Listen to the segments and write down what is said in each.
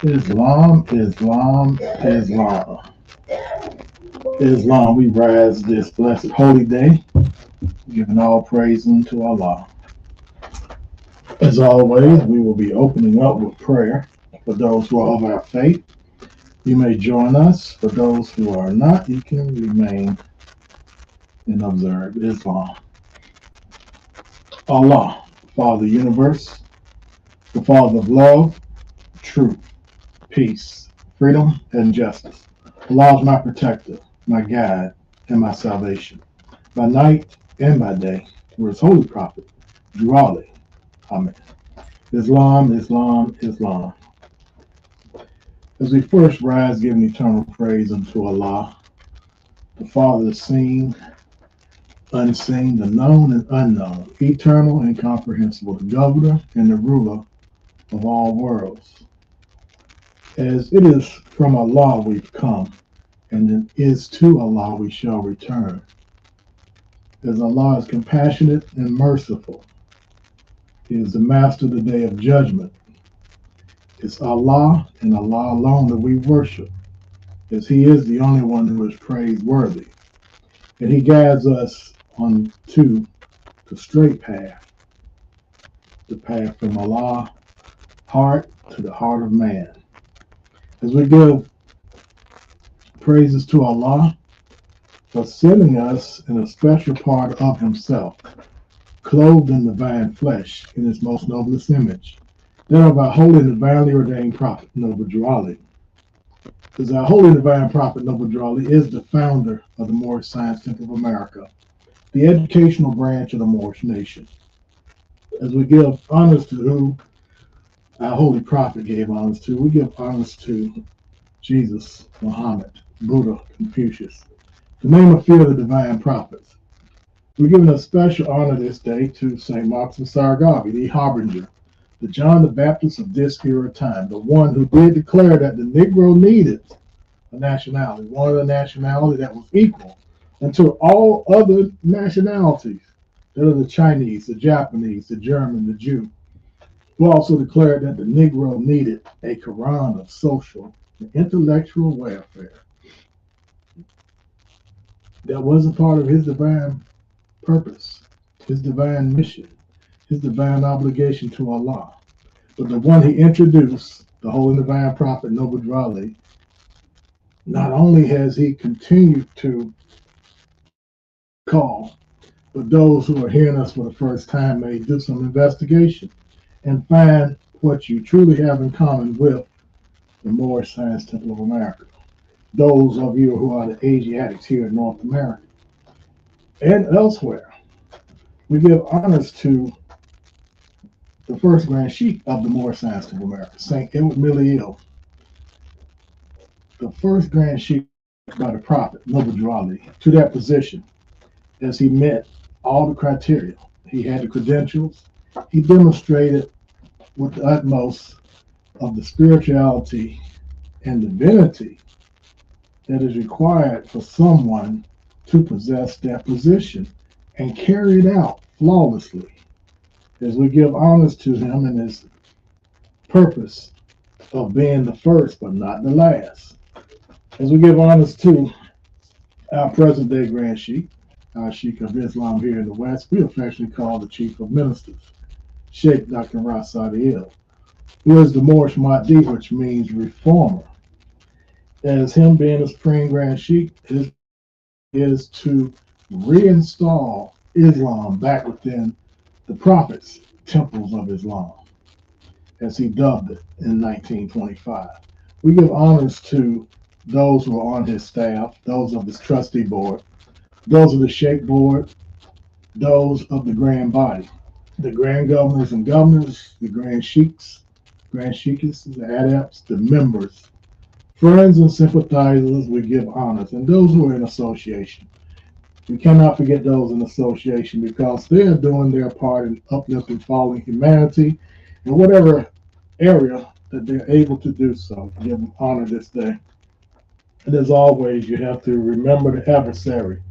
Islam, Islam, Islam. Islam, we rise this blessed holy day, giving all praise unto Allah. As always, we will be opening up with prayer for those who are of our faith. You may join us. For those who are not, you can remain and observe Islam. Allah, Father of the universe, the Father of love, truth, peace, freedom, and justice. Allah is my protector, my guide, and my salvation. By night and by day, through his holy prophet, Durali. Amen. Islam, Islam, Islam. As we first rise, giving eternal praise unto Allah, the Father, the seen, unseen, the known and unknown, eternal and incomprehensible, the governor and the ruler of all worlds. As it is from Allah we've come, and it is to Allah we shall return. As Allah is compassionate and merciful, He is the master of the day of judgment. It's Allah and Allah alone that we worship, as He is the only one who is praiseworthy. And He guides us on to the straight path, the path from Allah heart to the heart of man. As we give praises to Allah for sending us in a special part of Himself, clothed in divine flesh in His most noblest image, that of our holy and divinely ordained prophet, Noble Drew. Because our holy and divine prophet, Noble Drew, is the founder of the Moorish Science Temple of America, the educational branch of the Moorish nation. As we give honors to who our holy prophet gave honors to, we give honors to Jesus, Muhammad, Buddha, Confucius, to name a few of the divine prophets. We're giving a special honor this day to St. Mark of Saragavi, the harbinger, the John the Baptist of this era time, the one who did declare that the Negro needed a nationality, one of the nationality that was equal unto all other nationalities, that are the Chinese, the Japanese, the German, the Jew, who also declared that the Negro needed a Quran of social and intellectual welfare. That wasn't part of his divine purpose, his divine mission, his divine obligation to Allah. But the one he introduced, the holy divine prophet Noble Drew, not only has he continued to call, but those who are hearing us for the first time may do some investigation and find what you truly have in common with the Moorish Science Temple of America. Those of you who are the Asiatics here in North America and elsewhere, we give honors to the first Grand Sheikh of the Moorish Science Temple of America, St. Edward Miliel, the first Grand Sheikh by the Prophet, Noble Drew, to that position, as he met all the criteria. He had the credentials. He demonstrated with the utmost of the spirituality and divinity that is required for someone to possess that position and carry it out flawlessly. As we give honors to him and his purpose of being the first but not the last. As we give honors to our present day Grand Sheikh, our Sheikh of Islam here in the West, we affectionately call the Chief of Ministers, Sheikh Dr. Ras Adiel, who is the Moorish M.S.T.A, which means reformer. As him being the Supreme Grand Sheikh is to reinstall Islam back within the Prophet's temples of Islam, as he dubbed it in 1925. We give honors to those who are on his staff, those of his trustee board, those of the Sheikh board, those of the grand body, the grand governors and governors, the grand sheikhs, grand sheikhs, the adepts, the members, friends and sympathizers, we give honors, and those who are in association. We cannot forget those in association because they are doing their part in uplifting fallen humanity in whatever area that they're able to do so. Give them honor this day. And as always, you have to remember the adversary.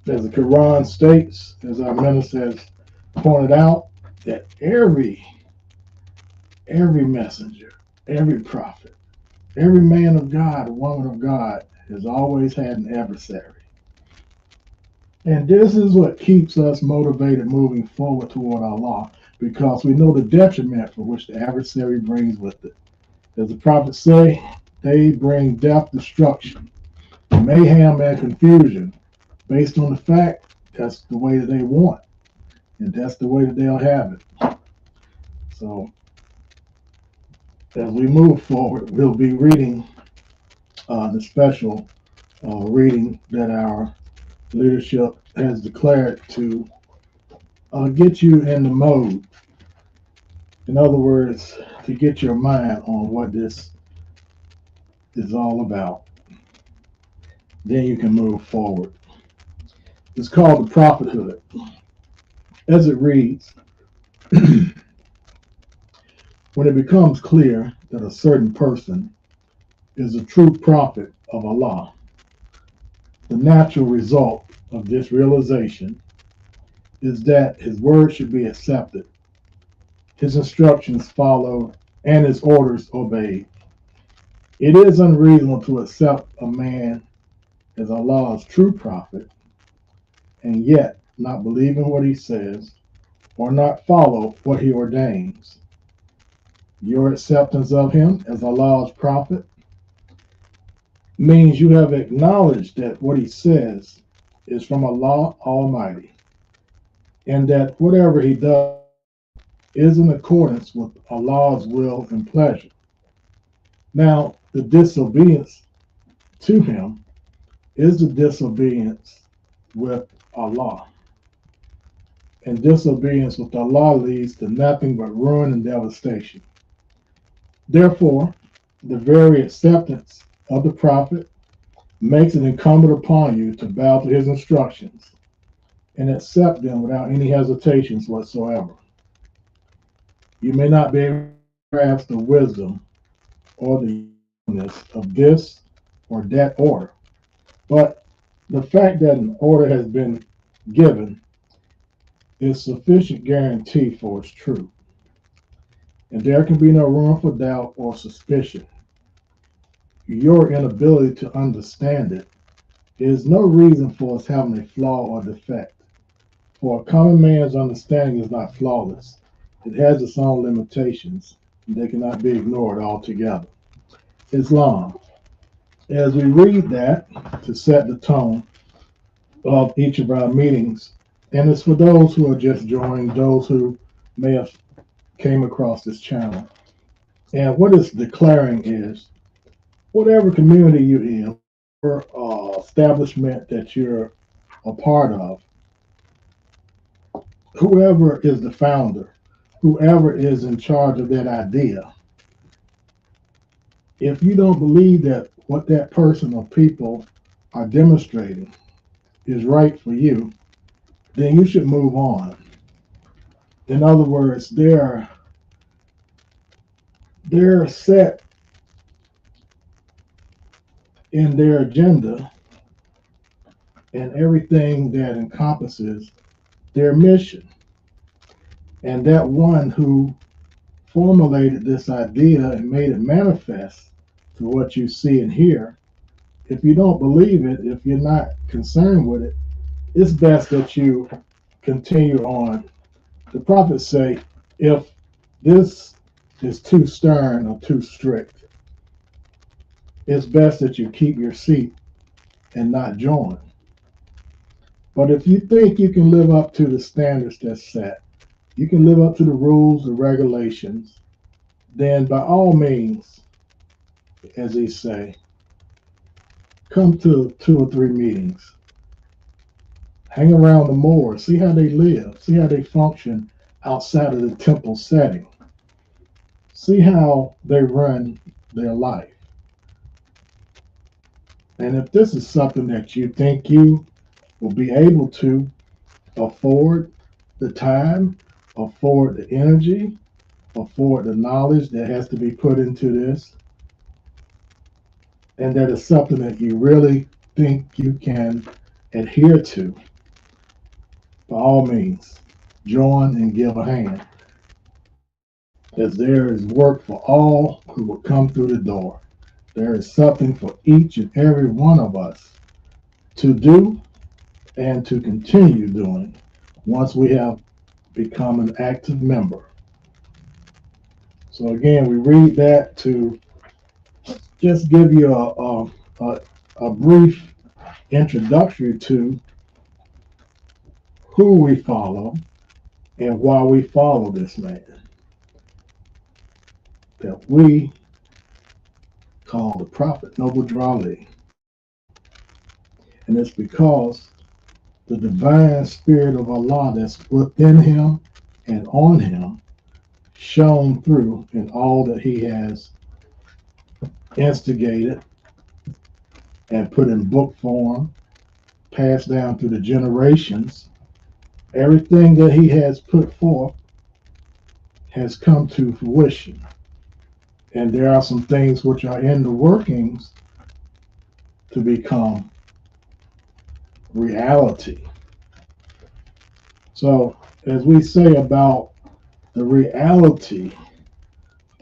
As the Quran states, as our minister has pointed out, that every messenger Every prophet, every man of God, woman of God has always had an adversary. And this is what keeps us motivated moving forward toward our law, because we know the detriment for which the adversary brings with it. As the prophets say, they bring death, destruction, mayhem, and confusion based on the fact that's the way that they want, and that's the way that they'll have it. So, as we move forward, we'll be reading the special reading that our leadership has declared to get you in the mode. In other words, to get your mind on what this is all about. Then you can move forward. It's called the prophethood. As it reads, when it becomes clear that a certain person is a true prophet of Allah, the natural result of this realization is that his word should be accepted, his instructions followed, and his orders obeyed. It is unreasonable to accept a man as Allah's true prophet and yet not believe in what he says or not follow what he ordains. Your acceptance of him as Allah's prophet means you have acknowledged that what he says is from Allah Almighty, and that whatever he does is in accordance with Allah's will and pleasure. Now, the disobedience to him is the disobedience with Allah. And disobedience with Allah leads to nothing but ruin and devastation. Therefore, the very acceptance of the Prophet makes it incumbent upon you to bow to his instructions and accept them without any hesitations whatsoever. You may not be able to grasp the wisdom or the usefulness of this or that order, but the fact that an order has been given is sufficient guarantee for its truth, and there can be no room for doubt or suspicion. Your inability to understand it is no reason for us having a flaw or defect. For a common man's understanding is not flawless. It has its own limitations, and they cannot be ignored altogether. Islam. As we read that, to set the tone of each of our meetings, and it's for those who are just joining, those who may have came across this channel. And what it's declaring is, whatever community you're in, or establishment that you're a part of, whoever is the founder, whoever is in charge of that idea, if you don't believe that what that person or people are demonstrating is right for you, then you should move on. In other words, they're set in their agenda and everything that encompasses their mission. And that one who formulated this idea and made it manifest to what you see and hear, if you don't believe it, if you're not concerned with it, it's best that you continue on. The prophets say, if this is too stern or too strict, it's best that you keep your seat and not join. But if you think you can live up to the standards that's set, you can live up to the rules, the regulations, then by all means, as they say, come to 2 or 3 meetings. Hang around the more, see how they live, see how they function outside of the temple setting. See how they run their life. And if this is something that you think you will be able to afford the time, afford the energy, afford the knowledge that has to be put into this, and that is something that you really think you can adhere to, by all means, join and give a hand. as there is work for all who will come through the door. There is something for each and every one of us to do and to continue doing once we have become an active member. So again, we read that to just give you a brief introductory to who we follow and why we follow this man that we call the Prophet Noble Drali. And it's because the divine spirit of Allah that's within him and on him shone through in all that he has instigated and put in book form, passed down through the generations. Everything that he has put forth has come to fruition. And there are some things which are in the workings to become reality. So, as we say about the reality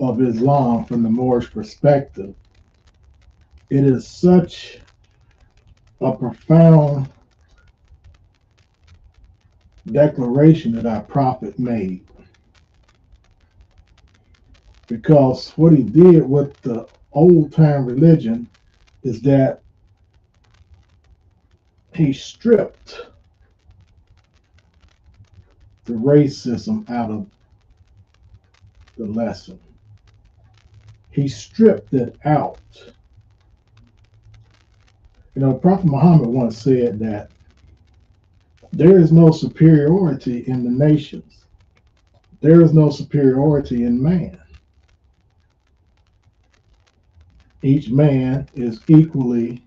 of Islam from the Moorish perspective, it is such a profound declaration that our prophet made. Because what he did with the old time religion is that he stripped the racism out of the lesson. He stripped it out. You know, Prophet Muhammad once said that there is no superiority in the nations. There is no superiority in man. Each man is equally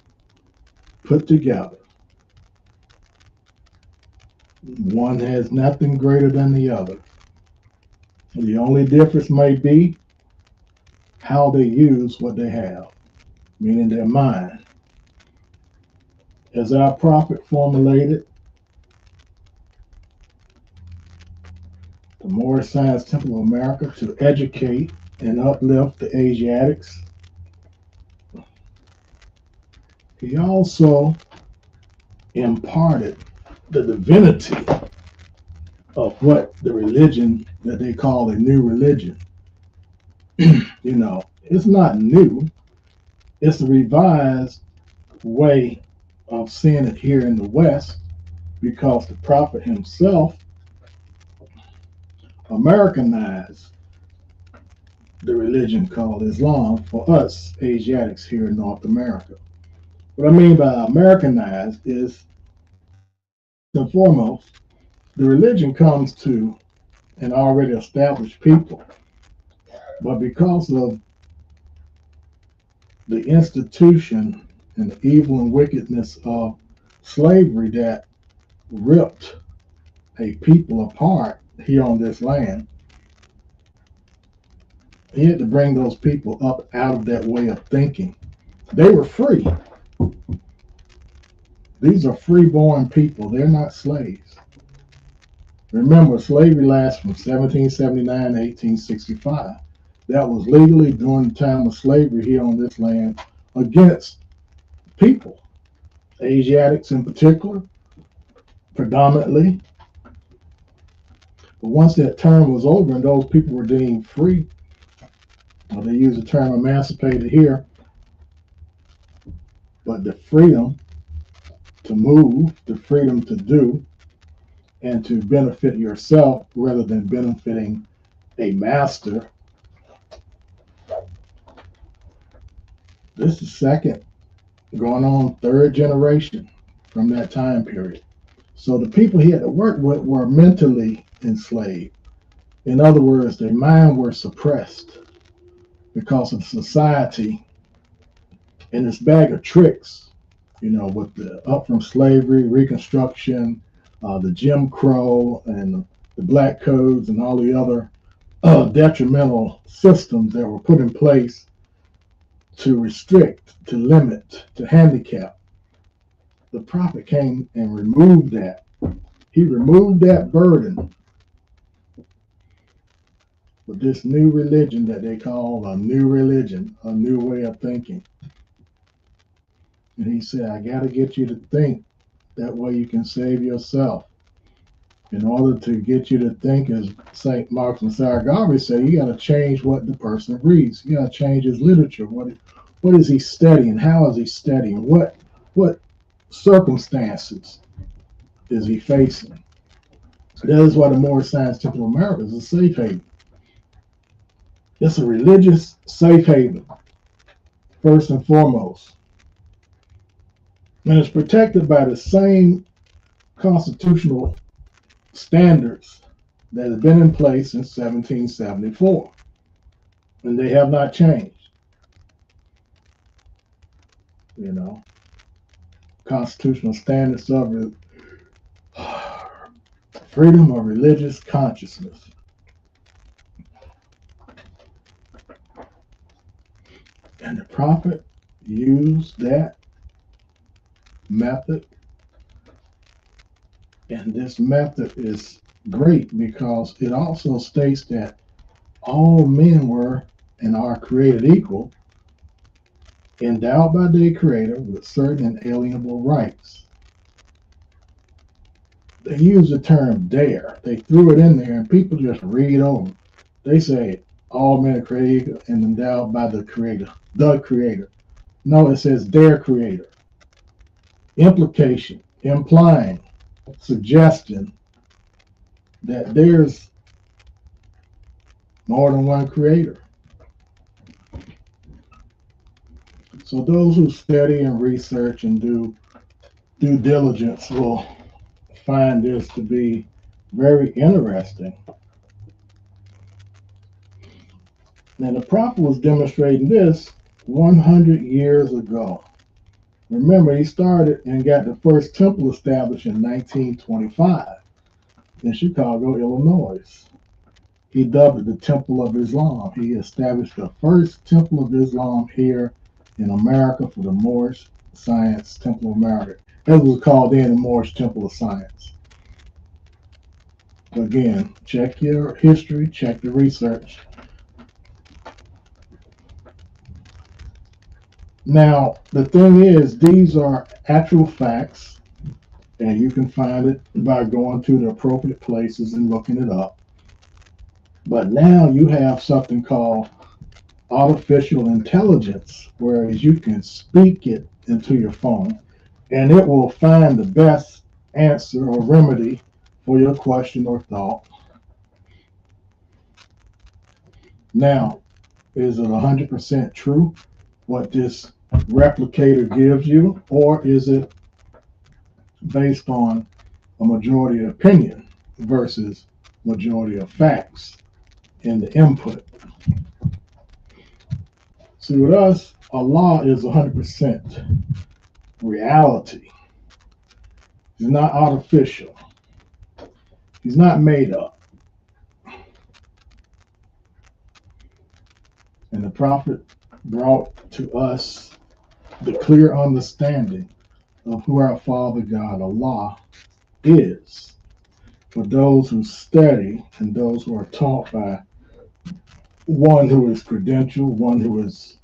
put together. One has nothing greater than the other. The only difference may be how they use what they have, meaning their mind. As our prophet formulated, the Moorish Science Temple of America to educate and uplift the Asiatics. He also imparted the divinity of what the religion that they call a new religion. You know, it's not new. It's a revised way of seeing it here in the West because the prophet himself Americanized the religion called Islam for us Asiatics here in North America. What I mean by Americanized is, first and foremost, the religion comes to an already established people, but because of the institution and the evil and wickedness of slavery that ripped a people apart here on this land, he had to bring those people up out of that way of thinking. They were free. These are free-born people. They're not slaves. Remember, slavery lasts from 1779 to 1865. That was legally during the time of slavery here on this land against people, Asiatics in particular, predominantly. But once that term was over and those people were deemed free, well, they use the term emancipated here, but the freedom to move, the freedom to do, and to benefit yourself rather than benefiting a master. This is second, going on third generation from that time period. So the people he had to work with were mentally enslaved. In other words, their mind were suppressed because of society and this bag of tricks, you know, with the up from slavery, Reconstruction, the Jim Crow, and the Black Codes, and all the other detrimental systems that were put in place to restrict, to limit, to handicap. The prophet came and removed that. He removed that burden But this new religion that they call a new religion, a new way of thinking. And he said, I got to get you to think that way you can save yourself. In order to get you to think, as St. Mark and Sarah Garvey say, you got to change what the person reads. You got to change his literature. What is he studying? How is he studying? What circumstances is he facing? That is why the Moorish Science Temple of America is a safe haven. It's a religious safe haven, first and foremost. And it's protected by the same constitutional standards that have been in place since 1774. And they have not changed. You know, constitutional standards of freedom of religious consciousness. And the prophet used that method. And this method is great because it also states that all men were and are created equal, endowed by their Creator with certain inalienable rights. They use the term dare. They threw it in there and people just read over. They say all men are created and endowed by the Creator. The Creator. No, it says their Creator. Implication, implying, suggestion that there's more than one Creator. So those who study and research and do due diligence will find this to be very interesting. Now the prophet was demonstrating this 100 years ago. Remember, he started and got the first temple established in 1925 in Chicago, Illinois. He dubbed it the Temple of Islam. He established the first Temple of Islam here in America for the Moorish Science Temple of America. As it was called then, the Moorish Temple of Science. Again, check your history, check the research. Now, the thing is, these are actual facts, and you can find it by going to the appropriate places and looking it up. But now you have something called artificial intelligence, whereas you can speak it into your phone, and it will find the best answer or remedy for your question or thought. Now, is it 100% true what this replicator gives you, or is it based on a majority opinion versus majority of facts in the input? See, with us, Allah is 100% reality. He's not artificial. He's not made up. And the prophet brought to us the clear understanding of who our Father God, Allah, is. For those who study and those who are taught by one who is credentialed, one who is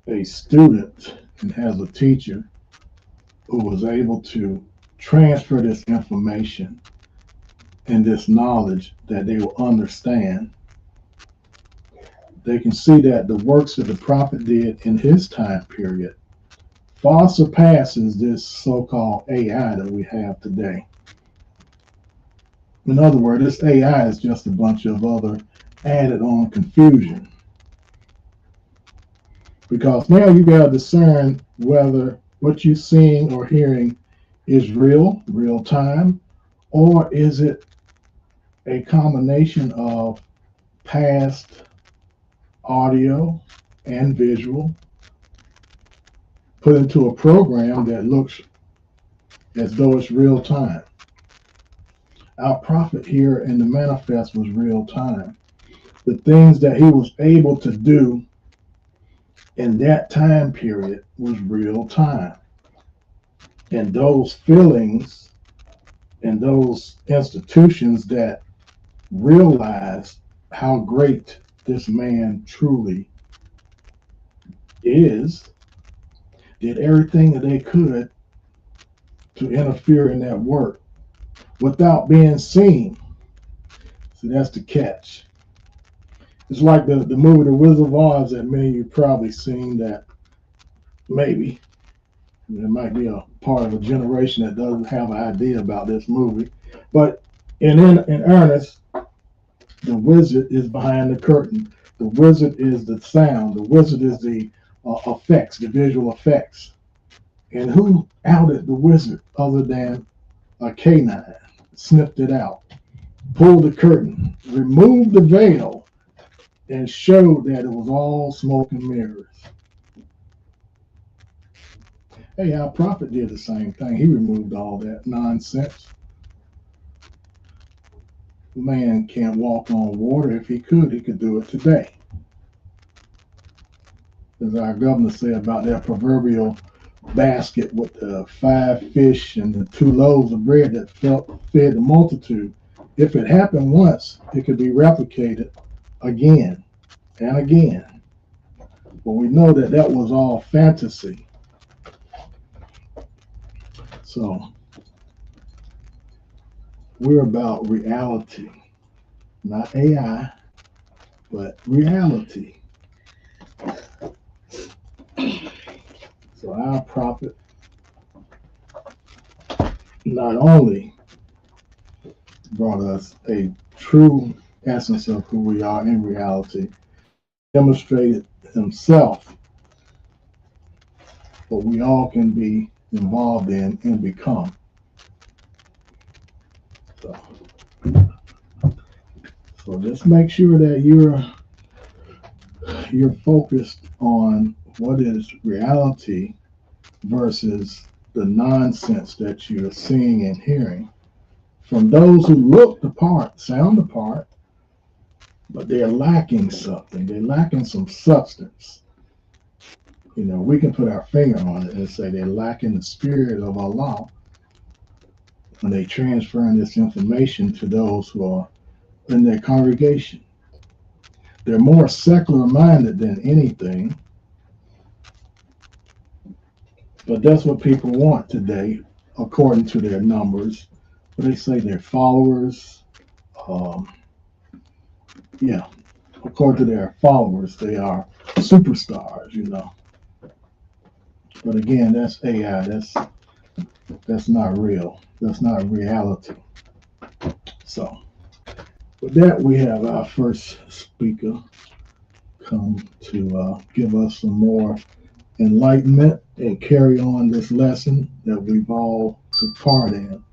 a student and has a teacher who was able to transfer this information and this knowledge that they will understand, they can see that the works that the prophet did in his time period far surpasses this so-called AI that we have today. In other words, this AI is just a bunch of other added on confusion. Because now you got to discern whether what you're seeing or hearing is real time, or is it a combination of past audio and visual put into a program that looks as though it's real time. Our prophet here in the manifest was real time. The things that he was able to do in that time period was real time. And those feelings and those institutions that realized how great this man truly is, did everything that they could to interfere in that work without being seen. See, that's the catch. It's like the movie The Wizard of Oz that many of you probably seen, that maybe there might be a part of a generation that doesn't have an idea about this movie. But in earnest, the wizard is behind the curtain. The wizard is the sound. The wizard is the effects, the visual effects. And who outed the wizard other than a canine? Sniffed it out, pulled the curtain, removed the veil, and showed that it was all smoke and mirrors. Hey, our prophet did the same thing. He removed all that nonsense. Man can't walk on water. If he could do it today. As our governor said about that proverbial basket with the 5 fish and the 2 loaves of bread that fed the multitude. If it happened once, it could be replicated again and again. But we know that that was all fantasy. So we're about reality, not AI, but reality. So our prophet not only brought us a true essence of who we are in reality, demonstrated himself what we all can be involved in and become. So just make sure that you're focused on what is reality versus the nonsense that you're seeing and hearing from those who look the part, sound the part, but they're lacking something. They're lacking some substance. You know, we can put our finger on it and say they're lacking the spirit of Allah when they transferring this information to those who are in their congregation. They're more secular minded than anything, but that's what people want today, according to their numbers. But they say they're followers. Um, yeah, according to their followers, they are superstars, you know. But again, that's AI. That's not real. That's not reality. So with that, we have our first speaker come to give us some more enlightenment and carry on this lesson that we've all took part in.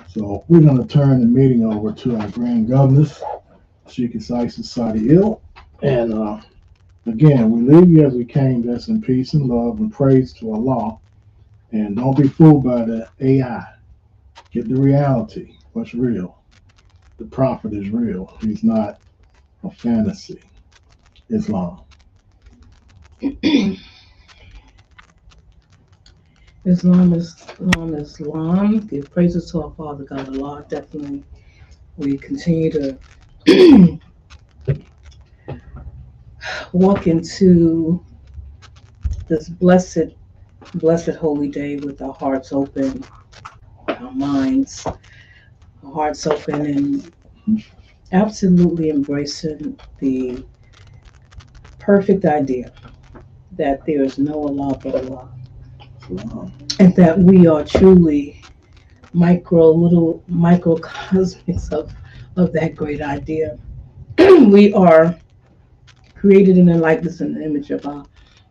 So we're going to turn the meeting over to our grand governess, Sheikh Society Ill. And again, we leave you as we came, that's in peace and love and praise to Allah. And don't be fooled by the AI. Get the reality. What's real? The prophet is real. He's not a fantasy. Islam. Islam. Give praises to our Father God Allah. Definitely, we continue to walk into this blessed holy day with our hearts open, our minds, our hearts open, and absolutely embracing the perfect idea that there is no Allah but Allah. And that we are truly little microcosmics of that great idea. We are created in the likeness and the image of our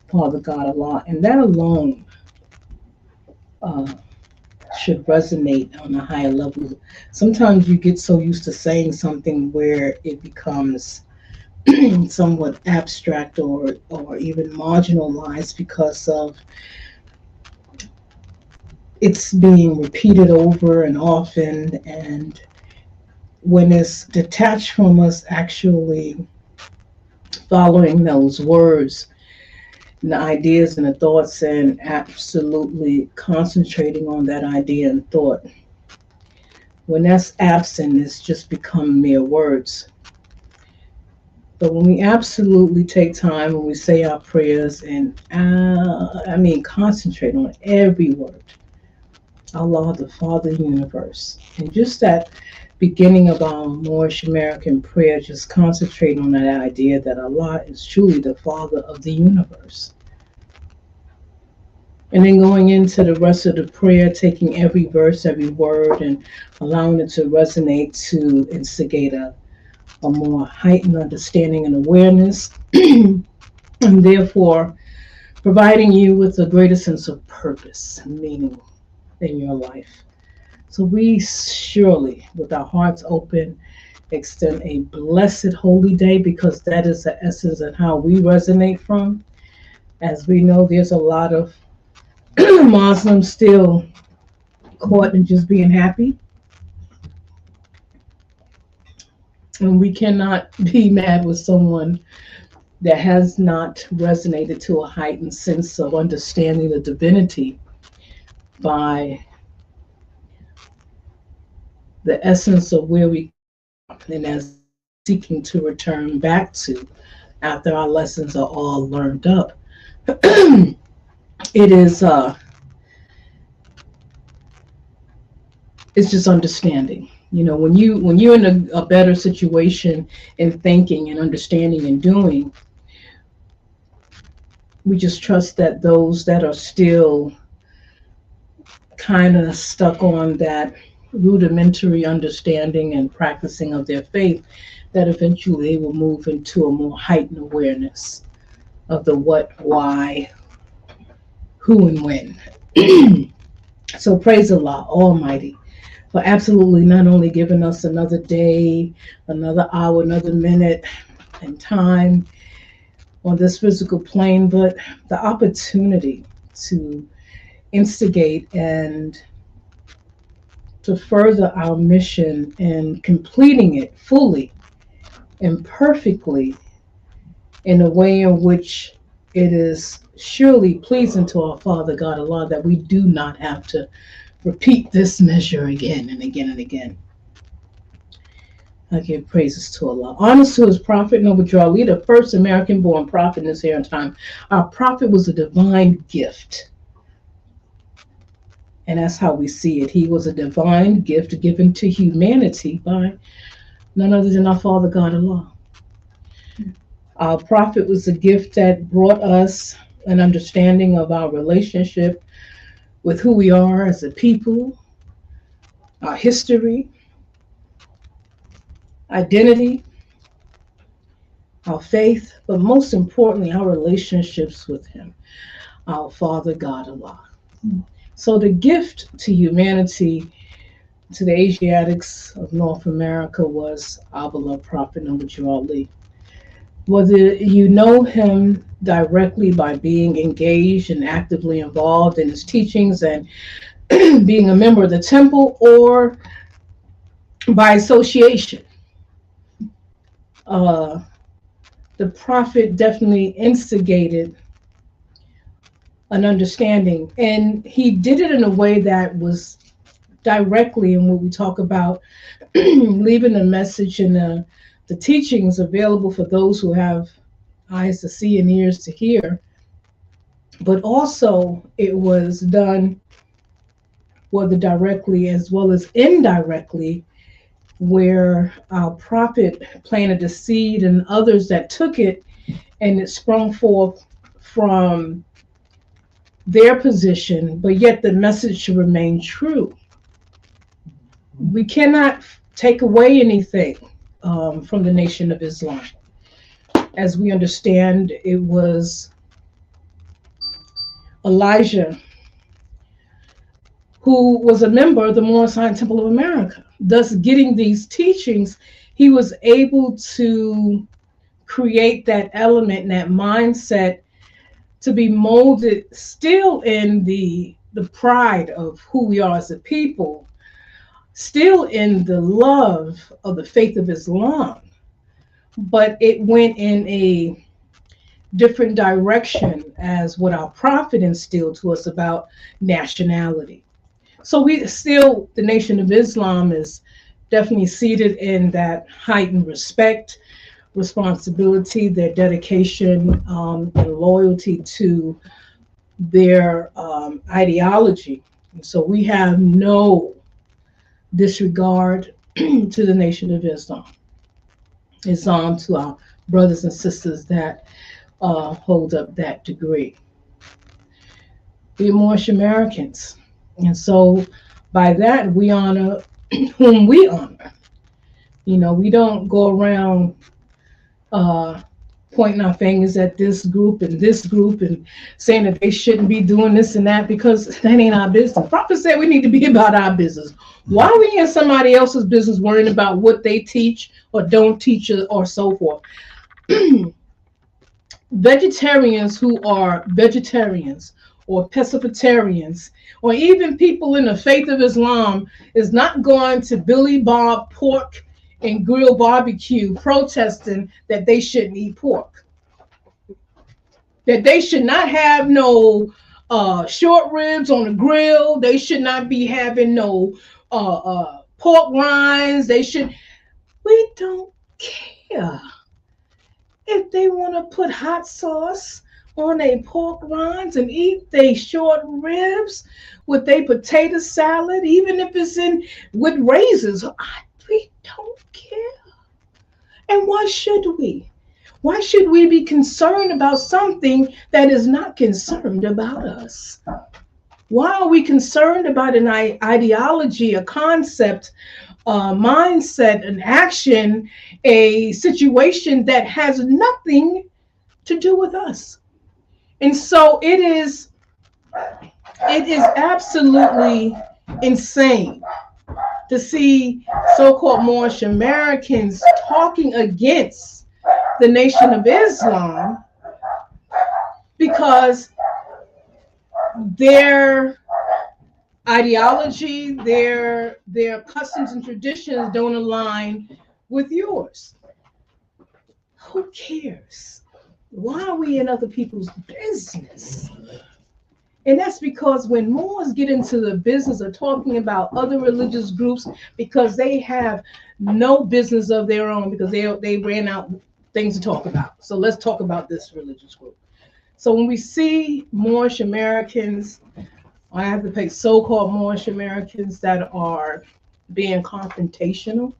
Father God Allah, and that alone should resonate on a higher level. Sometimes you get so used to saying something where it becomes somewhat abstract or even marginalized because of it's being repeated over and often, and when it's detached from us actually following those words and the ideas and the thoughts and absolutely concentrating on that idea and thought, when that's absent, it's just become mere words. But when we absolutely take time, when we say our prayers and, concentrate on every word, Allah, the Father Universe, and just that beginning of our Moorish American prayer, just concentrate on that idea that Allah is truly the Father of the universe. And then going into the rest of the prayer, taking every verse, every word, and allowing it to resonate to instigate a more heightened understanding and awareness, and therefore providing you with a greater sense of purpose and meaning in your life. So we surely, with our hearts open, extend a blessed holy day, because that is the essence of how we resonate from. As we know, there's a lot of Muslims still caught in just being happy, and we cannot be mad with someone that has not resonated to a heightened sense of understanding the divinity by the essence of where we and as seeking to return back to after our lessons are all learned up. it is it's just understanding. You know, when you're in a better situation in thinking and understanding and doing, we just trust that those that are still kind of stuck on that rudimentary understanding and practicing of their faith, that eventually they will move into a more heightened awareness of the what, why, who, and when. So praise Allah Almighty for absolutely not only giving us another day, another hour, another minute and time on this physical plane, but the opportunity to instigate and to further our mission and completing it fully and perfectly in a way in which it is surely pleasing to our Father God Allah, that we do not have to repeat this measure again and again and again. I give praises to Allah. Honors to His Prophet, Noble Drew Ali, the first American born prophet in this era and time. Our prophet was a divine gift. And that's how we see it. He was a divine gift given to humanity by none other than our Father God Allah. Our prophet was a gift that brought us an understanding of our relationship with who we are as a people, our history, identity, our faith, but most importantly, our relationships with Him, our Father God Allah. So the gift to humanity, to the Asiatics of North America, was our beloved Prophet Noble Drew Ali. Whether you know him directly by being engaged and actively involved in his teachings and being a member of the temple, or by association, the prophet definitely instigated an understanding, and he did it in a way that was directly in what we talk about, leaving a message and the teachings available for those who have eyes to see and ears to hear. But also it was done whether directly as well as indirectly, where our prophet planted the seed and others that took it, and it sprung forth from their position, but yet the message should remain true. We cannot take away anything from the Nation of Islam. As we understand, it was Elijah who was a member of the Mormon Science Temple of America. Thus, getting these teachings, he was able to create that element and that mindset to be molded still in the pride of who we are as a people, still in the love of the faith of Islam, but it went in a different direction as what our prophet instilled to us about nationality. So we still, the Nation of Islam is definitely seated in that heightened respect responsibility, their dedication, and loyalty to their ideology. And so we have no disregard to the Nation of Islam. It's on to our brothers and sisters that hold up that degree. We're Moorish Americans. And so by that, we honor whom we honor. You know, we don't go around uh, pointing our fingers at this group and saying that they shouldn't be doing this and that because that ain't our business. Prophet said we need to be about our business. Why are we in somebody else's business worrying about what they teach or don't teach or so forth? Vegetarians who are vegetarians or pescatarians or even people in the faith of Islam is not going to Billy Bob pork and grill barbecue protesting that they shouldn't eat pork, that they should not have no short ribs on the grill, they should not be having no pork rinds, we don't care. If they want to put hot sauce on their pork rinds and eat their short ribs with their potato salad, even if it's in with raisins, we don't care. And why should we? Why should we be concerned about something that is not concerned about us? Why are we concerned about an ideology, a concept, mindset, an action, a situation that has nothing to do with us? And so it is absolutely insane to see so-called Moorish Americans talking against the Nation of Islam because their ideology, their customs and traditions don't align with yours. Who cares? Why are we in other people's business? And that's because when Moors get into the business of talking about other religious groups because they have no business of their own because they ran out things to talk about. So let's talk about this religious group. So when we see Moorish Americans, I have to pick so-called Moorish Americans that are being confrontational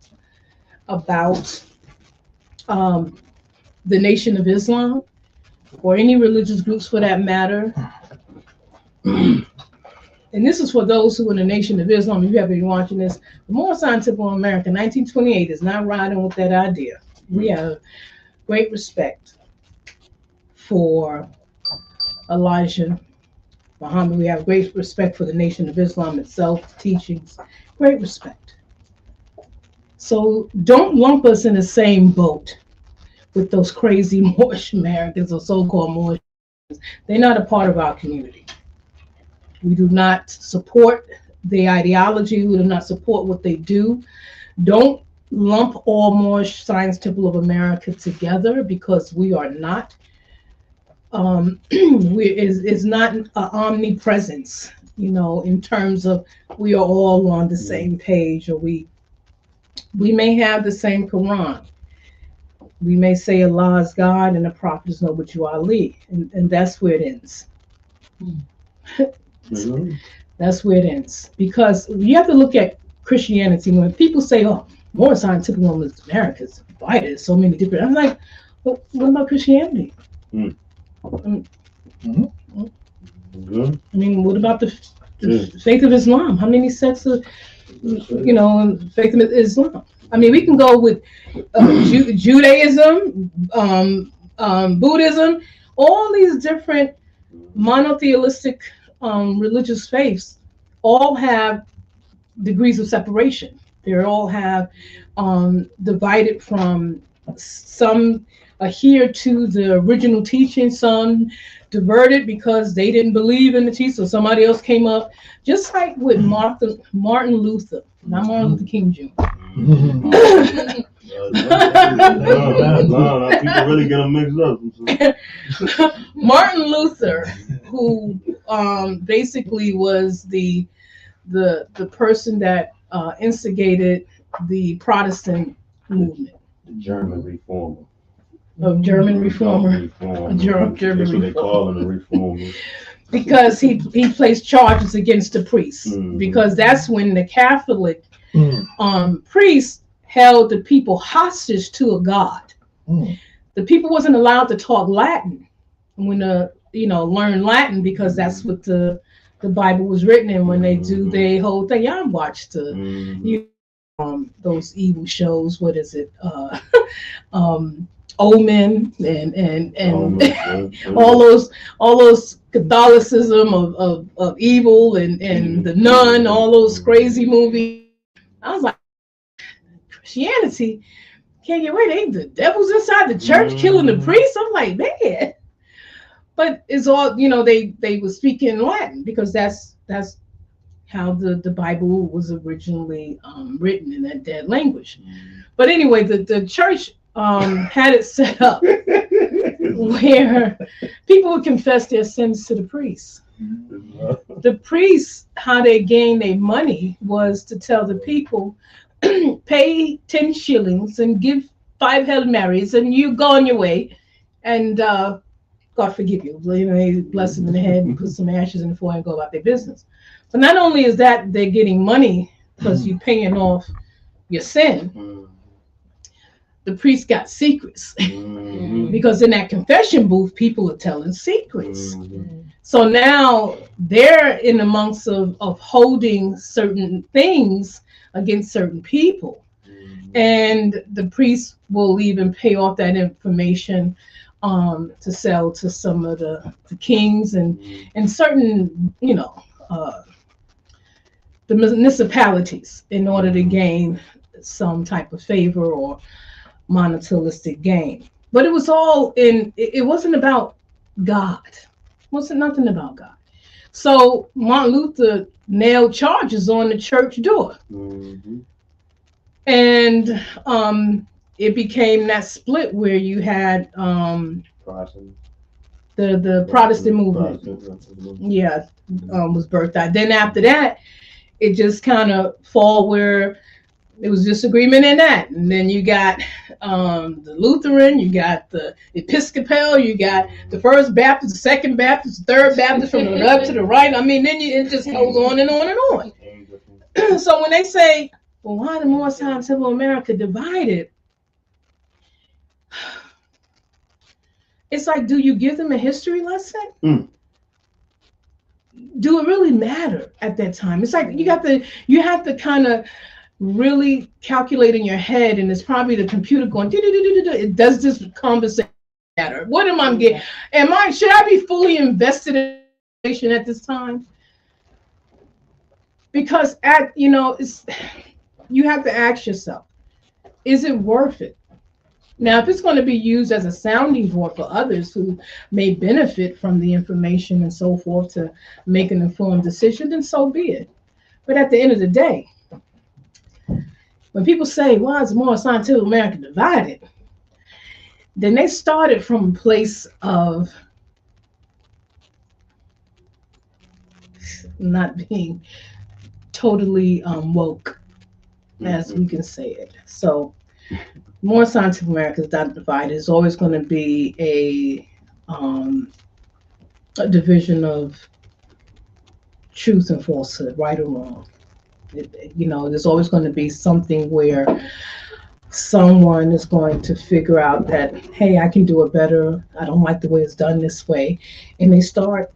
about the Nation of Islam or any religious groups for that matter. And this is for those who in the Nation of Islam, if you have been watching this, the Moorish Scientific America 1928 is not riding with that idea. We have great respect for Elijah Muhammad. We have great respect for the Nation of Islam itself, teachings, great respect. So don't lump us in the same boat with those crazy Moorish Americans or so-called Moorish. They're not a part of our community. We do not support their ideology. We do not support what they do. Don't lump all Moorish Science Temple of America together because we are not. It's not an omnipresence, in terms of we are all on the same page, or we may have the same Quran. We may say Allah is God and the Prophet is Nobuju Ali, and that's where it ends. That's where it ends. Because you have to look at Christianity. When people say, oh, more scientific of America's divided, so many different. I'm like, well, what about Christianity? I mean, what about the faith of Islam? How many sects of, faith of Islam? I mean, we can go with Judaism, Buddhism, all these different monotheistic religious faiths all have degrees of separation. They all have divided from some adhere to the original teaching, some diverted because they didn't believe in the teaching, so somebody else came up. Just like with Martin Luther, not Martin Luther King Jr. People really get them mixed up. Martin Luther, who basically was the person that instigated the Protestant movement. The German reformer. a German reformer, a German That's what they reformer, call him, a reformer. because he placed charges against the priests, Mhm. because that's when the Catholic Mm. priests held the people hostage to a god. Mm. The people wasn't allowed to talk Latin when learn Latin, because that's what the Bible was written in. When they do their whole thing, y'all watch those evil shows. What is it? Um, Omen and all those Catholicism of evil and the Nun, all those crazy movies. I was like, Christianity can't get away. The devil's inside the church killing the priests. I'm like, man. But it's all, they were speaking Latin, because that's how the Bible was originally written, in that dead language. But anyway, the church had it set up where people would confess their sins to the priests. The priests, how they gained their money was to tell the people, pay 10 shillings and give 5 Hail Marys, and you go on your way, and God forgive you. They bless them in the head and put some ashes in the forehead and go about their business. But not only is that they're getting money because you're paying off your sin, the priest got secrets. Because in that confession booth, people are telling secrets. So now they're in amongst of holding certain things against certain people. And the priest will even pay off that information to sell to some of the kings and certain, the municipalities, in order to gain some type of favor or monetalistic gain. But it was all it wasn't about God. It wasn't nothing about God. So Martin Luther nailed charges on the church door. And it became that split where you had the Protestant movement. Was birthed out. Then after that, it just kind of fall where there was disagreement in that. And then you got the Lutheran, you got the Episcopal, you got the First Baptist, the Second Baptist, the Third Baptist, from the left to the right. I mean, then it just goes on and on and on. So when they say, well, why the Mormon Temple of America divided? It's like, do you give them a history lesson? Do it really matter at that time? It's like you have to kind of really calculate in your head, and it's probably the computer going, does this conversation matter? What am I getting? Should I be fully invested in information at this time? Because you have to ask yourself, is it worth it? Now, if it's going to be used as a sounding board for others who may benefit from the information and so forth to make an informed decision, then so be it. But at the end of the day, when people say, why is more scientific America divided? Then they started from a place of not being totally woke, as we can say it. So more scientific America is not divided. It's always going to be a division of truth and falsehood, right or wrong. There's always going to be something where someone is going to figure out that, hey, I can do it better. I don't like the way it's done this way. And they start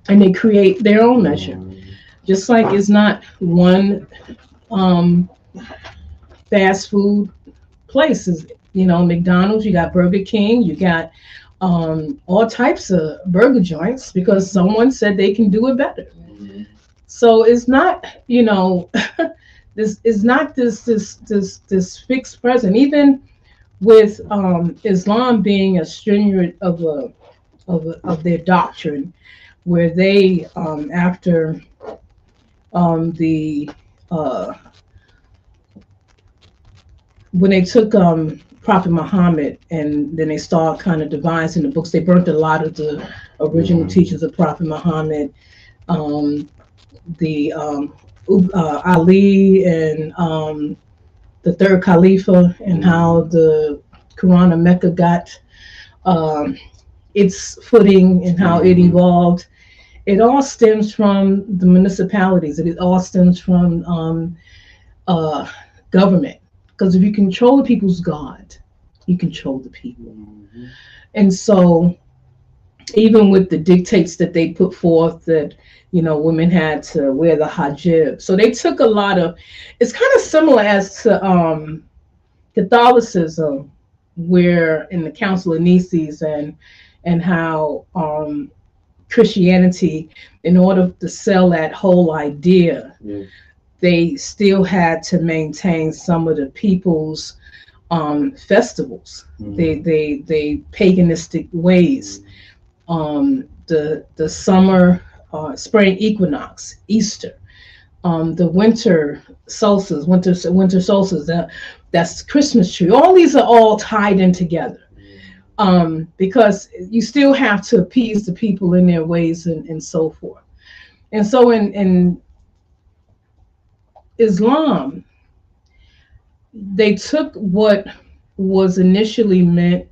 and they create their own measure. Just like it's not one fast food places, McDonald's, you got Burger King, you got all types of burger joints, because someone said they can do it better. So it's not, this is not this fixed present. Even with Islam being a stringent of their doctrine, where they after when they took Prophet Muhammad, and then they started kind of devising the books, they burnt a lot of the original teachings of Prophet Muhammad. Ali and the third Khalifa, and how the Quran of Mecca got um, its footing and how it evolved. It all stems from the municipalities. It all stems from uh, government. Because if you control the people's God, you control the people. And so, even with the dictates that they put forth that women had to wear the hijab, so they took a lot of. It's kind of similar as to Catholicism, where in the Council of Nicaea and how Christianity, in order to sell that whole idea, they still had to maintain some of the people's festivals, they paganistic ways, the summer, spring equinox, Easter, the winter solstice, that's Christmas tree. All these are all tied in together, because you still have to appease the people in their ways and so forth. And so in Islam, they took what was initially meant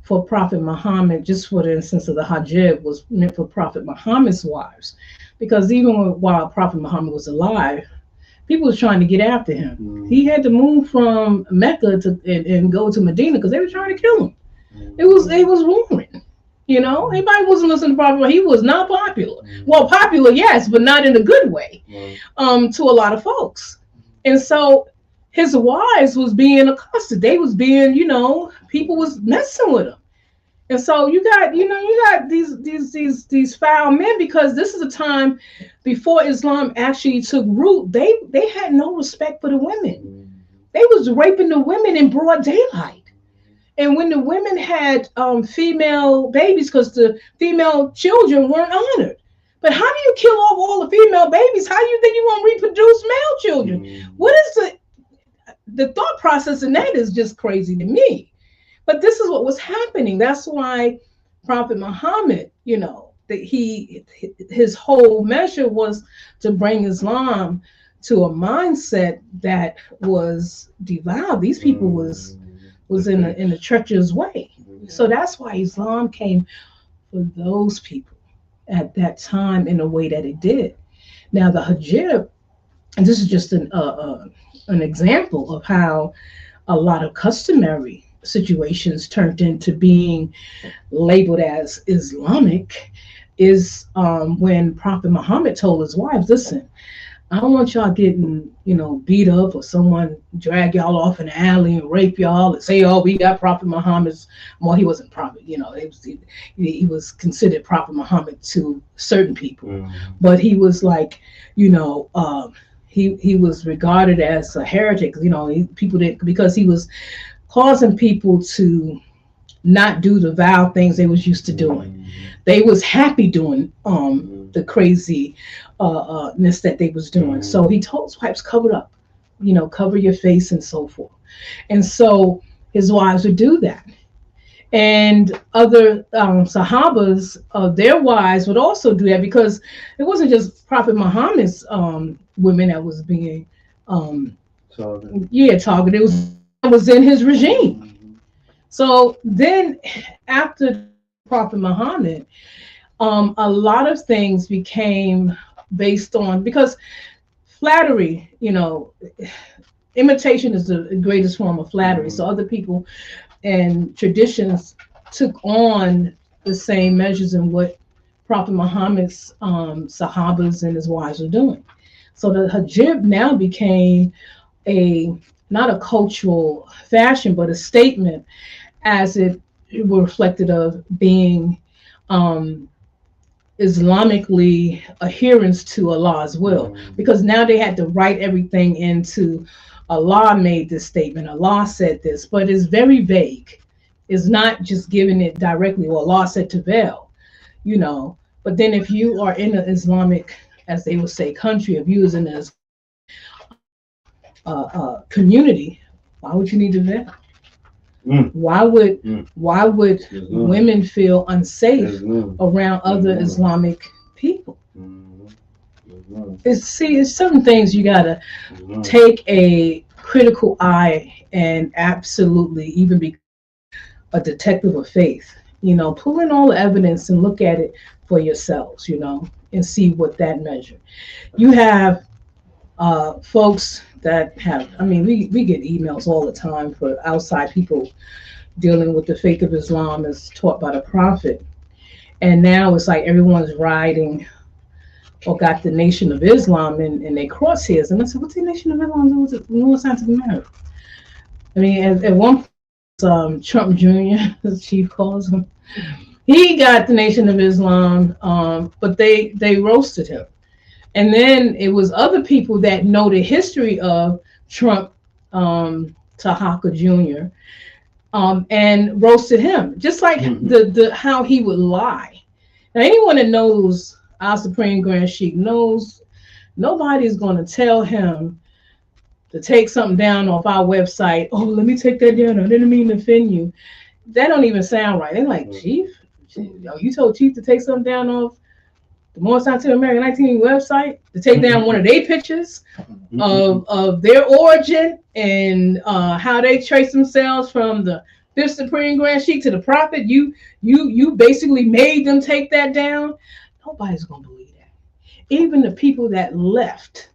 for Prophet Muhammad, just for the instance of the hijab, was meant for Prophet Muhammad's wives, because even while Prophet Muhammad was alive, people was trying to get after him. He had to move from Mecca and go to Medina because they were trying to kill him. It was warring. Everybody wasn't listening to Prophet. He was not popular. Well, popular, yes, but not in a good way, to a lot of folks. And so his wives was being accosted. They was being, people was messing with him. And so you got these foul men, because this is a time before Islam actually took root. They had no respect for the women. They was raping the women in broad daylight. And when the women had female babies, because the female children weren't honored. But how do you kill off all the female babies? How do you think you're going to reproduce male children? What is the thought process in that is just crazy to me. But this is what was happening. That's why Prophet Muhammad, his whole measure was to bring Islam to a mindset that was devout. These people was in a treacherous way. So that's why Islam came for those people at that time in a way that it did. Now the hijab, and this is just an example of how a lot of customary situations turned into being labeled as Islamic, is when Prophet Muhammad told his wives, listen, I don't want y'all getting, beat up, or someone drag y'all off in the alley and rape y'all and say, oh, we got Prophet Muhammad's. Well, he wasn't prophet, he was considered Prophet Muhammad to certain people, but he was like, he was regarded as a heretic, people didn't, because he was causing people to not do the vile things they was used to doing. They was happy doing the crazy ness that they was doing. So he told his wives, cover up, cover your face and so forth. And so his wives would do that. And other Sahabas, their wives would also do that, because it wasn't just Prophet Muhammad's women that was being targeted. It was in his regime. So then after Prophet Muhammad, a lot of things became based on, because flattery, imitation is the greatest form of flattery. So other people and traditions took on the same measures in what Prophet Muhammad's Sahabas and his wives were doing. So the hijab now became not a cultural fashion, but a statement, as it were reflected of being Islamically adherence to Allah's will, because now they had to write everything into Allah made this statement, Allah said this, but it's very vague. It's not just giving it directly, well, Allah said to veil, but then if you are in an Islamic, as they would say, country, if you was in a community, why would you need to veil? Why would women feel unsafe around other Islamic people? It's certain things you gotta take a critical eye and absolutely even be a detective of faith. Pull in all the evidence and look at it for yourselves, and see what that measure. You have folks that have, we get emails all the time for outside people dealing with the faith of Islam as taught by the Prophet. And now it's like everyone's riding or got the Nation of Islam in their crosshairs. And I said, what's the Nation of Islam? What's it? No scientific matter. At one point, Trump Jr., as Chief calls him, he got the Nation of Islam, but they roasted him. And then it was other people that know the history of Trump, Tahaka Jr., and roasted him, just like the how he would lie. Now, anyone that knows our Supreme Grand Sheikh knows nobody's going to tell him to take something down off our website. Oh, let me take that down. I didn't mean to offend you. That don't even sound right. They're like, Chief, you told Chief to take something down off the M.S.T.A American 19 website, to take down one of their pictures of their origin and how they trace themselves from the Fifth Supreme Grand Sheikh to the Prophet. You basically made them take that down. Nobody's gonna believe that. Even the people that left,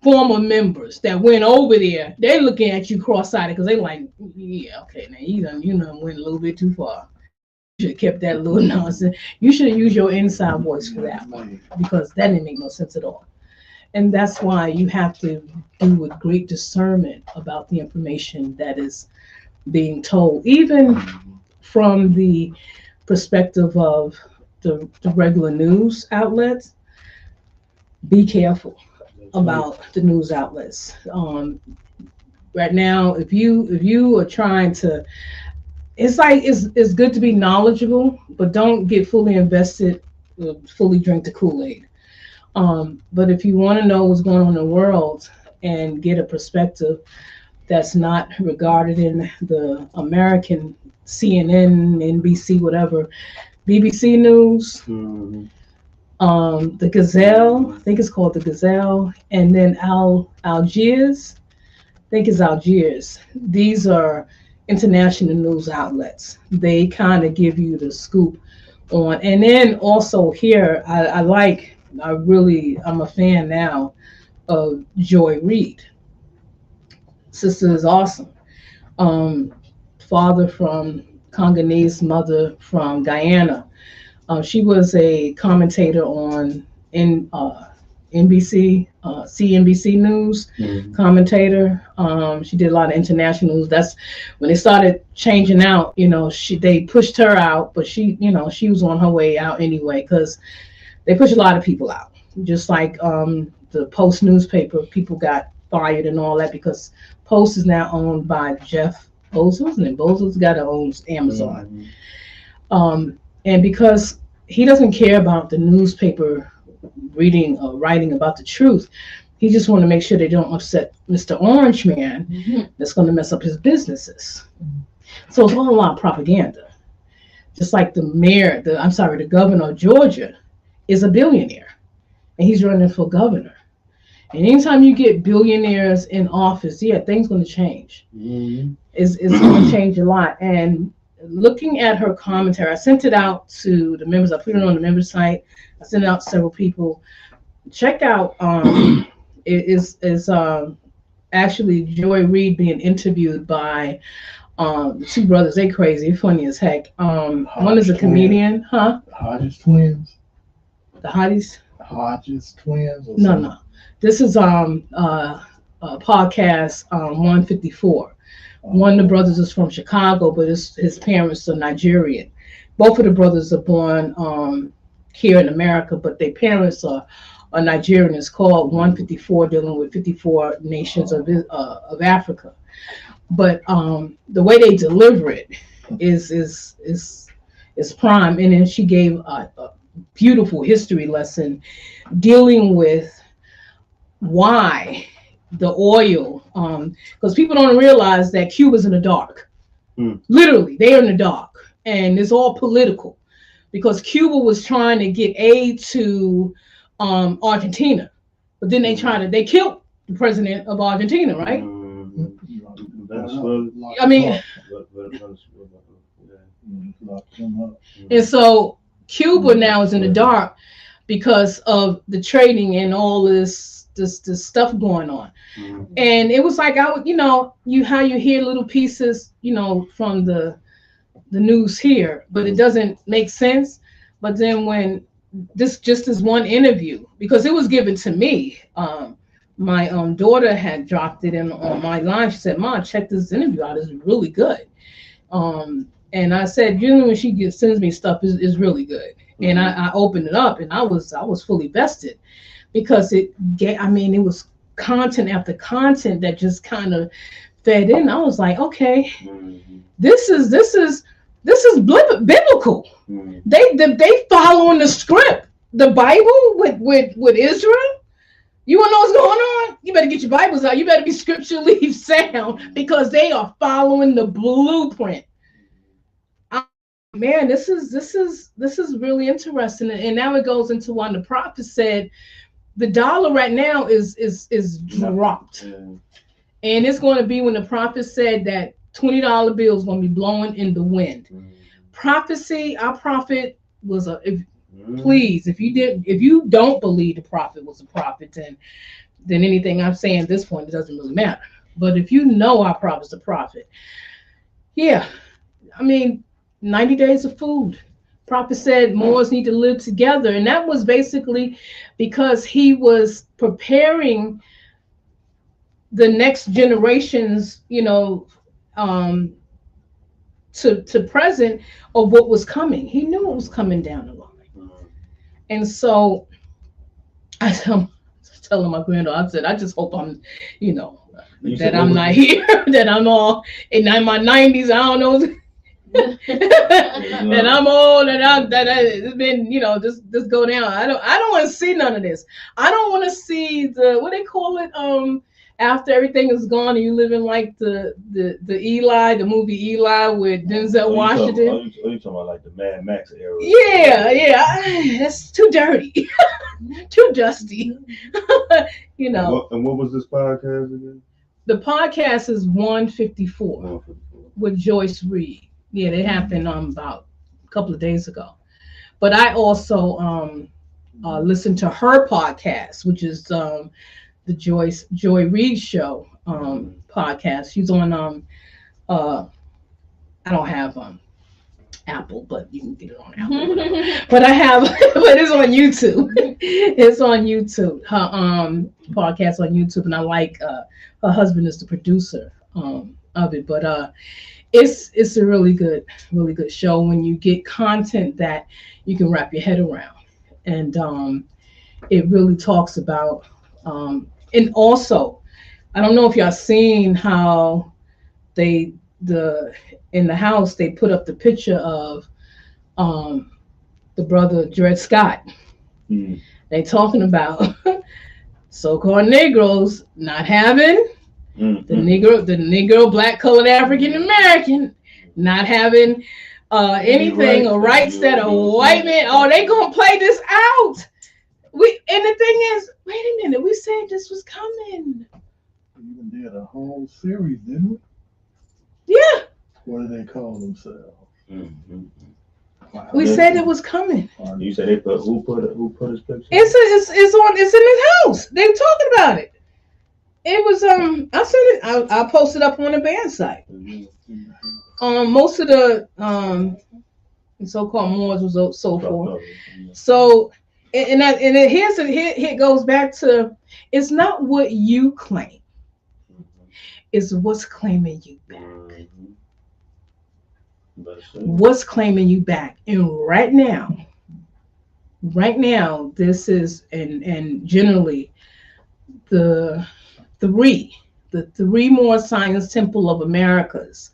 former members that went over there, they're looking at you cross-eyed because they like, yeah, okay, now you done went a little bit too far. You should have kept that little nonsense. You should have used your inside voice for that one, because that didn't make no sense at all. And that's why you have to do with great discernment about the information that is being told, even from the perspective of the regular news outlets. Be careful about the news outlets. Right now, if you are trying to, it's good to be knowledgeable, but don't get fully invested, fully drink the Kool-Aid. But if you want to know what's going on in the world and get a perspective that's not regarded in the American CNN, NBC, whatever, BBC News, the Gazelle, I think it's called the Gazelle, and then Algiers, I think it's Algiers. These are international news outlets. They kind of give you the scoop on, and then also here, I'm a fan now of Joy Reid. Sister is awesome. Father from Congolese, mother from Guyana. She was a commentator on NBC, CNBC News, commentator. She did a lot of international news. That's when they started changing out. They pushed her out, but she was on her way out anyway, because they push a lot of people out. Just like the Post newspaper, people got fired and all that because Post is now owned by Jeff Bezos, and Bezos got to own Amazon. And because he doesn't care about the newspaper writing about the truth, he just want to make sure they don't upset Mr. Orange Man. That's going to mess up his businesses. So it's all a lot of propaganda. Just like the governor of Georgia is a billionaire, and he's running for governor. And anytime you get billionaires in office, things going to change. It's going to change a lot. And looking at her commentary, I sent it out to the members. I put it on the members site. I sent it out to several people. Check out. It is actually Joy Reid being interviewed by two brothers. They crazy, funny as heck. One is a comedian, The Hodges twins. The Hodges. Hodges twins. No. This is a podcast 154. One of the brothers is from Chicago, but his parents are Nigerian. Both of the brothers are born here in America, but their parents are Nigerian. It's called 154, dealing with 54 nations of Africa. But the way they deliver it is prime. And then she gave a beautiful history lesson dealing with why the oil, because people don't realize that Cuba's in the dark. Literally, they're in the dark, and it's all political, because Cuba was trying to get aid to Argentina, but then they killed the president of Argentina, right? That's what. I mean, and so Cuba now is in the dark because of the trading and all this stuff going on. And it was like I would, how you hear little pieces, from the news here, but it doesn't make sense. But then when this one interview, because it was given to me, my daughter had dropped it in on my line. She said, "Mom, check this interview out. It's really good." And I said, when she sends me stuff, is really good. And I opened it up, and I was fully vested because it was content after content that just kind of fed in. I was like, okay, this is biblical. They following the script, the Bible with Israel. You want to know what's going on? You better get your Bibles out. You better be scripturally sound because they are following the blueprint. Man, this is really interesting. And now it goes into when the prophet said the dollar right now is dropped. And it's going to be when the prophet said that $20 bills going to be blowing in the wind. Prophecy, our prophet was please, if you don't believe the prophet was a prophet, then anything I'm saying at this point, it doesn't really matter. But if you know our prophet's a prophet, 90 days of food. Prophet said Moors need to live together. And that was basically because he was preparing the next generations, to present of what was coming. He knew it was coming down the line. And so I telling my granddaughter, I said, I just hope I'm, that I'm not here, that I'm all in my 90s. I don't know. And I'm old, and that it's been, just go down. I don't want to see none of this. I don't want to see what they call it, after everything is gone and you live in like the the movie Eli with Denzel Washington. You talking about like the Mad Max era? Yeah, it's too dirty, too dusty. And what was this podcast again? The podcast is 154 with Joyce Reed. Yeah, it happened about a couple of days ago. But I also listened to her podcast, which is the Joy Reid Show podcast. She's on I don't have Apple, but you can get it on Apple. But I have, but it's on YouTube. It's on YouTube. Her podcast on YouTube, and I like her husband is the producer of it. But it's a really good show when you get content that you can wrap your head around, and it really talks about and also, I don't know if y'all seen how in the house they put up the picture of the brother Dred Scott. They talking about so-called Negroes not having the Negro, black, colored, African American not having anything or rights that a white man. Oh, they gonna play this out. And the thing is, wait a minute, we said this was coming. We even did a whole series, didn't we? Yeah. What do they call themselves? Wow. We said it was coming. You said they who put his picture? It's in his house. They were talking about it. It was I said it. I posted up on the band site. Most of the so-called Moors was so forth. So. And here it goes back to, it's not what you claim, it's what's claiming you back. What's claiming you back. And right now, this is and generally the three Moor Science Temple of Americas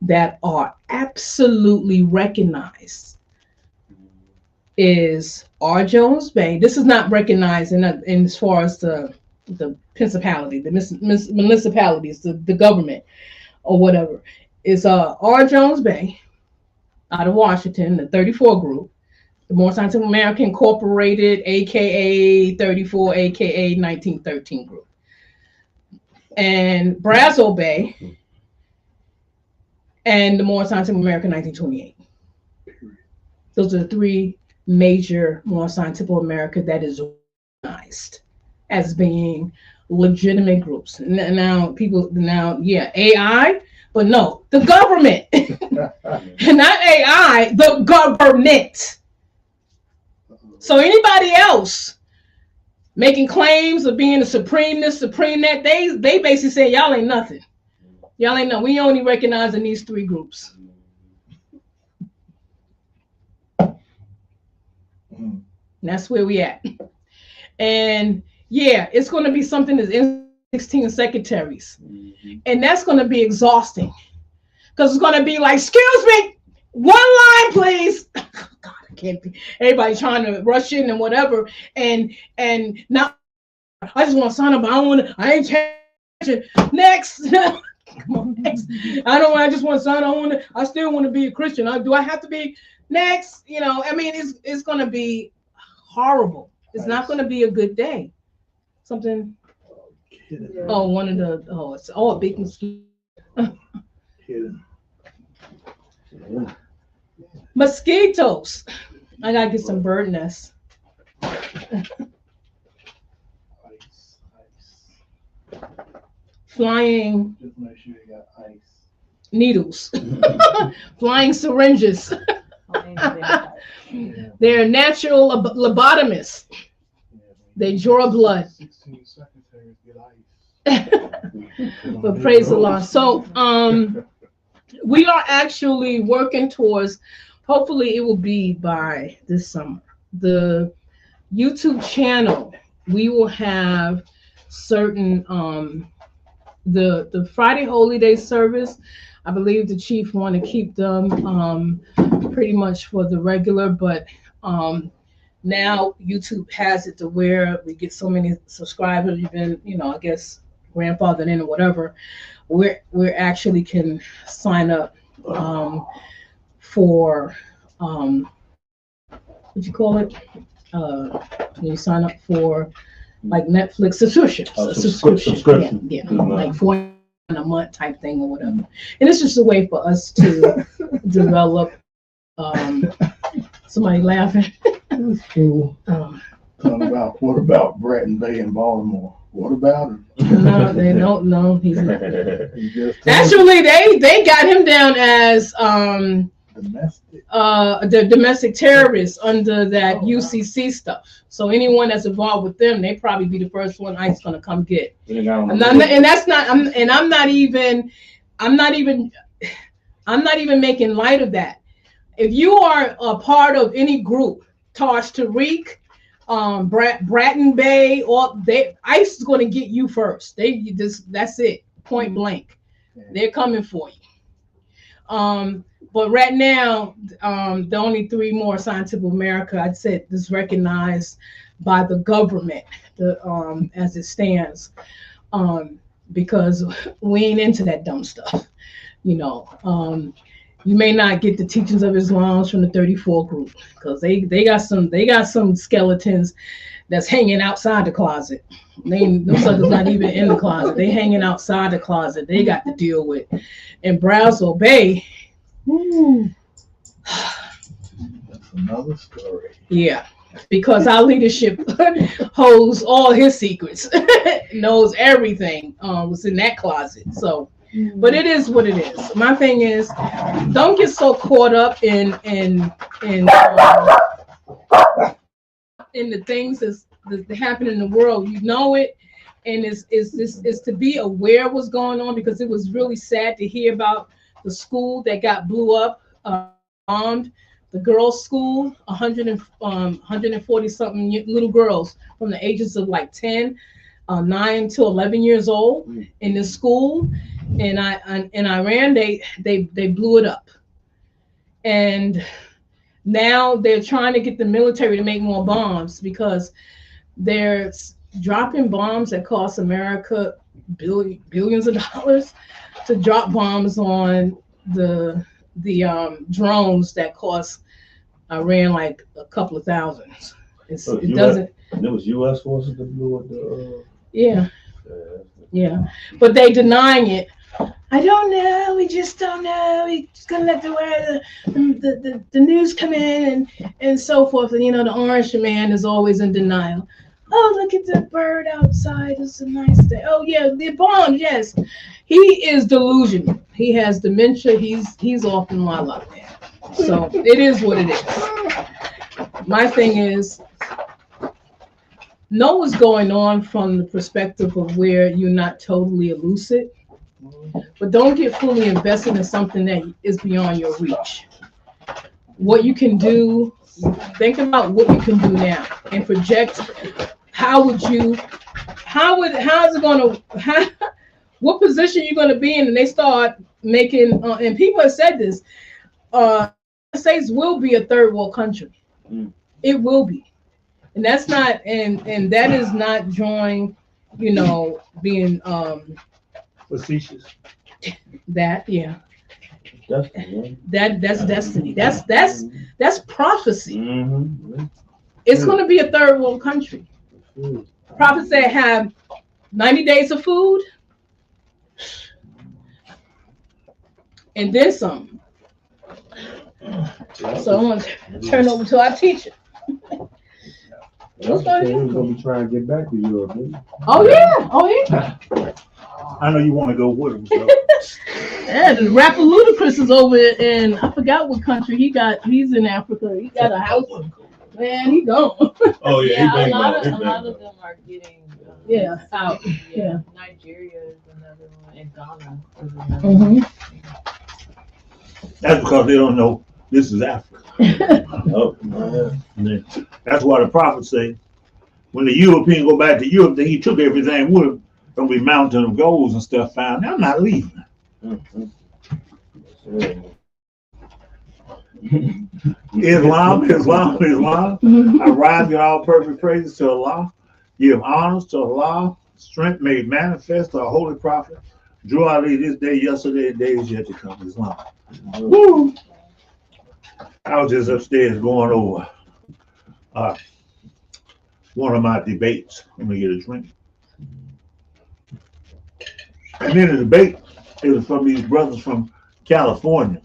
that are absolutely recognized is R. Jones Bay. This is not recognized in as far as the principality, the municipalities, the government or whatever. Is R. Jones Bay out of Washington, the 34 group, the Moor Science of America Incorporated, aka 34, aka 1913 group, and Brazo Bay and the More Scientific America 1928. Those are the three major More Scientific America that is recognized as being legitimate groups. Now, AI, but no, the government, not AI, the government. So anybody else making claims of being the supreme this, supreme that, they basically say y'all ain't nothing. Y'all ain't no. We only recognize in these three groups. And that's where we at. And yeah, it's going to be something that's in 16 secretaries, and that's going to be exhausting because it's going to be like, excuse me, one line, please. God, I can't be. Everybody trying to rush in and whatever, and now I just want to sign up. I ain't changing. Next. Come on, next. I just want to sign up. I still want to be a Christian. Do I have to be next? I mean, it's going to be horrible. It's not going to be a good day. Something. Oh, one of the. It's a big mosquito. Mosquitoes. I gotta get some bird nests. Flying. Just make sure you got ice. Needles. Flying syringes. They're natural lobotomists. They draw blood. 16 secretaries get ice. But praise the Lord. So we are actually working towards, hopefully it will be by this summer, the YouTube channel. We will have certain the Friday Holy Day service. I believe the chief want to keep them pretty much for the regular, but now YouTube has it to where we get so many subscribers. You've been, I guess, grandfathered in or whatever. We actually can sign up for what you call it? When you sign up for like Netflix subscription. Subscription. Yeah, like $4 a month type thing or whatever. And it's just a way for us to develop. Somebody laughing. That's cool. What about Bratton Bay in Baltimore? What about him? No, they don't know. He's not. Actually, they got him down as domestic. The domestic terrorists under that UCC stuff. So anyone that's involved with them, they probably be the first one ICE gonna come get. I'm not even making light of that. If you are a part of any group, Taj Tariq, Bratton Bay, or ICE is going to get you first. That's it, point blank. They're coming for you. But right now, the only three More Scientific America, I'd say, is recognized by the government, as it stands, because we ain't into that dumb stuff, You may not get the teachings of Islam from the 34 group because they got some skeletons that's hanging outside the closet. Those suckers not even in the closet. They hanging outside the closet. They got to deal with. And Brownsville Bay. That's another story. Yeah, because our leadership holds all his secrets, knows everything. Was in that closet. So. But it is what it is. My thing is, don't get so caught up in the things that happen in the world. You know it, and it's to be aware of what's going on, because it was really sad to hear about the school that got blew up, bombed. The girls' school, 140 something little girls from the ages of like 10, 9 to 11 years old in this school. In Iran, they blew it up, and now they're trying to get the military to make more bombs because they're dropping bombs that cost America billions of dollars to drop bombs on the drones that cost Iran like a couple of thousands. It doesn't. And it was U.S. forces that blew up the. Yeah, but they denying it. I don't know. We just don't know. We just gonna let the news come in and so forth. And the orange man is always in denial. Oh, look at the bird outside. It's a nice day. Oh yeah, the bomb. Yes, he is delusional. He has dementia. He's off in la la land. So it is what it is. My thing is, know what's going on from the perspective of where you're not totally elusive, but don't get fully invested in something that is beyond your reach. What you can do, think about what you can do now and project. How is it going to, what position you're going to be in? And they start making, and people have said this, the United States will be a third world country. It will be. And that's not, and that is not drawing, being Facetious. that, yeah. Destiny. That's destiny. That's prophecy. Mm-hmm. It's going to be a third world country. Prophets that have 90 days of food and then some. So I'm going to turn over to our teacher. That's the thing. We're gonna be trying to get back to Europe. Oh yeah. I know you want to go with him. So. Yeah, the rapper Ludacris is over in, I forgot what country he's in Africa. He got a house. Man, he gone. Oh yeah, a lot of them are getting out. Yeah. Nigeria is another one, and Ghana is another one. That's because they don't know this is Africa. Oh, yeah. That's why the prophets say when the European go back to Europe, that he took everything with him. Gonna be mountain of golds and stuff found. I'm not leaving. Islam. I rise in all perfect praises to Allah. Give honors to Allah. Strength made manifest to a holy prophet. Drew out this day, yesterday, and days yet to come. Islam. Woo! I was just upstairs going over one of my debates. Let me get a drink. And then the debate, it was from these brothers from California.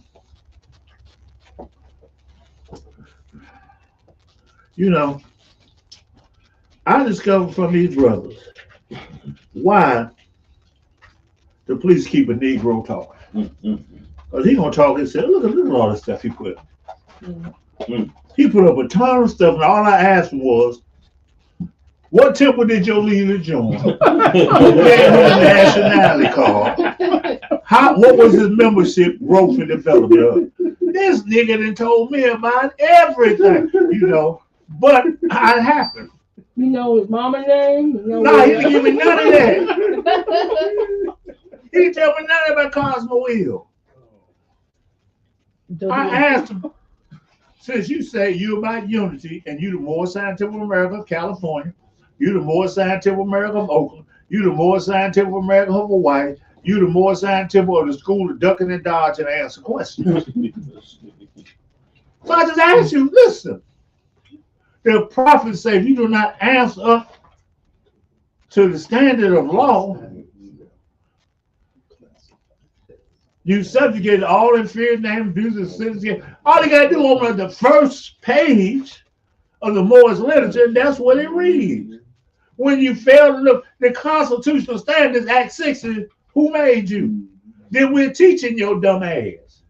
I discovered from these brothers why the police keep a Negro talking. Because he gonna talk and say, look at all this stuff he put. He put up a ton of stuff, and all I asked him was, what temple did your leader join? Who gave him a nationality card? What was his membership growth and development? This nigga done told me about everything, but it happened. You know his mama name? No, he didn't give me none of that. He didn't tell me nothing about Cosmo Hill. I asked him, since you say you about unity and you the more scientific America of California, you the more scientific America of Oakland, you the more scientific America of Hawaii, you the more scientific of the school of ducking and dodging and answer questions. So I just asked you, listen, the prophets say if you do not answer up to the standard of law, you subjugated all in fear, name, abuse, and sins. All you gotta do open up the first page of the Morris literature, and that's what it reads. When you fail to look, the constitutional standards, Act 60, who made you? Then we're teaching your dumb ass.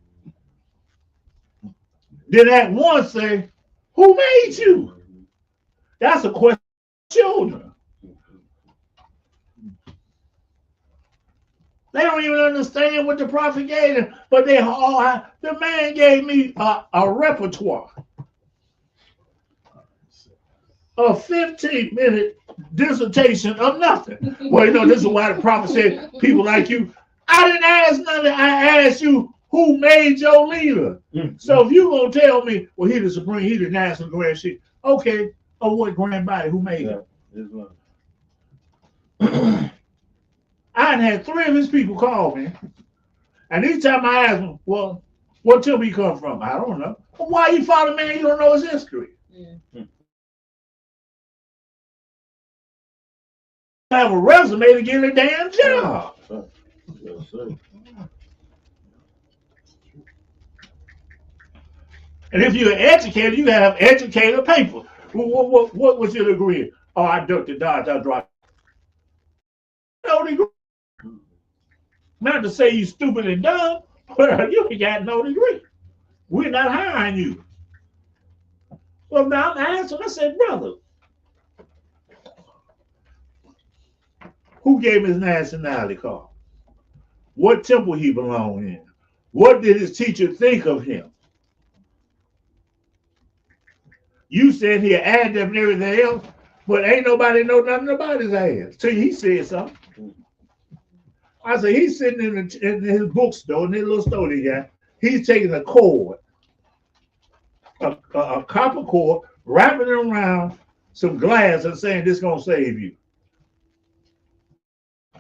Then Act 1 say, who made you? That's a question of children. They don't even understand what the prophet gave them, but the man gave me a repertoire. A 15-minute dissertation of nothing. Well, this is why the prophet said, people like you, I didn't ask nothing. I asked you, who made your leader? So if you're going to tell me, well, he the supreme, he the national grand chief, okay, what grand body, who made him? I had 3 of his people call me. And each time I asked him, well, what temple he come from? I don't know. Well, why you follow man? You don't know his history. Have a resume to get a damn job. And if you're educated, you have educated people. What was your degree? Oh, I ducked the dodge, I dropped. No degree. Not to say you stupid and dumb, but you ain't got no degree. We're not hiring you. Well, now I'm asking, I said, brother, who gave him his nationality card? What temple he belonged in? What did his teacher think of him? You said he had them and everything else, but ain't nobody know nothing about his ass till he said something. I said, he's sitting in his bookstore, in his little store he got. He's taking a cord, a copper cord, wrapping it around some glass and saying this is going to save you.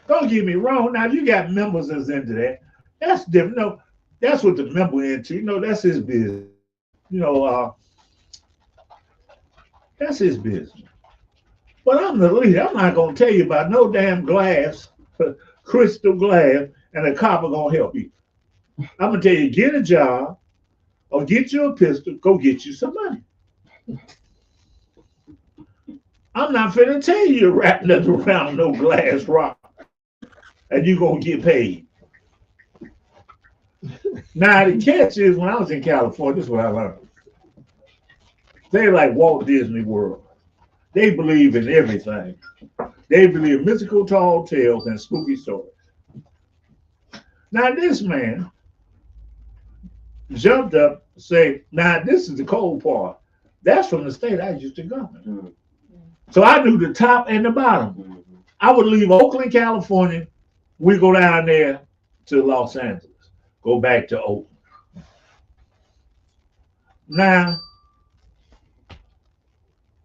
Don't get me wrong. Now, you got members that's into that. That's different. No, that's what the member into. You know, that's his business. You know, that's his business. But I'm the leader. I'm not going to tell you about no damn glass, crystal glass, and a copper going to help you. I'm going to tell you, get a job or get you a pistol, go get you some money. I'm not finna tell you to wrap nothing around no glass rock and you're going to get paid. Now, the catch is when I was in California, this is what I learned. They're like Walt Disney World. They believe in everything. They believe in mystical tall tales and spooky stories. Now, this man jumped up and said, now, this is the cold part. That's from the state I used to govern. Mm-hmm. So I knew the top and the bottom. Mm-hmm. I would leave Oakland, California. We go down there to Los Angeles. Go back to Oakland. Now,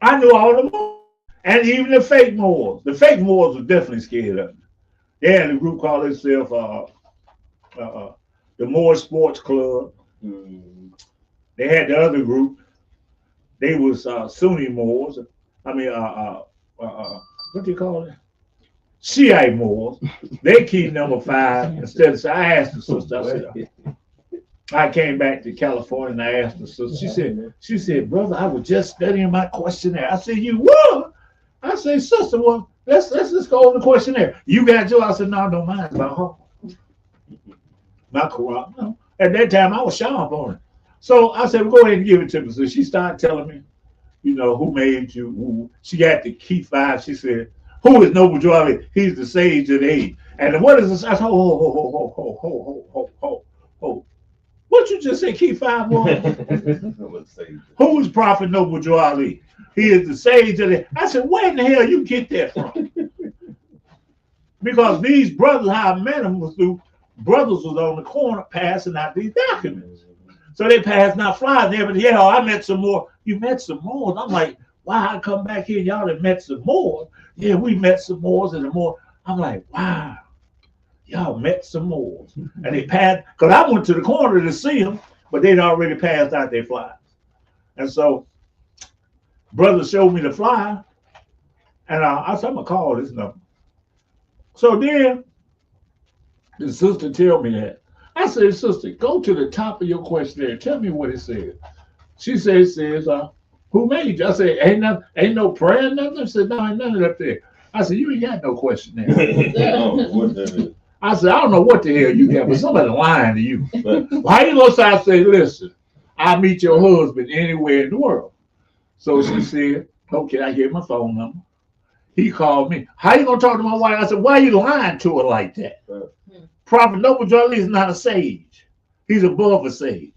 I knew all the Moors, and even the fake Moors. The fake Moors were definitely scared of me. They had a group called itself the Moor Sports Club. Mm-hmm. They had the other group. They was Sunni Moors. I mean, what do you call it? Shiite Moors. They keep number 5 instead of. So I asked the sister. I said, I came back to California and I asked her. So she said, brother, I was just studying my questionnaire. I said, you what? I said, sister, well, let's just go over the questionnaire. You got to? I said, no, don't mind about her. Not corrupt. No. At that time, I was sharp on it. So I said, well, go ahead and give it to me. So she started telling me, you know, who made you. Who. She got the key 5. She said, who is Noble Drew Ali? He's the sage of the age. And what is this? I said, ho. What you just say, key 5 boy? Who is Prophet Noble Drew Ali? He is the sage of the. I said, where in the hell you get that from? Because these brothers, how I met them was through brothers was on the corner passing out these documents. So they passed out flyers there, but yeah, I met some more. You met some more. I'm like, wow, I come back here, y'all have met some more. Yeah, we met some more and more. I'm like, wow. Y'all met some more. And they passed, because I went to the corner to see them, but they'd already passed out their flyers. And so, brother showed me the flyer, and I said, I'm going to call this number. So then, the sister tell me that. I said, sister, go to the top of your questionnaire. Tell me what it says. She says, who made you? I said, ain't no prayer, nothing? I said, no, ain't nothing up there. I said, you ain't got no questionnaire. I said, I don't know what the hell you got, but somebody lying to you. Why you gonna say, I say, listen, I'll meet your husband anywhere in the world. So she said, okay, I gave my phone number. He called me. How you gonna talk to my wife? I said, why are you lying to her like that? Prophet Noble Drew Ali is not a sage. He's above a sage.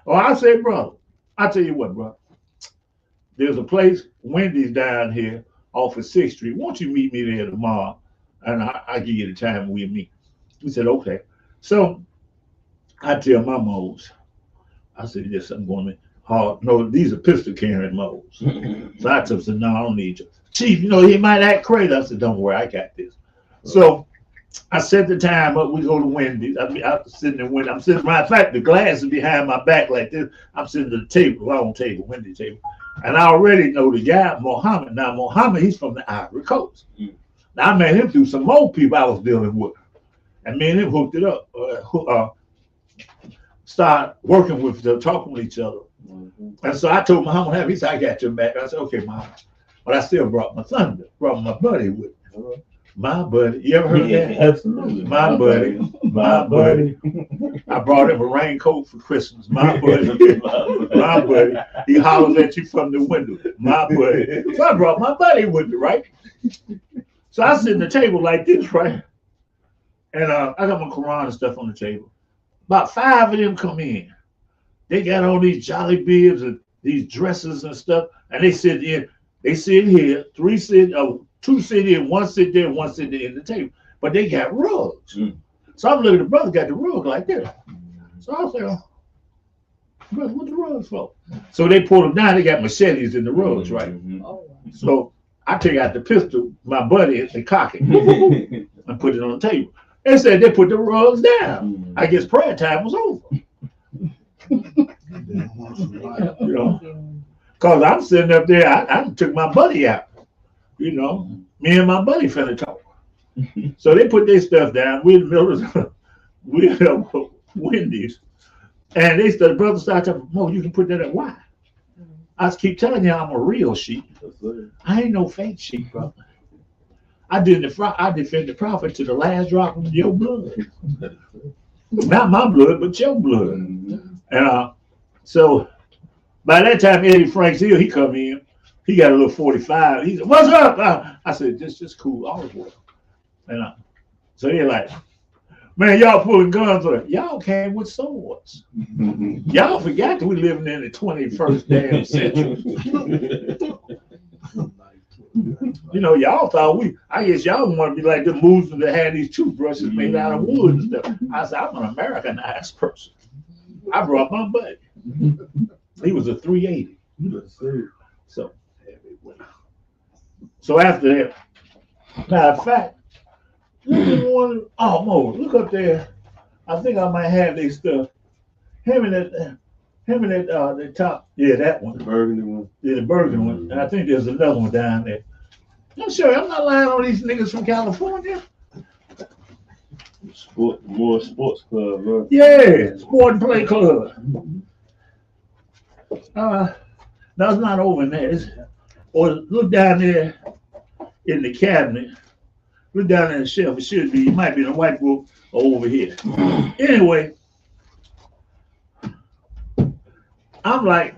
Oh, I said, brother, I tell you what, brother. There's a place, Wendy's down here off of 6th Street. Won't you meet me there tomorrow? And I give you the time we'll meet. He said, okay. So I tell my moles, I said, yes, I'm going to hard. No, these are pistol carrying moles. So I told him, no, I don't need you. Chief, you know, he might act crazy. I said, don't worry, I got this. So I set the time up. We go to Wendy's. I'm sitting in Wendy's. I'm sitting right. In fact, the glass is behind my back like this. I'm sitting at the table, long table, Wendy's table. And I already know the guy, Muhammad. Now, Muhammad, he's from the Ivory Coast. Now, I met him through some more people I was dealing with. And me and him hooked it up. Start working with them, talking with each other. And so I told Mom what happened. He said, I got your back. I said, okay, Mom. But I still brought my thunder, brought my buddy with me. My buddy. You ever heard that? Absolutely. My buddy. My buddy. I brought him a raincoat for Christmas. My buddy. My buddy. He hollers at you from the window. My buddy. So I brought my buddy with me, right? So I sit at the table like this, right? And I got my Quran and stuff on the table. About 5 of them come in. They got all these jolly bibs and these dresses and stuff, and they sit in. They sit here. 2 sit in, 1 sit there, 1 sit there in the table. But they got rugs. So I'm looking at the brother got the rug like that. So I said, brother, what the rugs for? So they pulled them down. They got machetes in the rugs, right? Oh, So I take out the pistol, my buddy, and cock it and put it on the table. They said they put the rugs down. I guess prayer time was over. You know, because I'm sitting up there, I took my buddy out. You know, me and my buddy finna talk. So they put their stuff down. We're in the middle of Wendy's. And the brother started talking, Mo, you can put that up. Why? I keep telling you I'm a real sheep. I ain't no fake sheep, brother. I defend the prophet to the last drop of your blood. Not my blood, but your blood. And so by that time, Eddie Franks Hill, he come in. He got a little 45. He said, what's up? I said, just cool, all is well. And so they're like, man, y'all pulling guns on it. Y'all came with swords. Y'all forgot that we living in the 21st damn century. You know, y'all thought I guess y'all want to be like the Muslims that had these toothbrushes made out of wood and stuff. I said, I'm an Americanized person. I brought my buddy. He was a 380. So after that, matter of fact, Mo, look up there. I think I might have their stuff. Him and that the top, yeah, that one. The burgundy one. Yeah, the burgundy one. And I think there's another one down there. I'm sure I'm not lying on these niggas from California. More sports club, right? Yeah, sport and play club. That's not over in there. Or look down there in the cabinet. Look down in the shelf. It should be. It might be in the white book or over here. Anyway, I'm like,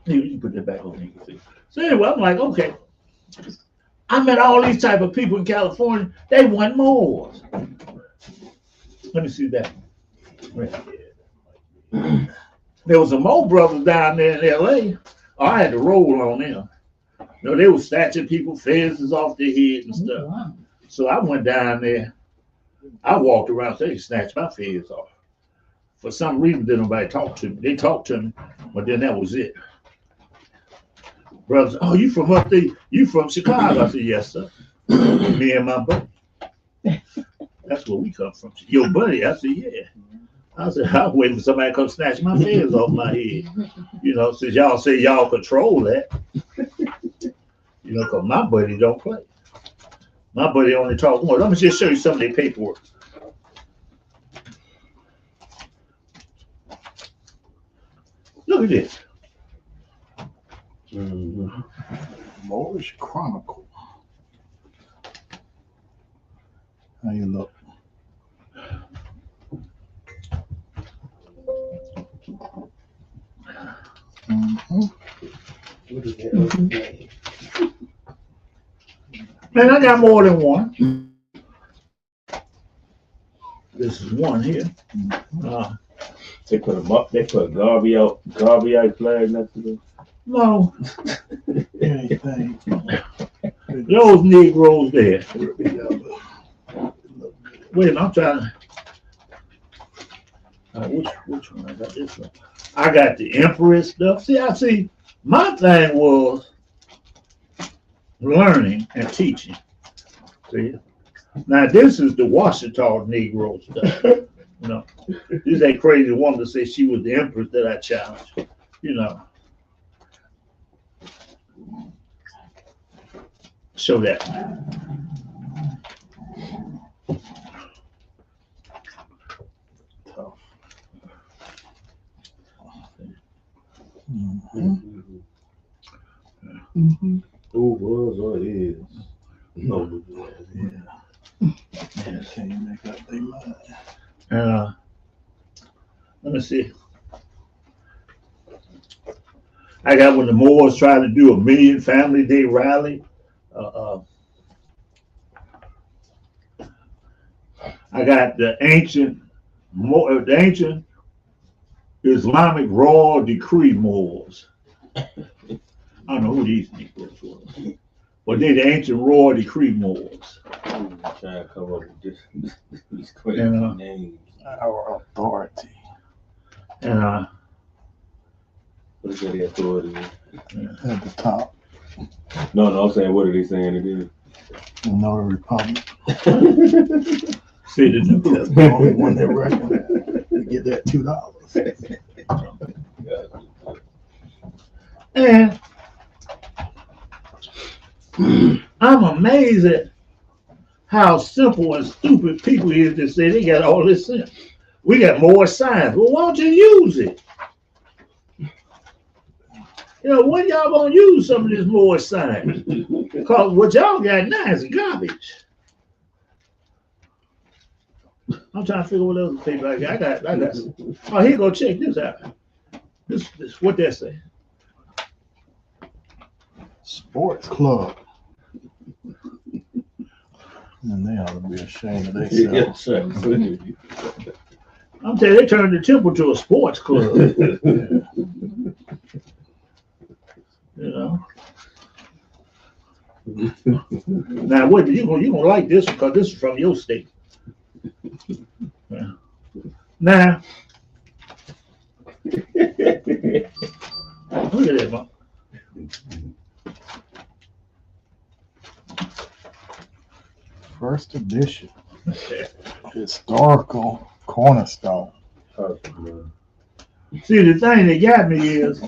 you can put that back over here. So anyway, I'm like, okay. I met all these type of people in California. They want more. Let me see that. There was some more brothers down there in LA. Oh, I had to roll on them. You know, they were snatching people feathers off their head and stuff. Wow. So I went down there. I walked around, so they snatched my feathers off. For some reason, didn't nobody talk to me. They talked to me, but then that was it. Brothers, oh, you from up there? You from Chicago? I said, yes, sir. Me and my buddy. That's where we come from. Your buddy? I said, yeah. I said, I'm waiting for somebody to come snatch my feathers off my head. You know, since y'all say y'all control that. You know, because my buddy don't play. My buddy only talk more. Let me just show you some of their paperwork. Look at this. Moorish Chronicle. How you look? What is that? Man, I got more than one. This is one here. They put a Garvey flag next to them. No, Anything. those Negroes there. Wait, I'm trying to. Which one? I got this one. I got the Empress stuff. See, my thing was learning and teaching. See, now this is the Washita Negro stuff. You know, this ain't crazy woman to say she was the Empress that I challenged. You know, show that. Mm-hmm. Who was or is? No. Man, can you make up their mind? Let me see. I got when the Moors tried to do a Million Family Day rally. I got the ancient Islamic royal decree Moors. I don't know who these Negroes were, but they're the ancient royal decree Moors. I'm trying to come up with these crazy Yeah. names. Our authority. And What is that authority? At the top. No, I'm saying, what are they saying it is? You know the Republic. see the New That's the only one that recognized. We get that $2. And I'm amazed at how simple and stupid people is to say they got all this sense. We got more science. Well, why don't you use it? You know, when y'all gonna use some of this more science? Because what y'all got now is garbage. I'm trying to figure what other people I got. I got. Oh, here go check this out. This what that say? Sports club. And they ought to be ashamed of themselves. Yes, sir. I'm telling you, they turned the temple to a sports club. You know. Now, what you gonna like this because this is from your state. Yeah. Now, look at that, man. First edition. Historical cornerstone. See, the thing that got me is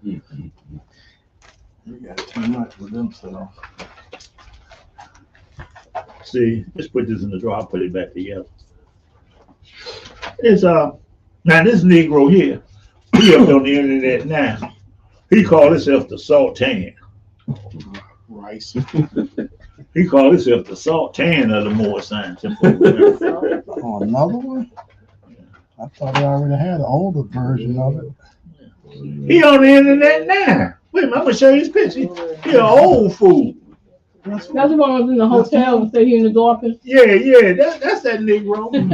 You got too much with themselves. see, let's put this in the drawer. I'll put it back together. It's now this Negro here, he up on the internet now. He called himself the Sultan. Rice. He called himself the Sultan of the Moor Science. Oh, another one? I thought they already had an older version of it. He on the internet now. Wait a minute, I'm gonna show you his picture. He an old fool. That's the one that was in the hotel and stay here in the Dolphins. Yeah, that's that Negro. It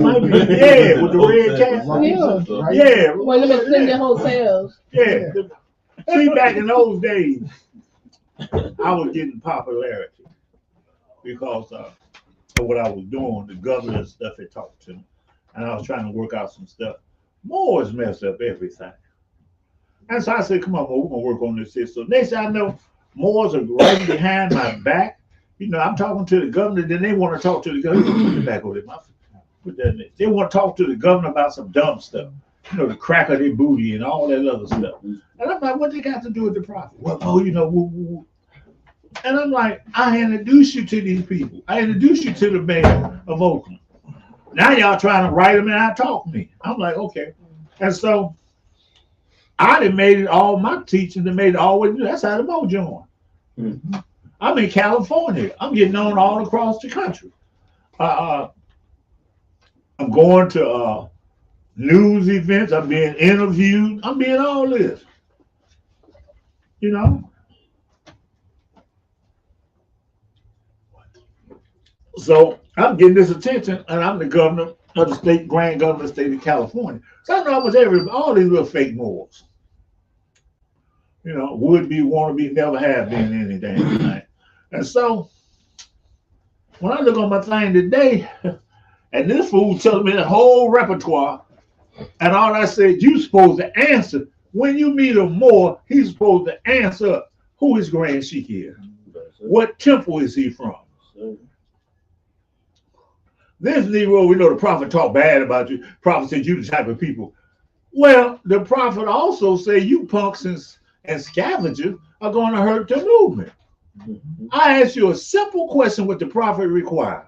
might be, yeah, with the red cap. Yeah, When them extended hotels. yeah. See, back in those days, I was getting popularity because of what I was doing. The governor and stuff had talked to me, and I was trying to work out some stuff. Moors messed up everything. And so I said, come on, we're going to work on this system. Next thing I know, Moors are right behind my back. You know, I'm talking to the governor, then they want to talk to the governor. Put it back over there. Put that in there. They want to talk to the governor about some dumb stuff. You know, the crack of their booty and all that other stuff. And I'm like, what they got to do with the prophet? Well, oh, you know, woo, woo, woo. And I'm like, I introduced you to these people. I introduced you to the mayor of Oakland. Now y'all trying to write them and out talk me. I'm like, okay. And so I done made it all my teaching and made it always. That's how the mojo on. I'm in California. I'm getting known all across the country. I'm going to news events. I'm being interviewed. I'm being all this. You know. So I'm getting this attention, and I'm the governor of the state, grand governor of the state of California. So I know almost all these little fake Moors. You know, would be, want to be, never have been any damn thing. And so when I look on my thing today, and this fool telling me the whole repertoire, and all I said, you supposed to answer. When you meet a Moor, he's supposed to answer who his grand sheik is. What temple is he from? This Negro, we know the prophet talked bad about you. Prophet said you the type of people. Well, the prophet also said you punks and scavengers are going to hurt the movement. I ask you a simple question what the prophet required.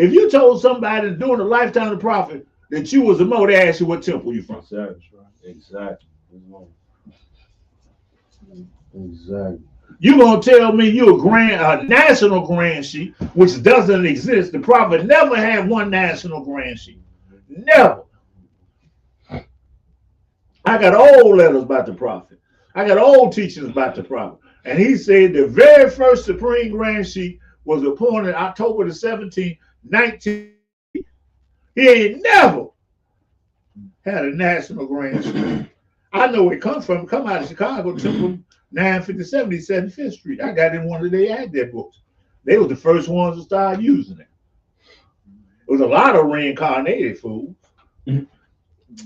If you told somebody during the lifetime of the prophet that you was a Mo, they ask you what temple you from. Exactly. Exactly. You gonna tell me you a national grand sheet, which doesn't exist. The prophet never had one national grand sheet. Never. I got old letters about the prophet. I got old teachings about the prophet. And he said the very first supreme grand sheet was appointed October the 17th, 19. He ain't never had a national grand sheet. I know where it comes from. Come out of Chicago, Temple 957, 75th Street. I got in one of their address books. They were the first ones to start using it. It was a lot of reincarnated fools.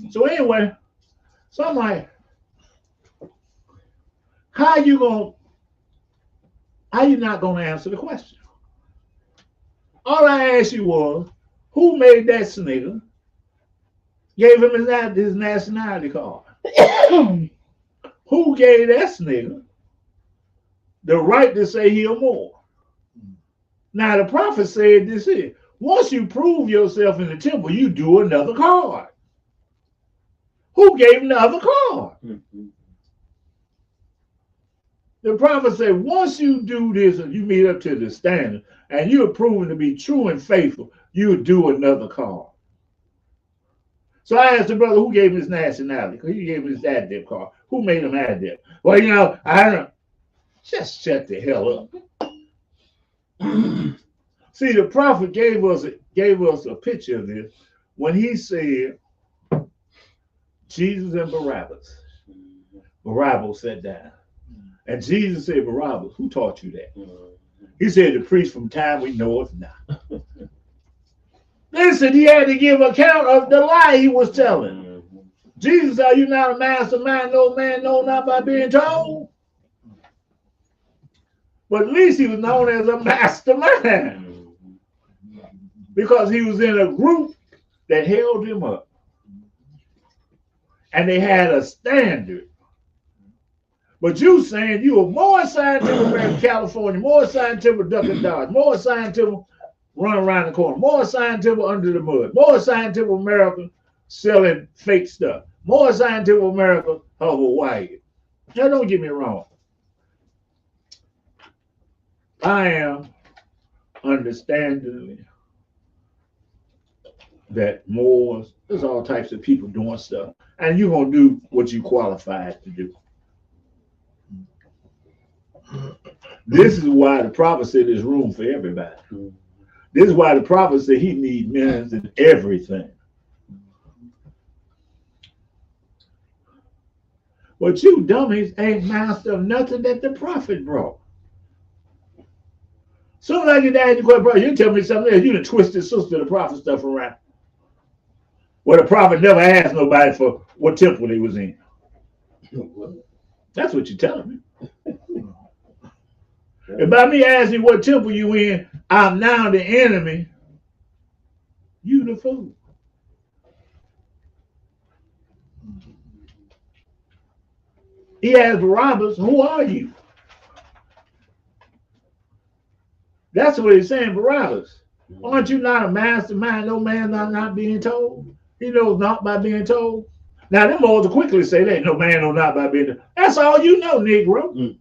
So anyway, so I'm like, how you not gonna answer the question? All I asked you was, who made that snigger? Gave him his nationality card. Who gave that snigger the right to say he a Moor? Now the prophet said this here. Once you prove yourself in the temple, you do another card. Who gave him the other card? The prophet said, once you do this and you meet up to the standard and you're proven to be true and faithful, you do another card. So I asked the brother who gave him his nationality, because he gave him his adept card. Who made him adept? Well, you know, I don't know. Just shut the hell up. See, the prophet gave us a picture of this when he said Jesus and Barabbas. Barabbas sat down. And Jesus said, Barabbas, who taught you that? He said, the priest from time we know it now. Listen, he had to give account of the lie he was telling. Jesus, are you not a mastermind? No man, no, not by being told. But at least he was known as a mastermind because he was in a group that held him up. And they had a standard. But you saying you were more scientific than California, more scientific Duck and Dodge, more scientific run around the corner, more scientific under the mud, more scientific America selling fake stuff, more scientific America of Hawaii. Now don't get me wrong. I am understanding that Moors, there's all types of people doing stuff, and you're gonna do what you qualified to do. This is why the prophet said there's room for everybody. This is why the prophet said he needs men in everything. But you dummies ain't master of nothing that the prophet brought. Soon as I get down to the question, you tell me something else. You done twisted sister the prophet stuff around. Well, the prophet never asked nobody for what temple he was in. That's what you're telling me. If by me asking what temple you in, I'm now the enemy, you the fool. He asked Barabbas, who are you? That's what he's saying, Barabbas. Aren't you not a mastermind? No man not being told. He knows not by being told. Now, them boys will quickly say that. No man knows not by being told. That's all you know, Negro.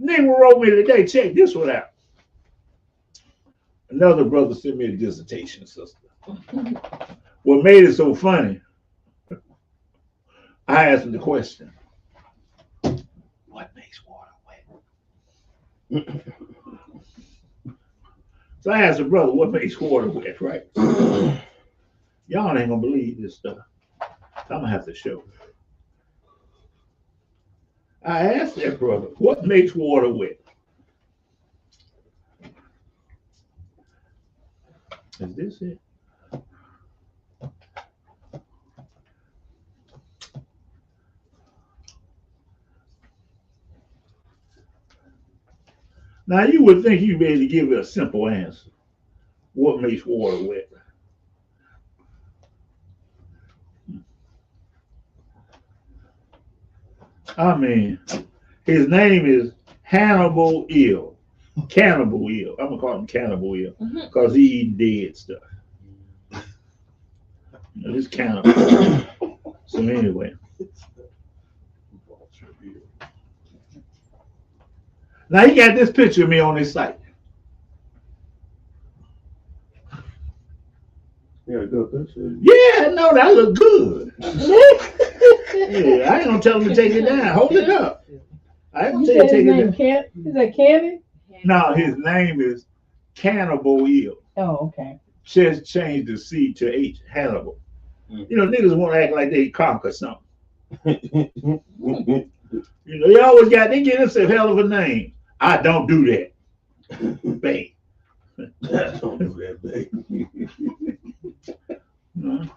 Negro wrote me today. Check this one out. Another brother sent me a dissertation, sister. What made it so funny, I asked him the question, what makes water wet? So I asked the brother, what makes water wet, right? Y'all ain't gonna believe this stuff. I'm gonna have to show. I asked that brother, what makes water wet? Is this it? Now you would think you'd be able to give it a simple answer. What makes water wet? I mean, his name is Hannibal Ill. Cannibal Eel. I'm gonna call him Cannibal Eel Mhm. because he eat dead stuff. It's cannibal. So anyway, now he got this picture of me on his site. Yeah, good picture. Yeah, no, that look good. Yeah, I ain't gonna tell him to take it down. Hold it up. I ain't gonna You tell you said to his take it name down. Is that Candy? No, his name is Cannibal Eel. Oh, okay. Just change the C to H. Hannibal. Mm. You know, niggas want to act like they conquer something. You know, they get themselves a hell of a name. I don't do that. Bang. Don't do that, baby. No.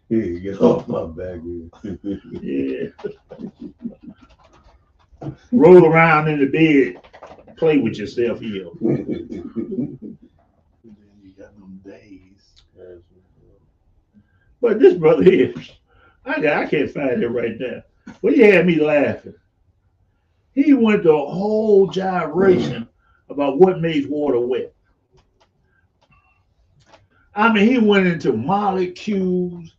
Hey, get off my back, man. Yeah. Roll around in the bed, play with yourself, Eel. You got them days. But this brother here, I can't find it right now. But he had me laughing. He went the whole gyration about what makes water wet. I mean, he went into molecules,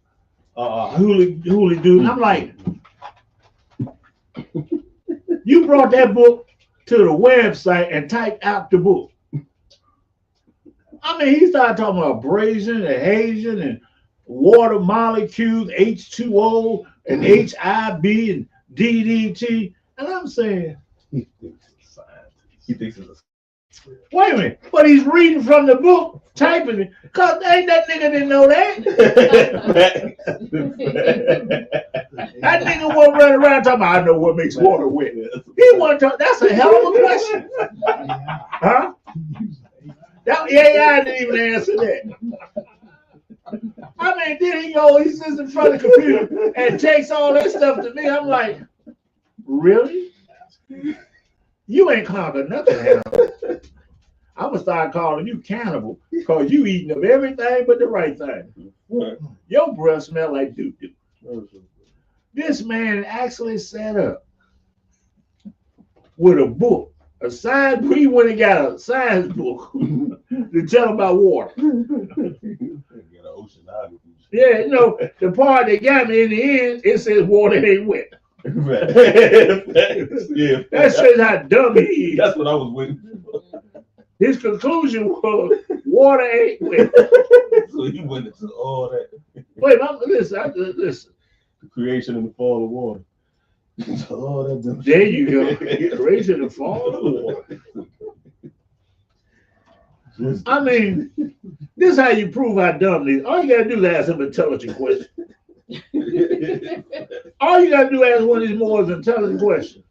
hooly dude. I'm like, you brought that book to the website and typed out the book. I mean, he started talking about abrasion and Haitian and water molecules, H2O and HIB and DDT. And I'm saying, He thinks it's a wait a minute, but he's reading from the book, typing it, because ain't that nigga didn't know that. That nigga wasn't running around talking about, I know what makes water wet. He wasn't talking, that's a hell of a question. Huh? That AI didn't even answer that. I mean, then he sits in front of the computer and takes all that stuff to me. I'm like, really? You ain't conquered nothing, Hannibal. I'm gonna start calling you cannibal because you eating of everything but the right thing. Your breath smell like doo-doo. This man actually set up with a book, a science. He went and got a science book to tell about water. Yeah, you know, the part that got me in the end, it says water ain't wet. Yeah, That shows how dumb he is. that's what I was waiting for. His conclusion was water ain't wet. So he went into all that. Wait, listen. The creation and the fall of water. All that dumb There shit. you go. Creation and fall of water. I mean, this is how you prove how dumb these. All you gotta do is ask him an intelligent question. All you gotta do is ask one of these more intelligent questions.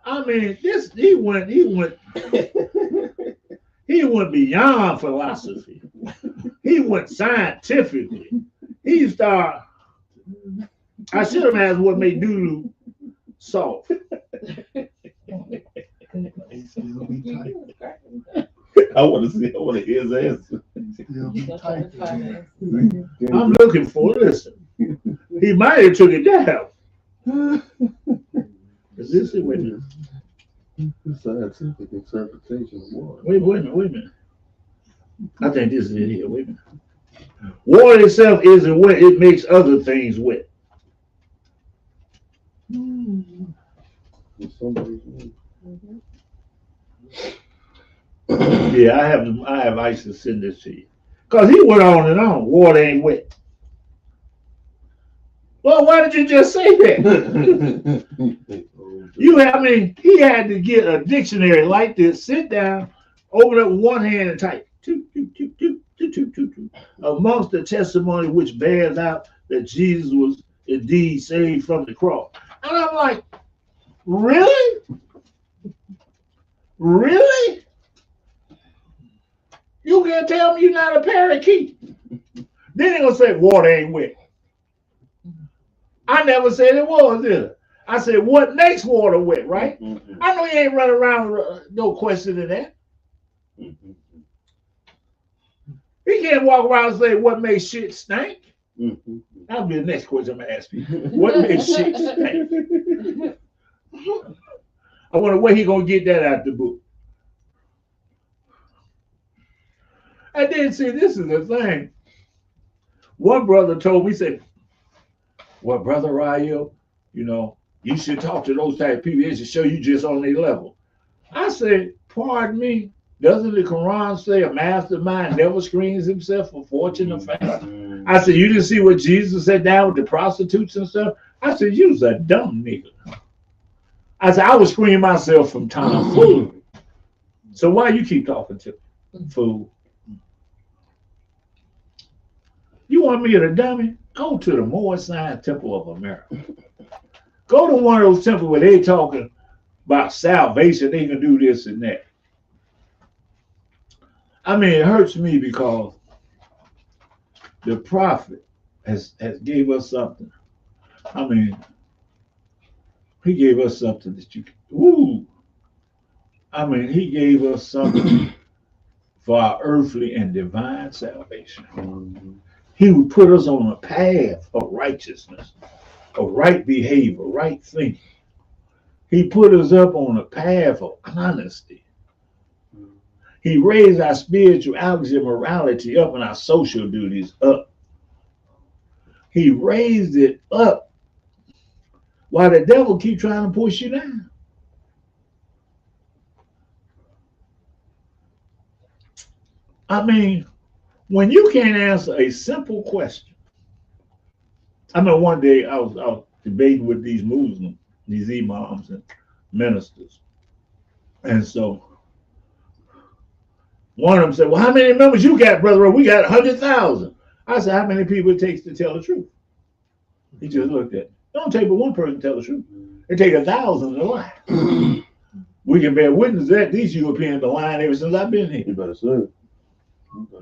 I mean, he went beyond philosophy. He went scientifically. He started. I should have asked what made doodoo soft. I want to hear his answer. I'm looking for it. Listen, he might have took it down. Is this it? Wait a minute. Scientific interpretation of water. Wait a minute. I think this is it here. Wait a minute. Water itself isn't wet, it makes other things wet. Yeah, I have ice to send this to you. Because he went on and on. Water ain't wet. Well, why did you just say that? He had to get a dictionary like this, sit down, open up one hand and type. Amongst the testimony which bears out that Jesus was indeed saved from the cross. And I'm like, really? Really? You can't tell me you're not a parakeet. Then they're going to say water ain't wet. I never said it was, did I? I said, what makes water wet, right? I know you ain't running around with no question in that. He can't walk around and say, what makes shit stink? That'll be the next question I'm going to ask you. What makes shit stink? I wonder where he gonna get that out the book. And then see, this is the thing. One brother told me, he said, well, Brother Rayo, you know, you should talk to those type of people. It should show you just on their level. I said, pardon me, doesn't the Quran say a mastermind never screens himself for fortune or fame? I said, you didn't see what Jesus said down with the prostitutes and stuff? I said, you's a dumb nigga. I said, I would screen myself from time, fool. So why you keep talking to me, fool? You want me to dummy? Go to the Moorish Science Temple of America. Go to one of those temples where they talking about salvation. They can do this and that. I mean, it hurts me because the prophet has gave us something. I mean, he gave us something that you can, ooh. I mean, he gave us something for our earthly and divine salvation. He would put us on a path of righteousness, of right behavior, right thinking. He put us up on a path of honesty. He raised our spirituality and morality up and our social duties up. He raised it up while the devil keep trying to push you down. I mean, when you can't answer a simple question. I know one day I was debating with these Muslims, these imams and ministers. And so one of them said, well, how many members you got, brother? We got 100,000. I said, how many people it takes to tell the truth? He just looked at me. It don't take but one person to tell the truth. It takes 1,000 to lie. We can bear witness that these Europeans been lying ever since I've been here. You better say.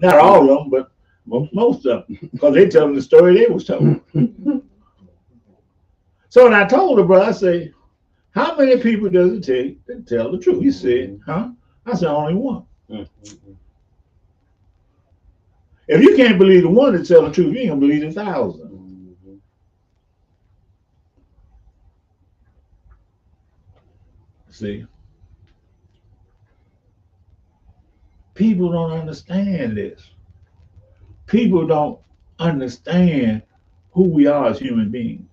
Not all of them, but most of them, because they tell them the story they was told. So when I told the brother, I say, how many people does it take to tell the truth? He said, huh? I said, only one. If you can't believe the one to tell the truth, you ain't gonna believe 1,000. See? People don't understand this. People don't understand who we are as human beings.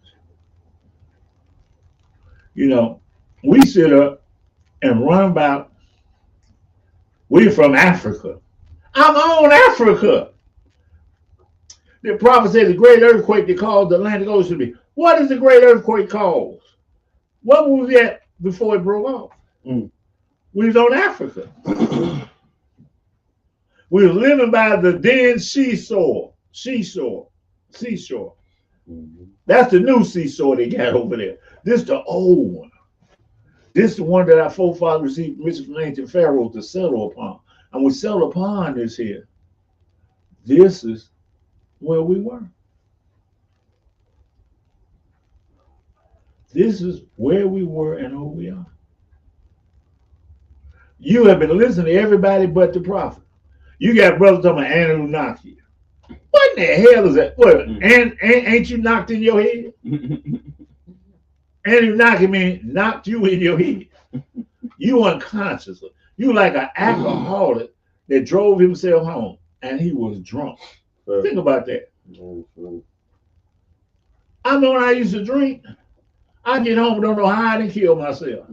You know, we sit up and run about, we're from Africa. I'm on Africa. The prophet said the great earthquake that caused the Atlantic Ocean to be. What is the great earthquake cause? What was that before it broke off? We was on Africa. We were living by the then seashore. That's the new seashore they got over there. This is the old one. This is the one that our forefathers received permission from ancient pharaohs to settle upon. And we settled upon this here. This is where we were. This is where we were and who we are. You have been listening to everybody but the prophet. You got brothers talking about Anunnaki. What in the hell is that? What? Ain't you knocked in your head? Anunnaki means knocked you in your head. You unconscious. You like an alcoholic that drove himself home and he was drunk. Think about that. I know when I used to drink, I get home and don't know how I didn't kill myself.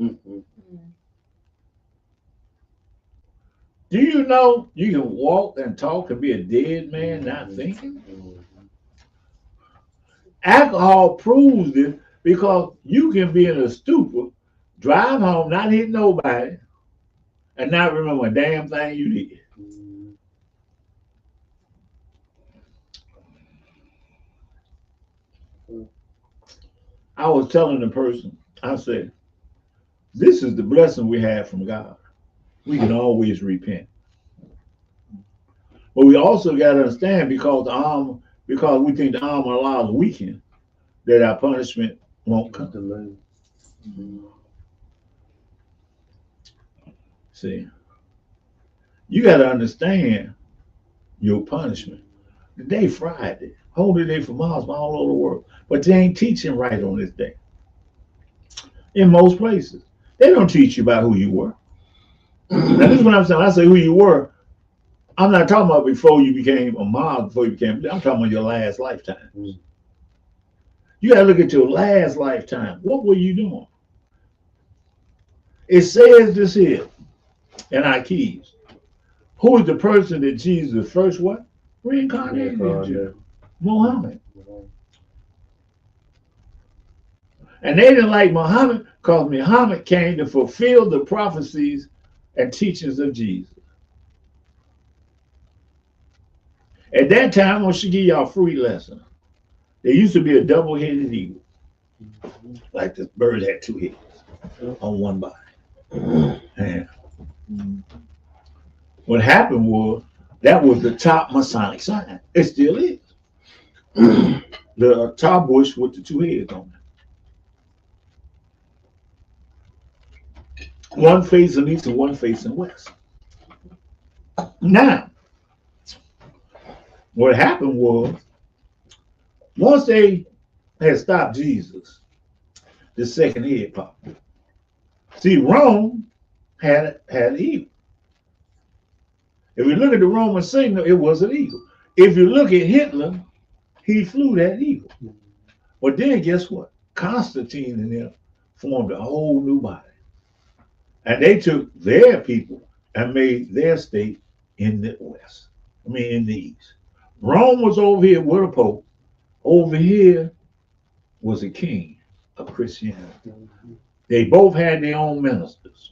Do you know you can walk and talk and be a dead man not thinking? Alcohol proves this because you can be in a stupor, drive home, not hit nobody, and not remember a damn thing you did. I was telling the person, I said, this is the blessing we have from God. We can always repent. But we also got to understand because we think the arm of Allah is weakened, that our punishment won't come. See, you got to understand your punishment. Today, Friday, holy day for Muslims all over the world, but they ain't teaching right on this day. in most places. They don't teach you about who you were. Now, this is what I'm saying. When I say who you were, I'm not talking about before you became a mom, before you became, I'm talking about your last lifetime. You got to look at your last lifetime. What were you doing? It says this here in our keys. Who is the person that Jesus first what? Reincarnated into? Muhammad. And they didn't like Muhammad because Muhammad came to fulfill the prophecies and teachings of Jesus. At that time, I want to give y'all a free lesson. There used to be a double-headed eagle. Like this bird had two heads on one body. And what happened was, that was the top Masonic sign. It still is. The top bush with the two heads on it. One facing east and one facing west. Now, what happened was, once they had stopped Jesus, the second head popped. See, Rome had an eagle. If you look at the Roman signal, it was an eagle. If you look at Hitler, he flew that eagle. But then guess what? Constantine and them formed a whole new body. And they took their people and made their state in the west. In the east. Rome was over here with a pope. Over here was a king of Christianity. They both had their own ministers.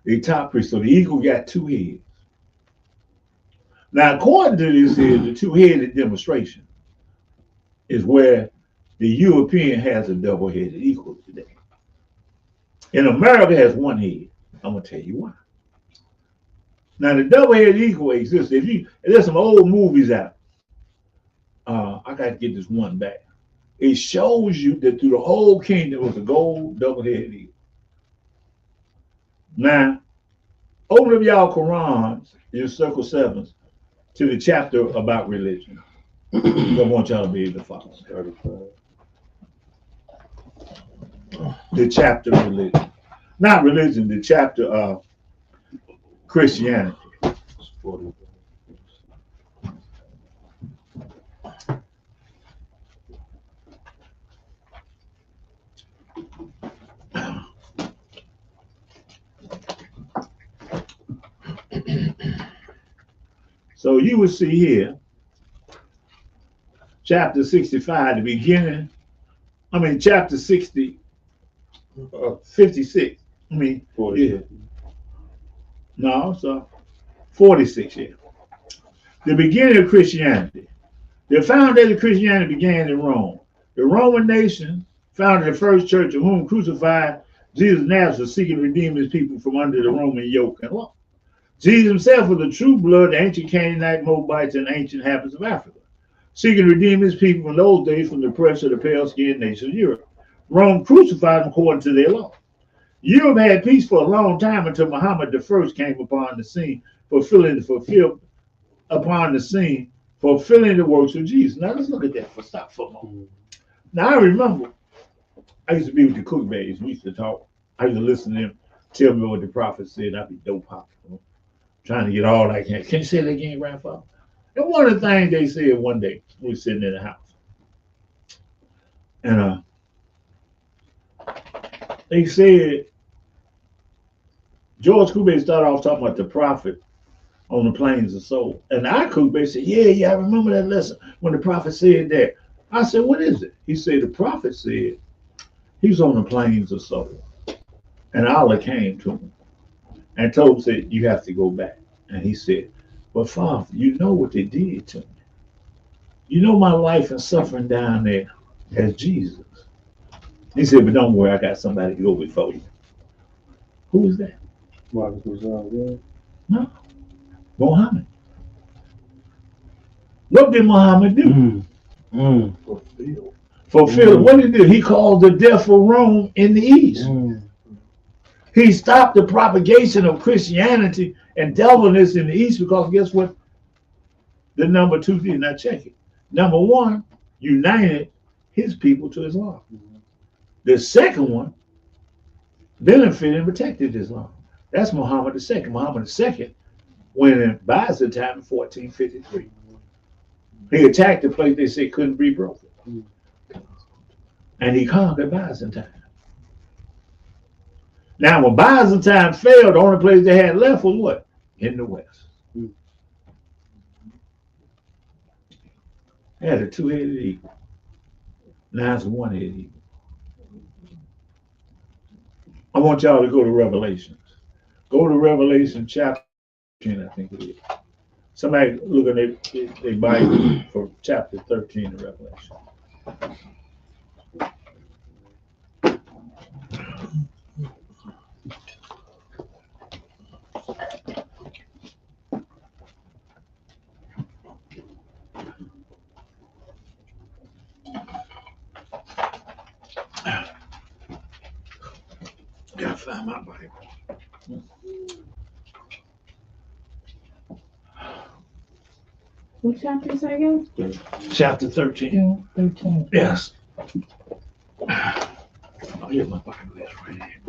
The top priest. So the eagle got two heads. Now, according to this here, the two-headed demonstration is where the European has a double-headed eagle today. In America, it has one head. I'm gonna tell you why. Now, the double-headed eagle exists. There's some old movies out. I got to get this one back. It shows you that through the whole kingdom was a gold double-headed eagle. Now, open up y'all Qurans, your circle sevens, to the chapter about religion. I want y'all to be able to follow. The chapter of religion. Not religion, the chapter of Christianity. So you will see here, chapter 65, the beginning, chapter 60, 56. 40. Yeah. No, so 46 here. The beginning of Christianity. The foundation of Christianity began in Rome. The Roman nation founded the first church, of whom crucified Jesus of Nazareth, seeking to redeem his people from under the Roman yoke and law. Jesus himself was the true blood, the ancient Canaanite, Moabites, and ancient habits of Africa, seeking to redeem his people in those days from the pressure of the pale-skinned nation of Europe. Rome crucified him according to their law. Europe had peace for a long time until Muhammad I came upon the scene, fulfilling the works of Jesus. Now let's look at that stop for a moment. Now I remember, I used to be with the cook babies. We used to talk. I used to listen to them tell me what the prophet said. I'd be dope hopping. Trying to get all I can. Can you say that again, Grandfather? And one of the things they said one day, we were sitting in the house. And they said, George Kube started off talking about the prophet on the plains of soul. And I Kube said, yeah, I remember that lesson when the prophet said that. I said, what is it? He said, the prophet said he's on the plains of soul. And Allah came to him and told him, said, you have to go back. And he said, but Father, you know what they did to me. You know my life and suffering down there as Jesus. He said, but don't worry, I got somebody to go before you. Who is that? No, Muhammad. What did Muhammad do? Fulfill. What did he do? He called the death of Rome in the east. He stopped the propagation of Christianity and devilness in the east because guess what? The number two did not check it. Number one, united his people to Islam. The second one benefited and protected Islam. That's Muhammad II. Muhammad II went in Byzantine in 1453. He attacked the place they said couldn't be broken. And he conquered Byzantine. Now, when Byzantine fell, the only place they had left was what? In the West. They had a two-headed eagle. Now it's a one-headed eagle. I want y'all to go to Revelations. Go to Revelation chapter 10, I think it is. Somebody look at their Bible for chapter 13 of Revelation. Gotta find my Bible. What chapter is that again? Chapter 13. 13. Yes. Oh, here's my Bible. That's right here.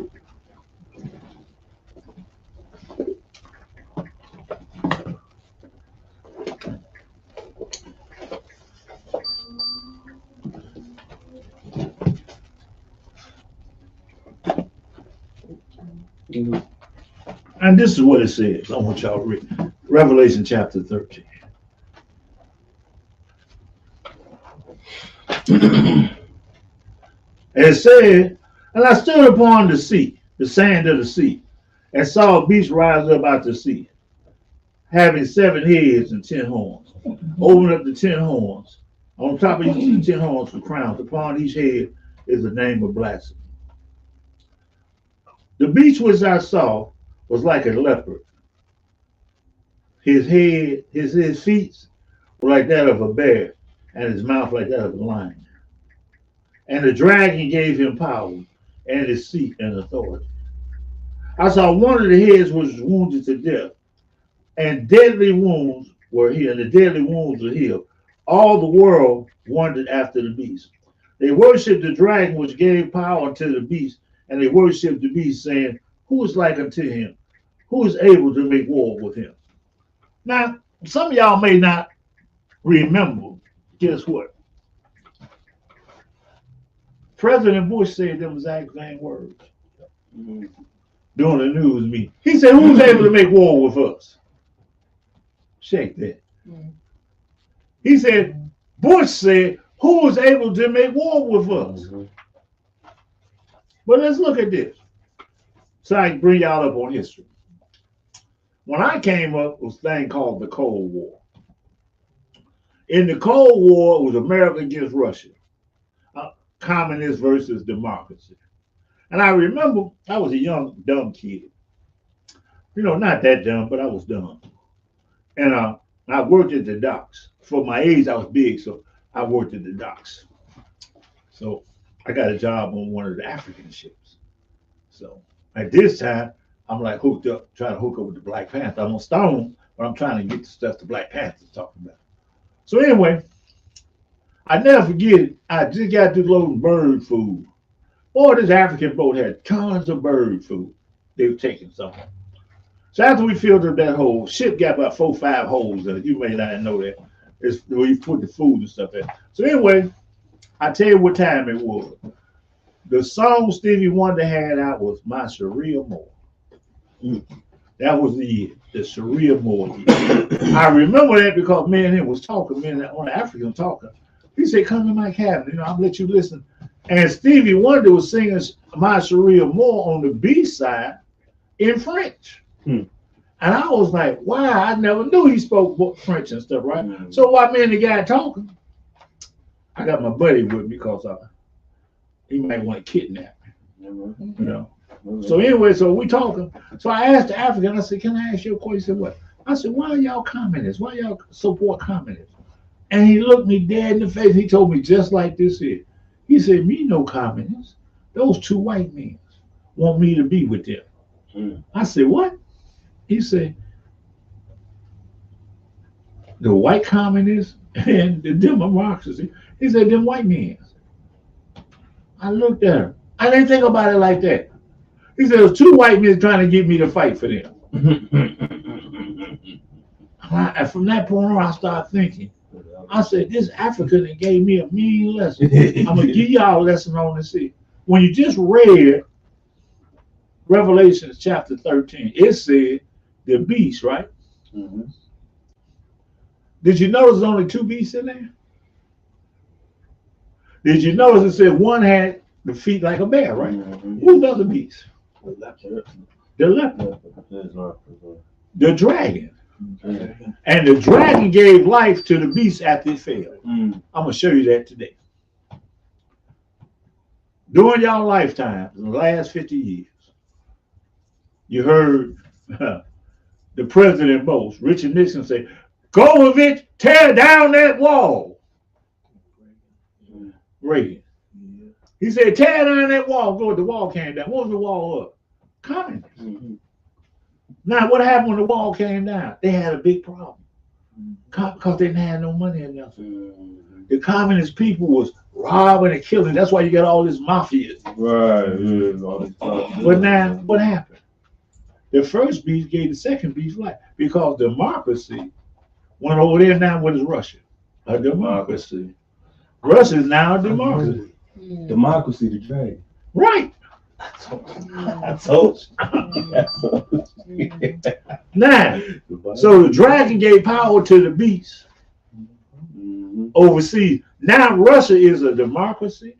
And this is what it says. I want y'all to read. Revelation chapter 13. And it said, and I stood upon the sea, the sand of the sea, and saw a beast rise up out the sea, having 7 heads and 10 horns. Open up the 10 horns. On top of each 10 horns were crowns. Upon each head is the name of blasphemy. The beast which I saw was like a leopard. His head, his feet were like that of a bear, and his mouth like that of a lion. And the dragon gave him power and his seat and authority. I saw one of the heads was wounded to death, and deadly wounds were healed, and the deadly wounds were healed. All the world wondered after the beast. They worshipped the dragon which gave power to the beast, and they worshipped the beast, saying, who is like unto him? Who is able to make war with him? Now, some of y'all may not remember. Guess what? President Bush said them exact same words during the news meeting. He said, who's able to make war with us? Check that. He said, Bush said, who is able to make war with us? But let's look at this. So I can bring y'all up on history. When I came up, it was a thing called the Cold War. In the Cold War, it was America against Russia. Communist versus democracy. And I remember I was a young, dumb kid. You know, not that dumb, but I was dumb. And I worked at the docks. For my age, I was big, so I worked at the docks. So I got a job on one of the African ships. So at this time, I'm like hooked up, trying to hook up with the Black Panther. I'm on Stone, but I'm trying to get the stuff the Black Panther's talking about. So anyway, I never forget it. I just got to loading bird food. Boy, this African boat had tons of bird food. They were taking something. So after we filled up that hole, ship got about 4 or 5 holes in it. You may not know that. It's where you put the food and stuff in. So anyway, I tell you what time it was. The song Stevie Wonder had out was My Sharia More. That was the year, the Sharia More year. I remember that because me and him was talking, me and that one African talking. He said, come to my cabin, I'll let you listen. And Stevie Wonder was singing My Sharia More on the B side in French. And I was like, wow, I never knew he spoke French and stuff, right? So while me and the guy talking, I got my buddy with me because he might want to kidnap me, So anyway, so we talking. So I asked the African, I said, can I ask you a question? He said, what? I said, why are y'all communists? Why y'all support communists? And he looked me dead in the face. He told me just like this here. He said, me no communists. Those 2 white men want me to be with them. I said, what? He said, the white communists and the democracy. He said, them white men. I looked at him. I didn't think about it like that. He said, there's two white men trying to get me to fight for them. And from that point on, I started thinking, I said, this African that gave me a mean lesson. I'm going to give y'all a lesson on this here. When you just read Revelation chapter 13, it said the beast, right? Mm-hmm. Did you notice there's only two beasts in there? Did you notice it said one had the feet like a bear, right? Mm-hmm. Who's the other beast? The leopard. The leopard. The The dragon. mm-hmm. And the dragon gave life to the beast after it fell. I'm going to show you that today. During y'all lifetime, in the last 50 years, you heard the president boast, Richard Nixon, say, go with it, tear down that wall. Reagan. He said, tear down that wall. Go, the wall came down. What was the wall up? Communist. Mm-hmm. Now, what happened when the wall came down? They had a big problem because they didn't have no money or nothing. Mm-hmm. The communist people was robbing and killing. That's why you got all this mafia. Right. Yeah. But now, what happened? The first beast gave the second beast life because democracy went over there now. What is Russia? A democracy. Russia is now a democracy. Democracy, the dragon. Right. I told you. Now, so the dragon gave power to the beast overseas. Now Russia is a democracy.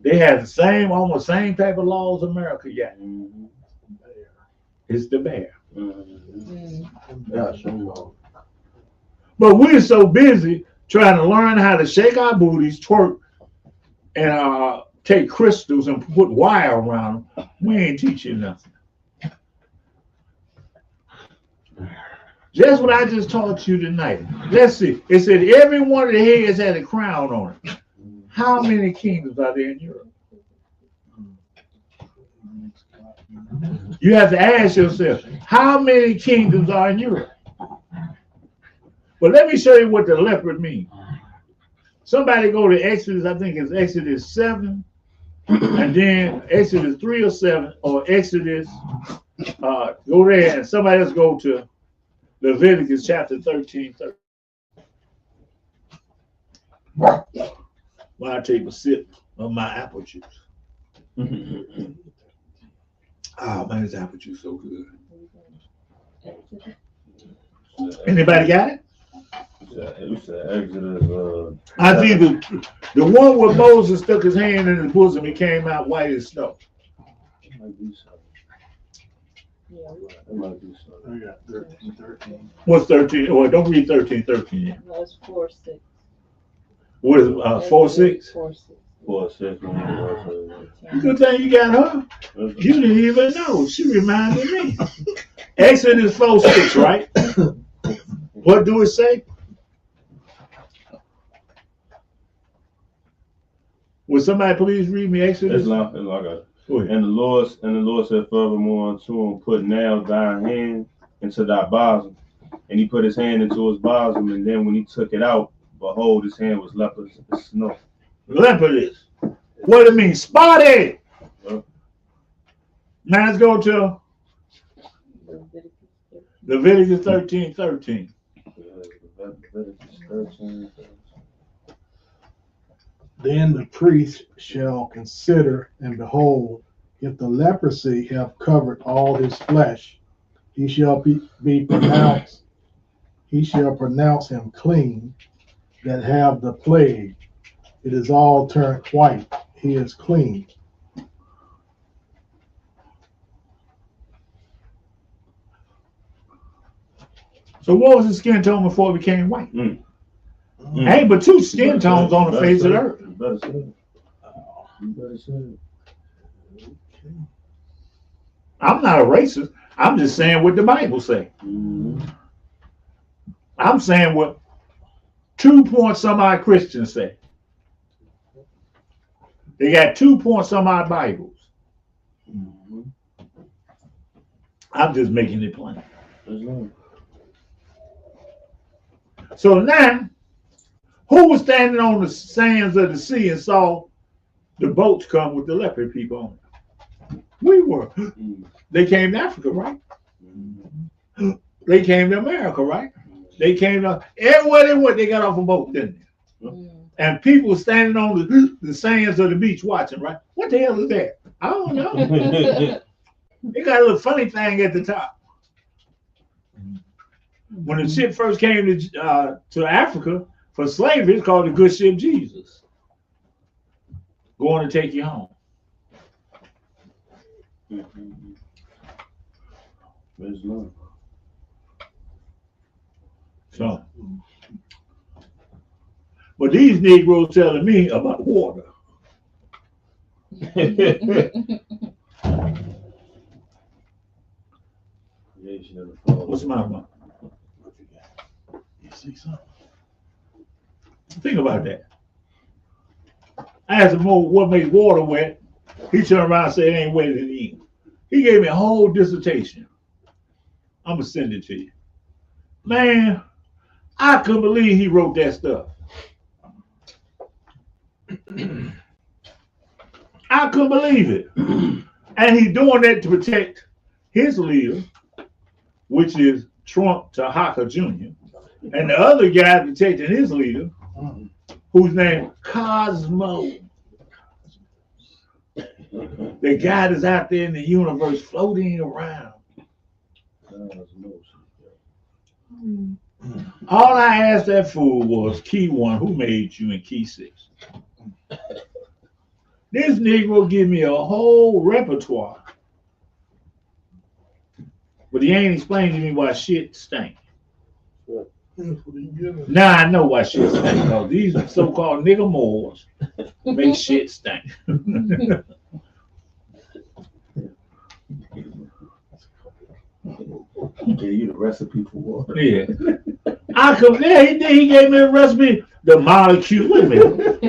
They have the same, almost same type of laws America got. It's the bear. But we're so busy trying to learn how to shake our booties, twerk, and take crystals and put wire around them. We ain't teaching nothing. Just what I just taught you tonight. Let's see. It said every one of the heads had a crown on it. How many kingdoms are there in Europe? You have to ask yourself, how many kingdoms are in Europe? But let me show you what the leopard means. Somebody go to Exodus, I think it's Exodus 7, and then Exodus 3 or 7, or Exodus, go there, and somebody else go to Leviticus chapter 13. When I take a sip of my apple juice. Oh man, this apple juice so good. Anybody got it? Exodus. I think the one where Moses stuck his hand in his bosom, he came out white as snow. It might be so. It might be so. I got 13. What's 13? Well, don't read 13 yet. No, it's 4:6. What is it, 4:6? 4:6. 4:6. Good thing you got her. You didn't even know. She reminded me. Exodus 4:6, right? What do it say? Will somebody please read me Exodus? It's like a, Go ahead. and the Lord said furthermore unto him, put now thine hand into thy bosom. And he put his hand into his bosom, and then when he took it out, behold, his hand was leopard as snow. Leopard is. What it means? Spotted. Yep. Now let's go to Leviticus 13. Leviticus 13:13. Leviticus 13. Then the priest shall consider, and behold, if the leprosy have covered all his flesh, he shall be pronounced. He shall pronounce him clean that have the plague. It is all turned white. He is clean. So what was the skin tone before it became white? Mm. Ain't but two skin tones on the face of the earth. You better say it. You better say it. I'm not a racist. I'm just saying what the Bible say. Mm-hmm. I'm saying what 2 point some odd Christians say. They got 2 point some odd Bibles. Mm-hmm. I'm just making it plain. That's right. So now, who was standing on the sands of the sea and saw the boats come with the leopard people on it? we were. They came to Africa, right? They came to America, right? They came to everywhere they went. They got off a boat, didn't they? And people standing on the sands of the beach watching, right? What the hell is that? I don't know. They got a little funny thing at the top. When the ship first came to Africa for slavery, it's called the Good Ship Jesus. Going to take you home. So, but these Negroes telling me about water. What's my one? You see something? Think about that. I asked him what makes water wet. He turned around and said it ain't wetter than ink. He gave me a whole dissertation. I'm gonna send it to you. Man, I couldn't believe he wrote that stuff. I couldn't believe it. And he's doing that to protect his leader, which is Trump Tahaka Jr., and the other guy protecting his leader, whose name Cosmo. The guy that's out there in the universe floating around. All I asked that fool was key 1, who made you, and key 6. This Negro give me a whole repertoire, but he ain't explained to me why shit stink. Now I know why shit stink, because these so-called nigger Moors make shit stink. Gave you the recipe for water. Yeah. He gave me a recipe. The molecule. Wait a minute.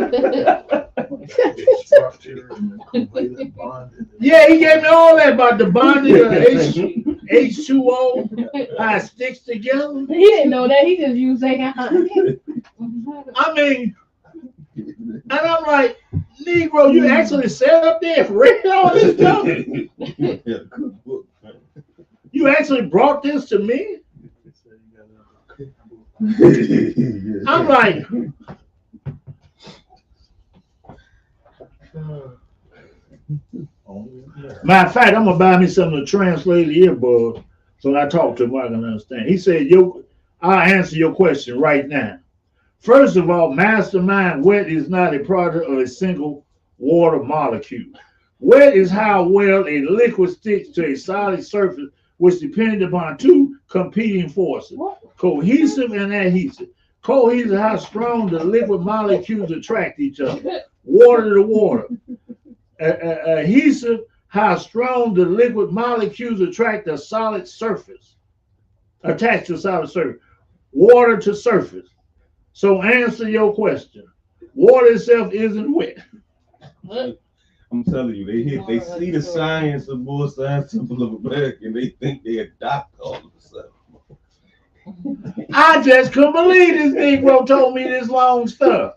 Yeah, he gave me all that about the bonding of H2O, how it sticks together. He didn't know that. He just used that. I mean, and I'm like, Negro, you actually sat up there and read all this stuff? You actually brought this to me? I'm like, matter of fact, I'm gonna buy me some of the translated earbuds so when I talk to him, I can understand. He said, I'll answer your question right now. First of all, mastermind, wet is not a product of a single water molecule. Wet is how well a liquid sticks to a solid surface, which depends upon 2 competing forces, cohesive and adhesive. Cohesive, how strong the liquid molecules attract each other, water to water. Adhesive, how strong the liquid molecules attract a solid surface, attached to a solid surface, water to surface. So answer your question. Water itself isn't wet. I'm telling you, they see the science of both sides of America and they think they adopt all of a sudden. I just couldn't believe this Negro told me this long stuff.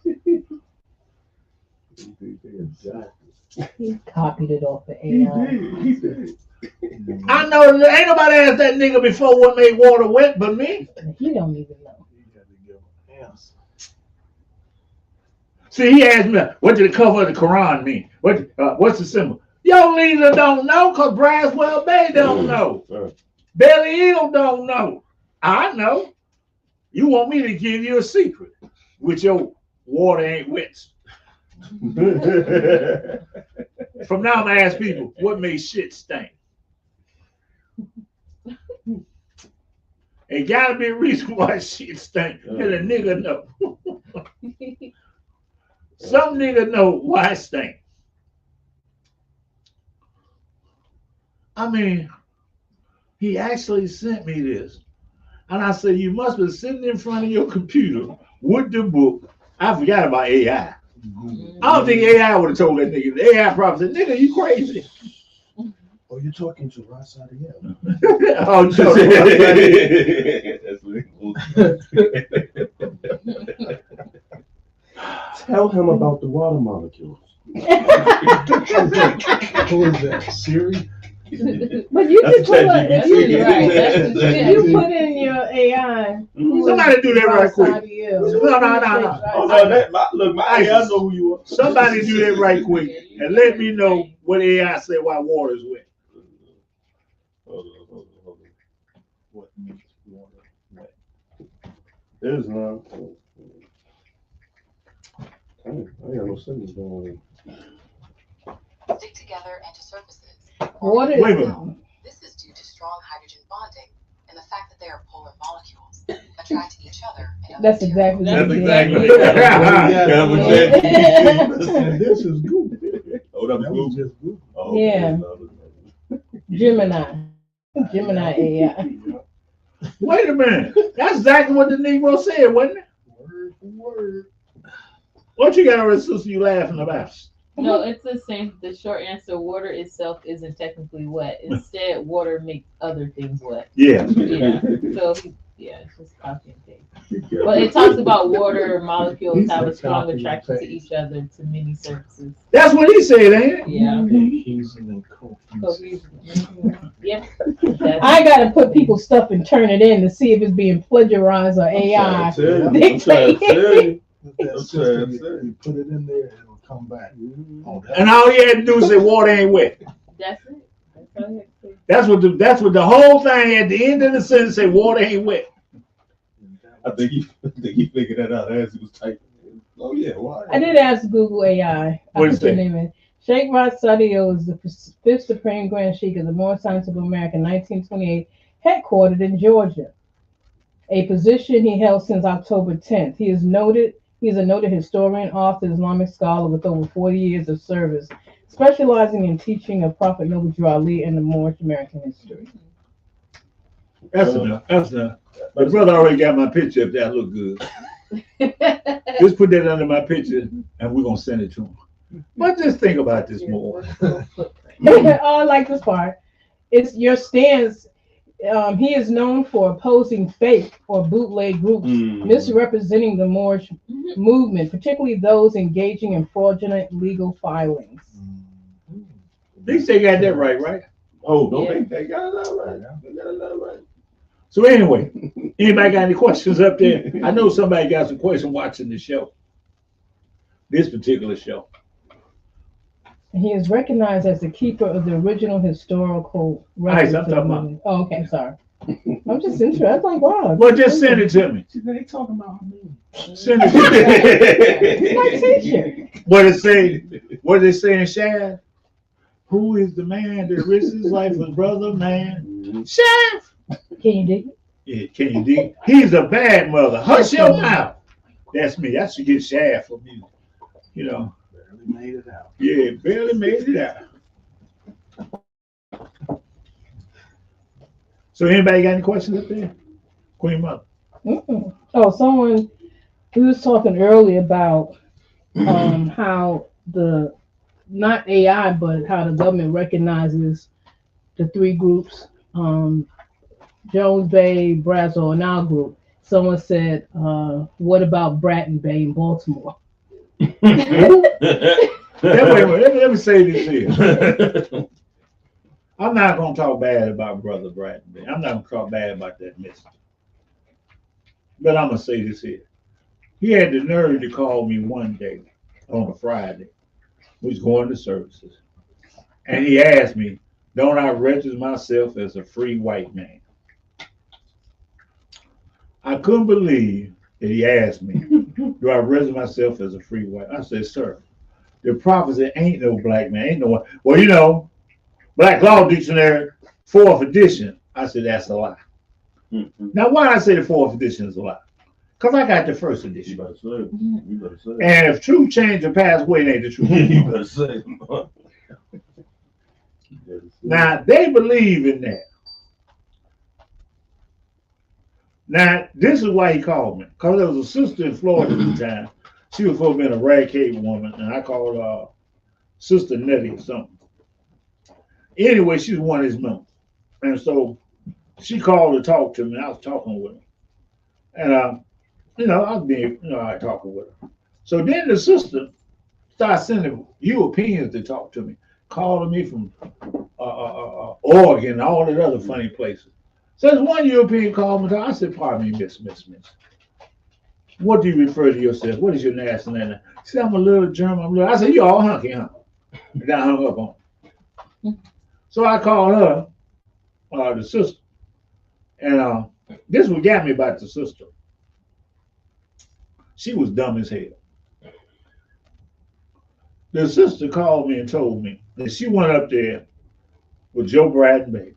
He copied it off the AI. He did. I know ain't nobody asked that nigga before what made water wet but me. He don't even know. See, he asked me, what did the cover of the Quran mean? What's the symbol? Your leader don't know because Braswell Bay don't know. Belly Hill don't know. I know. You want me to give you a secret, which your water ain't wet. From now I'm gonna ask people, what makes shit stink? It gotta be a reason why shit stink. And a nigga know. Some nigga know why it stink. I mean, he actually sent me this. And I said, you must be sitting in front of your computer with the book. I forgot about AI. I don't think AI would have told that nigga. The AI probably said, nigga, you crazy. Oh, you're talking to right side of him. Oh, you talking to right side of him. Tell him about the water molecules. Who is that? Siri? But you That's can put ChatGPT. if you put in your AI, Somebody do that right quick. outside of you. No. Oh no, that my AI know who you are. Somebody do that right quick and let me know what AI say why water is wet. Hold on. What makes water wet? There's none. Dang, I got no sentence going Stick together and to surfaces. Water Wait a is minute. This is due to strong hydrogen bonding and the fact that they are polar molecules, attracting each other. And other that's materials. exactly And this is Google. Oh, that was That was Google. just Google. Oh, Yeah. okay. Gemini AI. Wait a minute. That's exactly what the Negro said, wasn't it? Word for word. What you got on the sister you laughing about? No, it's the same. The short answer: water itself isn't technically wet. Instead, water makes other things wet. Yeah. Yeah. So it's just copy and paste. But it talks about water molecules have a strong attraction to each other to many surfaces. That's what he said, ain't it? Yeah. Adhesive and cohesive. Cohesive. Yep. I gotta put people's stuff and turn it in to see if it's being plagiarized or AI. I'm trying to tell you. With that That's system, right. you put it in there, it'll come back. Oh, And all you had to do is say water ain't wet. That's it. That's all you have to say. That's what the whole thing at the end of the sentence say water ain't wet. I think he figured that out as he was typing. Oh yeah, why? I did ask Google AI. What I did put it your say? name in. Sheikh Rashid Sadio is the fifth Supreme Grand Sheikh of the Moorish Science of America, 1928, headquartered in Georgia. A position he held since October 10th. He is a noted historian, author, Islamic scholar with over 40 years of service, specializing in teaching of Prophet Noble Ali and the Moorish American history. That's enough. That's enough. The brother already got my picture if that look good. Just put that under my picture and we're gonna send it to him. But just think about this more. Oh, I like this part. It's your stance. He is known for opposing fake or bootleg groups, misrepresenting the Moorish movement, particularly those engaging in fraudulent legal filings. At least they got that right? Oh, don't Yeah. they got it all right. They got it all right. So anyway, anybody got any questions up there? I know somebody got some questions watching the show. This particular show. He is recognized as the keeper of the original historical Nice, records. I'm of the talking about- movement. Oh, okay, sorry. I'm just interested. I was like, wow. Well, just send it to me. See, they talking about me. Send it to me. It's my teacher. What it say? What they say in Shad? Who is the man that risked his life for his brother, man? Shad. Can you dig it? Yeah, can you dig? He's a bad mother. Hush your mouth. That's me. I should get Shad for me. You know. Barely made it out. Yeah, barely made it out. So anybody got any questions up there? Queen Mother. Mm-mm. Oh, we was talking earlier about how not AI, but how the government recognizes the three groups, Jones Bay, Brazos, and our group. Someone said, what about Bratton Bay in Baltimore? Let me say this here. I'm not gonna talk bad about Brother Bratton Bay. I'm not gonna talk bad about that mister. But I'm gonna say this here. He had the nerve to call me one day on a Friday. We was going to services. And he asked me, don't I register myself as a free white man? I couldn't believe that he asked me, do I register myself as a free white? I said, sir, the prophecy ain't no black man, ain't no one. Well, you know, Black Law Dictionary, 4th edition. I said, that's a lie. Now, why I say the 4th edition is a lie? Because I got the 1st You edition. better say it. You better say it. And if truth change and pass away, it ain't the truth. You better say it. You better say it. Now, they believe in that. Now, this is why he called me. Because there was a sister in Florida at the time. She was supposed to be a rag-cave woman, and I called her Sister Nettie or something. Anyway, she was one of his members. And so she called to talk to me, and I was talking with her. And, I was being, I talking with her. So then the sister Start sending Europeans to talk to me, calling me from Oregon, all the other funny places. So there's one European called me. I said, "Pardon me, Miss. What do you refer to yourself? What is your nationality?" She said, "I'm a little German. I said, "You all hunky, huh?" And I hung up on her. So I called her, the sister, and this what got me about the sister. She was dumb as hell. The sister called me and told me that she went up there with Joe Bradenby.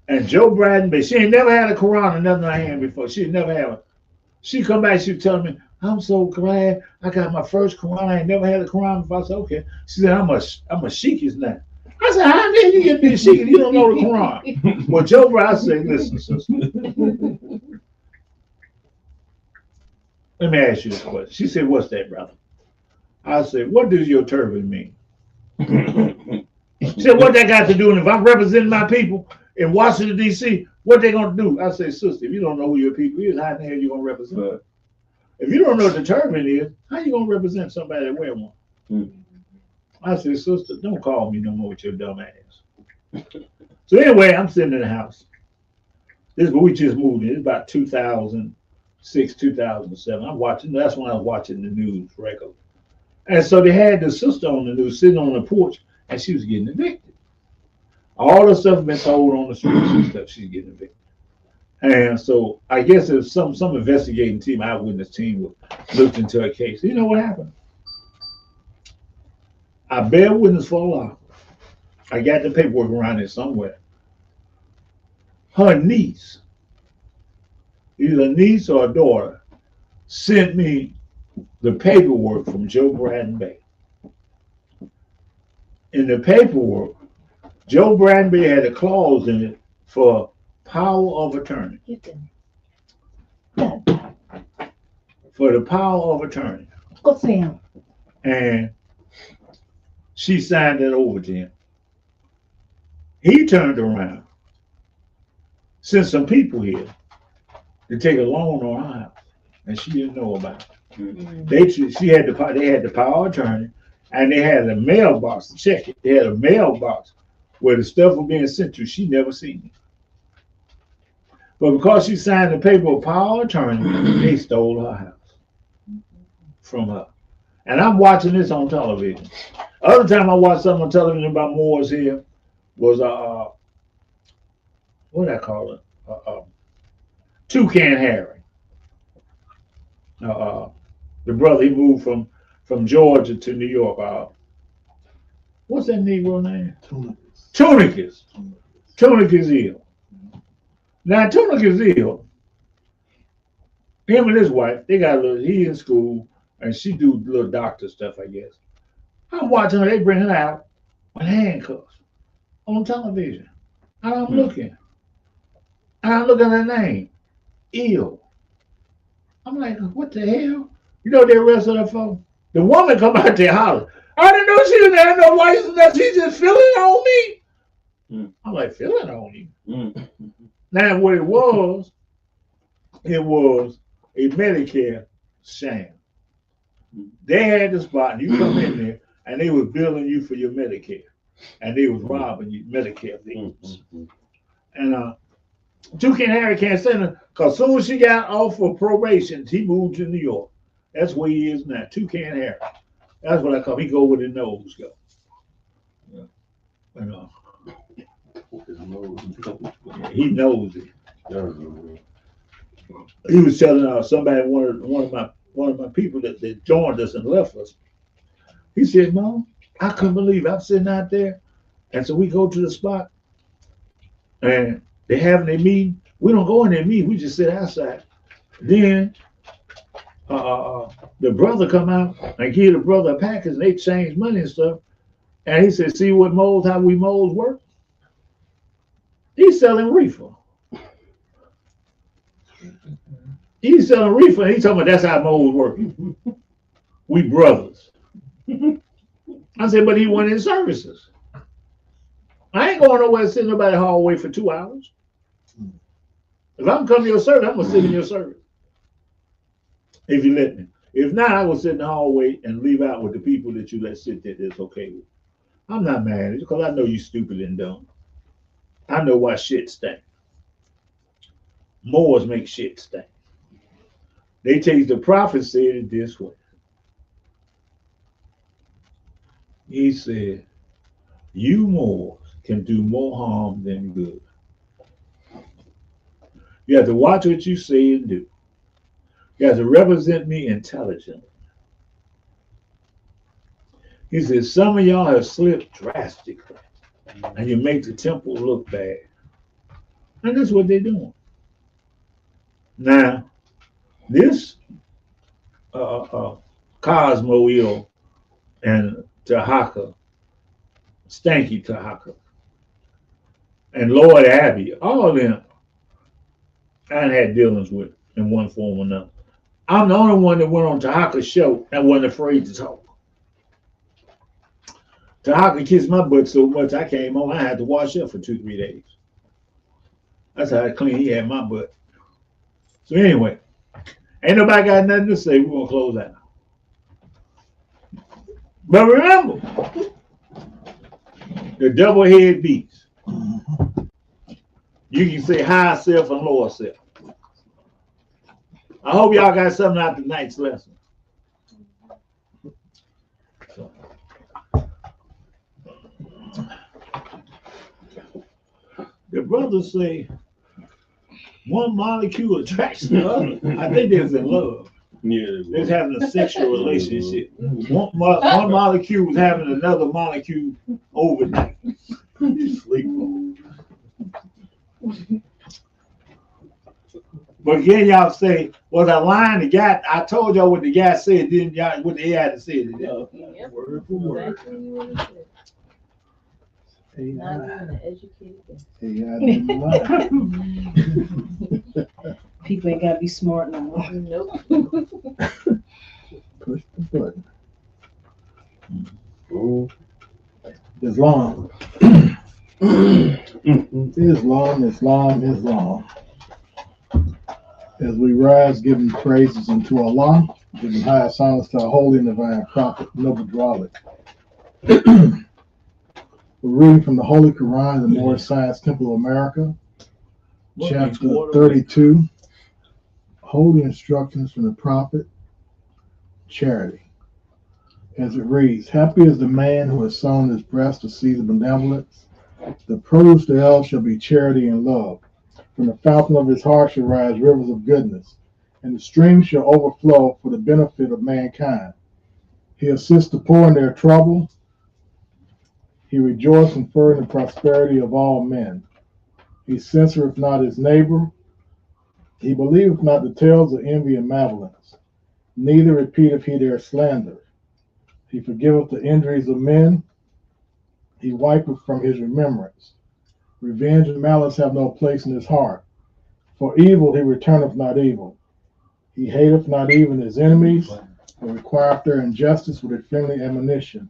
And Joe Bradenby, she ain't never had a Quran or nothing in her hand before. She never had one. She come back, she was telling me, "I'm so glad I got my first Quran. I ain't never had a Quran before." I said, "Okay." She said, I'm a Sheikhist now. I said, "How did you get me a Sheikh if you don't know the Quran?" Well, Joe Bradenby, I said, "Listen, sister, let me ask you this question." She said, "What's that, brother?" I said, "What does your turban mean?" She said, "What that got to do? And if I'm representing my people in Washington, D.C., what they going to do?" I say, "Sister, if you don't know who your people is, how the hell you going to represent them? If you don't know what the turban is, how you going to represent somebody that wear one?" I said, "Sister, don't call me no more with your dumb ass." So anyway, I'm sitting in the house. This is what we just moved in. It's about 2006, 2007. I'm watching. That's when I was watching the news regularly. And so they had the sister on the news sitting on the porch, and she was getting evicted. All the stuff been told on the streets and stuff. She's getting evicted. And so I guess there's some investigating team, eyewitness team, looked into her case. You know what happened? I bear witness for Allah. I got the paperwork around it somewhere. Her niece, either a niece or a daughter, sent me the paperwork from Joe Bradenby. In the paperwork, Joe Bradenby had a clause in it for power of attorney. For the power of attorney. Go see him. And she signed it over to him. He turned around, sent some people here to take a loan on her house, and she didn't know about it. They had the power of attorney, and they had a mailbox to check it. They had a mailbox where the stuff was being sent to. She never seen it. But because she signed the paper of power of attorney, they stole her house from her. And I'm watching this on television. Other time I watched something on television about Moors here was what I call it? Toucan Harry. The brother, he moved from Georgia to New York. What's that Negro name? Tunicus. Tunicus ill. Now Tunicus ill. Him and his wife, they got he in school, and she do little doctor stuff, I guess. I'm watching her, they bring her out with handcuffs on television. And I'm looking. And I'm looking at her name. Ill. I'm like, what the hell? You know what they arrested her for? The woman come out there holler, "I didn't know she didn't have no whites and that. She just feeling on me." I'm like, feeling on you? Now what it was a Medicare sham. They had the spot, and you come in there, and they was billing you for your Medicare, and they was robbing you Medicare things. And Toucan Harry can't say nothing, because as soon as she got off of probation, he moved to New York. That's where he is now, Toucan Harry. That's what I call him. He go where the nose go. And, he knows it. He was telling somebody, one of my people that joined us and left us. He said, "Mom, I couldn't believe it. I'm sitting out there." And so we go to the spot, and they having their meeting. We don't go in their meeting. We just sit outside. Then the brother come out and give the brother a package, and they change money and stuff. And he said, "See what moles, how we moles work?" He's selling reefer. He's selling reefer. He's talking about that's how moles work. We brothers. I said, but he went in services. I ain't going nowhere to sit in nobody's hallway for 2 hours. If I'm coming to your service, I'm gonna sit in your service. If you let me. If not, I will sit in the hallway and leave out with the people that you let sit there that's okay with. I'm not mad at you because I know you stupid and dumb. I know why shit stink. Moors make shit stink. They take the prophet said it this way. He said, you Moors can do more harm than good. You have to watch what you say and do. You have to represent me intelligently. He said, some of y'all have slipped drastically and you make the temple look bad. And that's what they're doing. Now, this Cosmo and Tahaka, Stanky Tahaka, and Lord Abbey, all of them I had dealings with in one form or another. I'm the only one that went on Tahaka's show and wasn't afraid to talk. Tahaka kissed my butt so much I came home, I had to wash up for 2-3 days. That's how clean he had my butt. So anyway, ain't nobody got nothing to say. We're going to close out. But remember, the double-head beast. You can say higher self and lower self. I hope y'all got something out of tonight's lesson. So. The brothers say one molecule attracts the other. I think they're in love. Yeah, They're having a sexual relationship. One molecule was having another molecule overnight. Sleep on. But again, y'all say, was I lying? The guy, I told y'all what the guy said, didn't y'all? What they had to say today. Yep. Word for word. Exactly what he said. Not even an educated guess. People ain't gotta be smart no more. Nope. Push the button. Islam. Islam. As we rise, giving praises unto Allah, giving highest honors to our holy and divine prophet, noble Drawlick. We're reading from the Holy Quran, the Moorish Science Temple of America, chapter 32, Holy Instructions from the Prophet, Charity. As it reads, happy is the man who has sown his breast to see the benevolence. The produce thereof shall be charity and love. From the fountain of his heart shall rise rivers of goodness, and the streams shall overflow for the benefit of mankind. He assists the poor in their trouble. He rejoices in furthering the prosperity of all men. He censureth not his neighbor. He believeth not the tales of envy and malevolence. Neither repeateth he their slander. He forgiveth the injuries of men. He wipeth from his remembrance. Revenge and malice have no place in his heart. For evil he returneth not evil. He hateth not even his enemies, but requireth their injustice with a friendly admonition.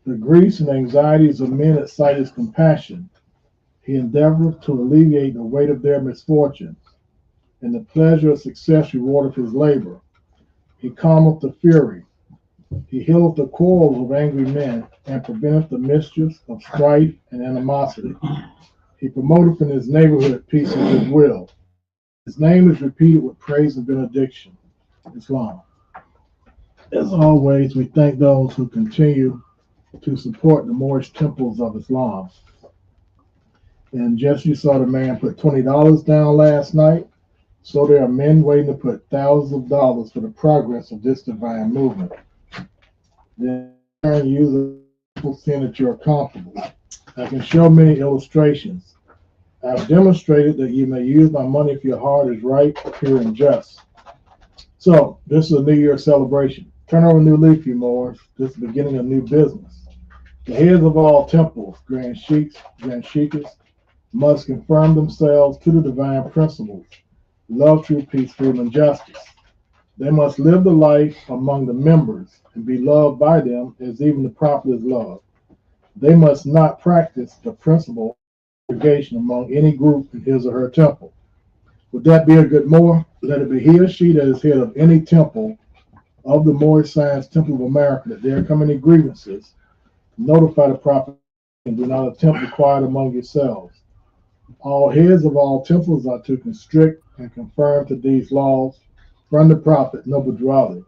The griefs and anxieties of men excite his compassion. He endeavoreth to alleviate the weight of their misfortunes, and the pleasure of success rewardeth his labor. He calmeth the fury. He healeth the quarrels of angry men, and preventeth the mischiefs of strife and animosity. He promoteth in his neighborhood peace and goodwill. His name is repeated with praise and benediction. Islam. As always, we thank those who continue to support the Moorish temples of Islam. And just you saw the man put $20 down last night. So there are men waiting to put thousands of dollars for the progress of this divine movement. Then use it seeing that you're comfortable. I can show many illustrations. I've demonstrated that you may use my money if your heart is right, pure, and just. So this is a New Year celebration. Turn over a new leaf, you Moors. This is the beginning of new business. The heads of all temples, Grand Sheikhs, Grand Sheikhs, must conform themselves to the divine principles, love, truth, peace, freedom, and justice. They must live the life among the members and be loved by them as even the prophet is loved. They must not practice the principle of segregation among any group in his or her temple. Would that be a good Moor? Let it be he or she that is head of any temple of the Moorish Science Temple of America that there come any grievances, notify the prophet and do not attempt to quiet among yourselves. All heads of all temples are to constrict and confirm to these laws from the prophet Noble Drawley.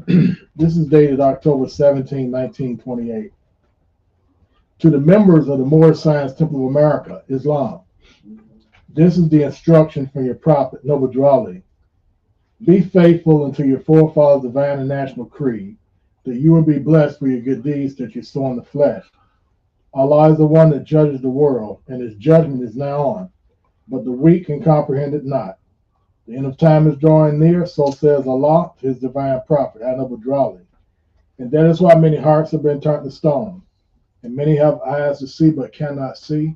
This is dated October 17, 1928. To the members of the Moorish Science Temple of America, Islam, this is the instruction from your prophet Noble Drawley. Be faithful unto your forefathers' divine and national creed, that you will be blessed for your good deeds that you sow in the flesh. Allah is the one that judges the world, and his judgment is now on, but the weak can comprehend it not. The end of time is drawing near, so says Allah to his divine prophet, Noble Drawley. And that is why many hearts have been turned to stone, and many have eyes to see but cannot see,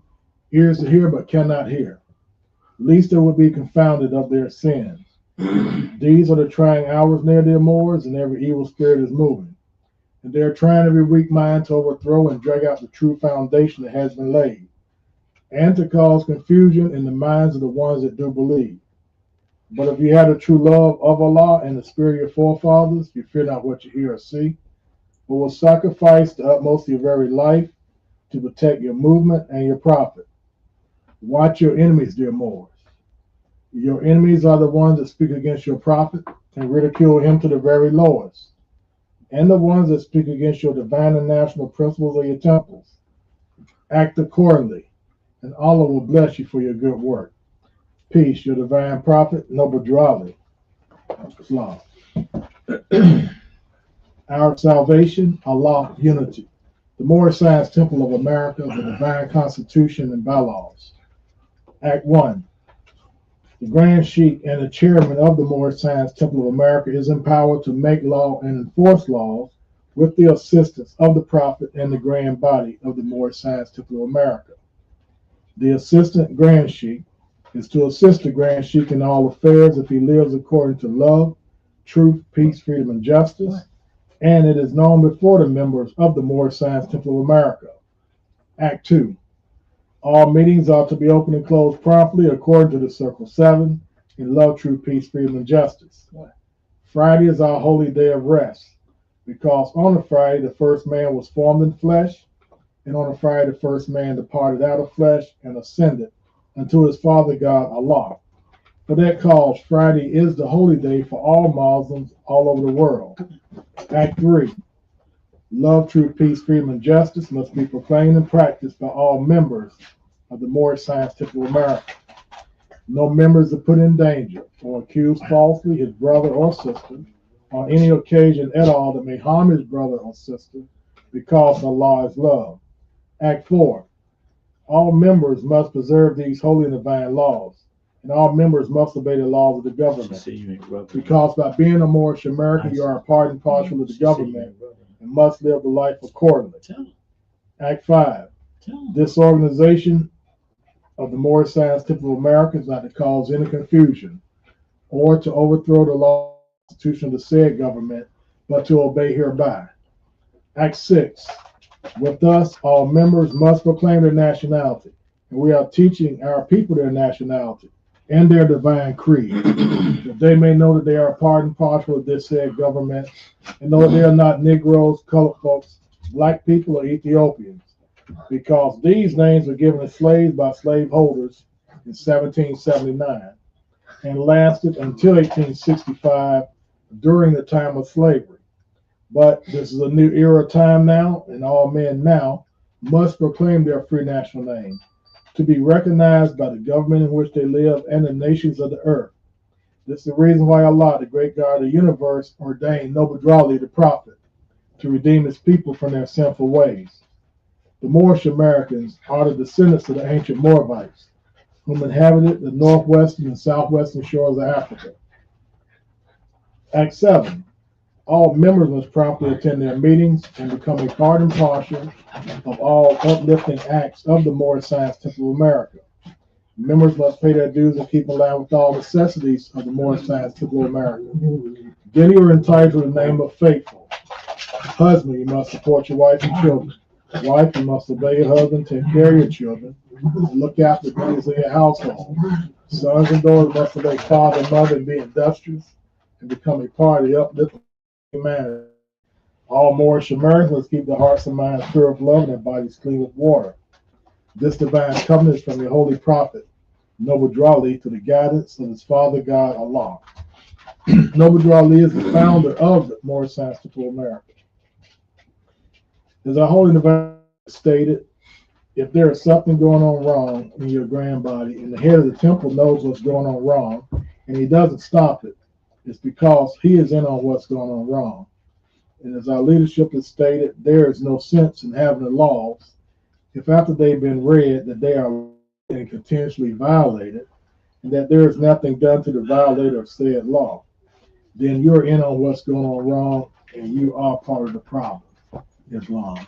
ears to hear but cannot hear, lest they will be confounded of their sins. These are the trying hours near their moors, and every evil spirit is moving. And they are trying every weak mind to overthrow and drag out the true foundation that has been laid, and to cause confusion in the minds of the ones that do believe. But if you have the true love of Allah and the spirit of your forefathers, you fear not what you hear or see, but will sacrifice the utmost of your very life to protect your movement and your prophet. Watch your enemies, dear Moors. Your enemies are the ones that speak against your prophet and ridicule him to the very lowest, and the ones that speak against your divine and national principles of your temples. Act accordingly, and Allah will bless you for your good work. Peace, your divine prophet, Noble Drawley. Islam. Our salvation, Allah, unity. The Moorish Science Temple of America, the divine constitution and bylaws. Act 1. The Grand Sheikh and the chairman of the Moorish Science Temple of America is empowered to make law and enforce laws with the assistance of the Prophet and the Grand Body of the Moorish Science Temple of America. The Assistant Grand Sheikh is to assist the Grand Sheikh in all affairs if he lives according to love, truth, peace, freedom, and justice, and it is known before the members of the Moorish Science Temple of America. Act 2. All meetings are to be open and closed promptly according to the Circle 7 in love, truth, peace, freedom, and justice. Friday is our holy day of rest, because on a Friday the first man was formed in flesh, and on a Friday the first man departed out of flesh and ascended unto his Father God Allah. For that cause, Friday is the holy day for all Muslims all over the world. Act 3. Love, truth, peace, freedom, and justice must be proclaimed and practiced by all members of the Moorish Science Temple of America. No member is put in danger or accused falsely his brother or sister on any occasion at all that may harm his brother or sister, because Allah is love. Act 4. All members must preserve these holy and divine laws, and all members must obey the laws of the government, because by being a Moorish American, you are a part and parcel of the government and must live the life accordingly. Act 5. This organization of the Moorish Science Temple of America is not to cause any confusion or to overthrow the law and constitution of the said government, but to obey hereby. Act 6. With us, all members must proclaim their nationality, and we are teaching our people their nationality and their divine creed, that they may know that they are a part and parcel of this said government, and know that they are not Negroes, colored folks, black people, or Ethiopians, because these names were given to slaves by slaveholders in 1779 and lasted until 1865 during the time of slavery. But this is a new era of time now, and all men now must proclaim their free national name, to be recognized by the government in which they live and the nations of the earth. This is the reason why Allah, the great God of the universe, ordained Noble Drawley the prophet to redeem his people from their sinful ways. The Moorish Americans are the descendants of the ancient Moabites, whom inhabited the northwestern and southwestern shores of Africa. Act 7. All members must promptly attend their meetings and become a part and parcel of all uplifting acts of the Moorish Science Temple of America. Members must pay their dues and keep in line with all necessities of the Moorish Science Temple of America. Then you are entitled to the name of faithful. Husband, you must support your wife and children. Wife, you must obey your husband, take care of your children, and look after the things of your household. Sons and daughters must obey father and mother and be industrious and become a part of the uplifting manner. All Moorish Americans must keep their hearts and minds pure of love and their bodies clean with water. This divine covenant is from the Holy Prophet, Noble Drawley, to the guidance of his Father God, Allah. Noble Drawley is the founder of the Moorish Science for America. As our Holy Divine stated, if there is something going on wrong in your grand body, and the head of the temple knows what's going on wrong, and he doesn't stop it, it's because he is in on what's going on wrong. And as our leadership has stated, there is no sense in having the laws if after they've been read that they are and continuously violated, and that there is nothing done to the violator of said law, then you're in on what's going on wrong, and you are part of the problem. Islam.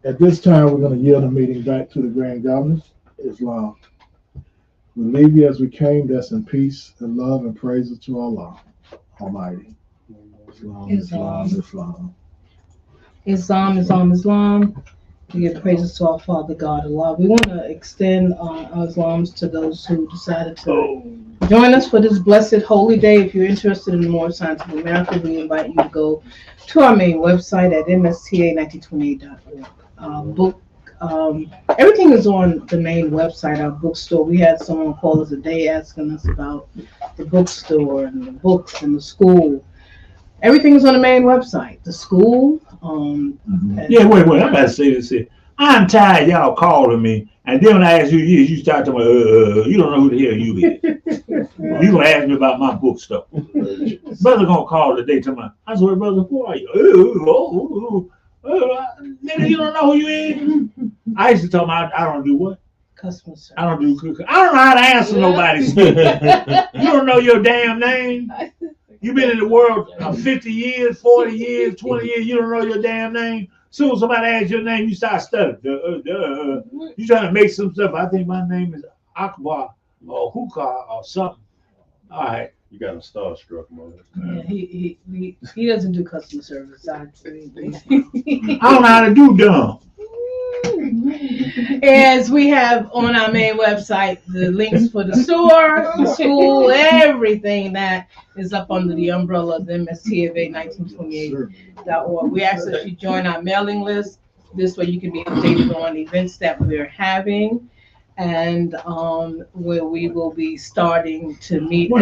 At this time, we're going to yield the meeting back to the Grand Governors. Islam. We leave you as we came, that's in peace and love and praises to Allah Almighty. Islam, Islam, Islam. Islam, Islam, Islam. We give praises to our Father God, Allah. We want to extend our Islams to those who decided to join us for this blessed holy day. If you're interested in more Science of America, we invite you to go to our main website at M.S.T.A. Everything is on the main website, our bookstore. We had someone call us a day asking us about the bookstore and the books and the school. Everything is on the main website. The school. Yeah, wait. I'm about to say this here. I'm tired of y'all calling me, and then when I ask you start talking about, you don't know who the hell you is. You gonna ask me about my book stuff. Brother gonna call today to my. I said, brother, who are you? Nigga, you don't know who you is? I used to tell him I don't do what? Customer service. I don't do cooking. I don't know how to answer nobody's stuff. You don't know your damn name? You've been in the world 50 years, 40 years, 20 years. You don't know your damn name. Soon as somebody asks your name, you start stuttering. You trying to make some stuff. I think my name is Akbar or Hookah or something. All right. You got him starstruck, man. Yeah, he doesn't do customer service. I don't know how to do dumb. As we have on our main website, the links for the store, the school, everything that is up under the umbrella of the M.S.T.A. 1928.org. We ask that you join our mailing list. This way you can be updated on events that we're having and where we will be starting to meet.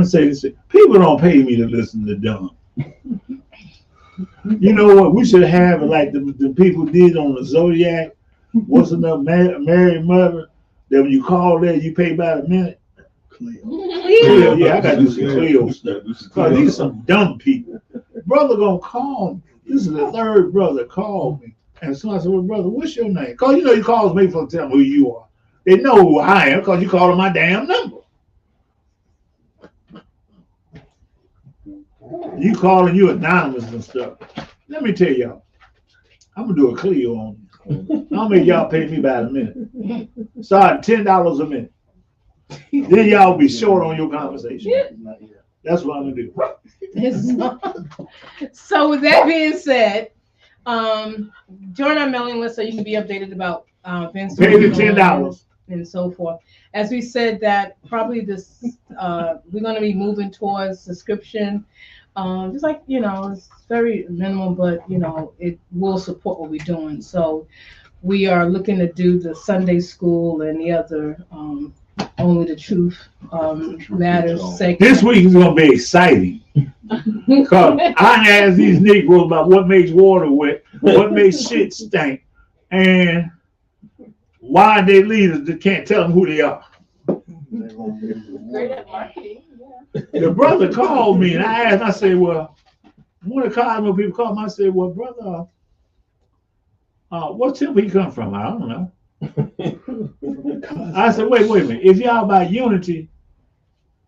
Say this. People don't pay me to listen to dumb. You know what? We should have it like the people did on the Zodiac. What's enough married mother that when you call there, you pay about a minute? Cleo. Yeah, I got to do some Cleo stuff. Because these are some dumb people. Brother gonna call me. This is the third brother called me. And so I said, well, brother, what's your name? Because you know, you calls me for to tell me who you are. They know who I am because you called my damn number. You calling you anonymous and stuff. Let me tell y'all, I'm gonna do a Cleo on you. I'll make y'all pay me about a minute. Start $10 a minute. Then y'all be short on your conversation. That's what I'm gonna do. So with that being said, join our mailing list so you can be updated about events. Pay the $10 and so forth. As we said that probably this we're going to be moving towards subscription. Just like, you know, it's very minimal, but you know, it will support what we're doing. So we are looking to do the Sunday school and the other Only the Truth Matters segment. This week is gonna be exciting. Because I asked these Negroes about what makes water wet, what makes shit stink, and why their leaders that can't tell them who they are. Great at marketing. The brother called me and I asked, I said, well, one of the Cosmo people called me, I said, well, brother, what temple he come from? I don't know. I said, wait a minute. If y'all about unity,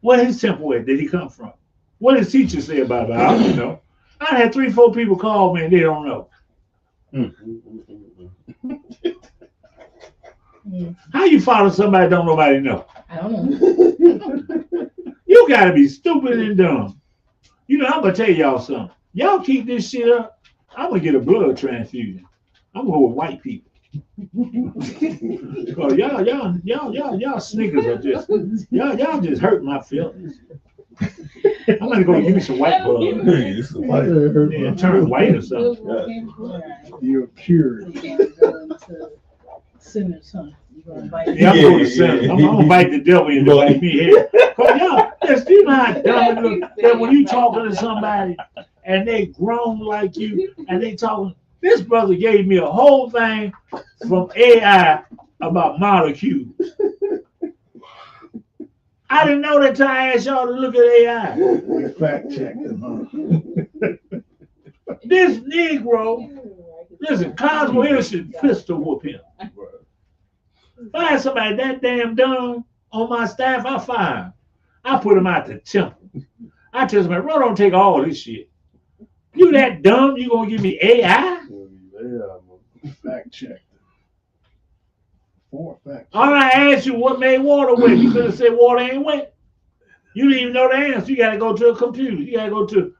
what his temple at did he come from? What his teacher say about it? I don't know. I had 3-4 people call me and they don't know. How you follow somebody don't nobody know? I don't know. You gotta be stupid and dumb. You know, I'm gonna tell y'all something. Y'all keep this shit up, I'm gonna get a blood transfusion. I'm gonna go with white people. Cause y'all sneakers are just y'all just hurt my feelings. I'm gonna go give me some white blood. Hey, this is white. Yeah, turn white or something. You're cured. You can't go into sinners, huh? You gonna invite Yeah, I'm going to sin. I'm gonna bite the devil and invite me here. Cause y'all, you know how dumb it look that when you talking to somebody and they grown like you and they talking. This brother gave me a whole thing from AI about molecules. I didn't know that till I asked y'all to look at AI. We fact checked them, huh? This Negro, listen, Cosmo Hill should pistol whoop him. If I had somebody that damn dumb on my staff, I fire him. I put him out the temple. I tell somebody, bro, don't take all this shit. You that dumb, you gonna give me AI? Fact checked. 4 fact All I asked you what made water wet. You could have said water ain't wet. You didn't even know the answer. You gotta go to a computer. You gotta go to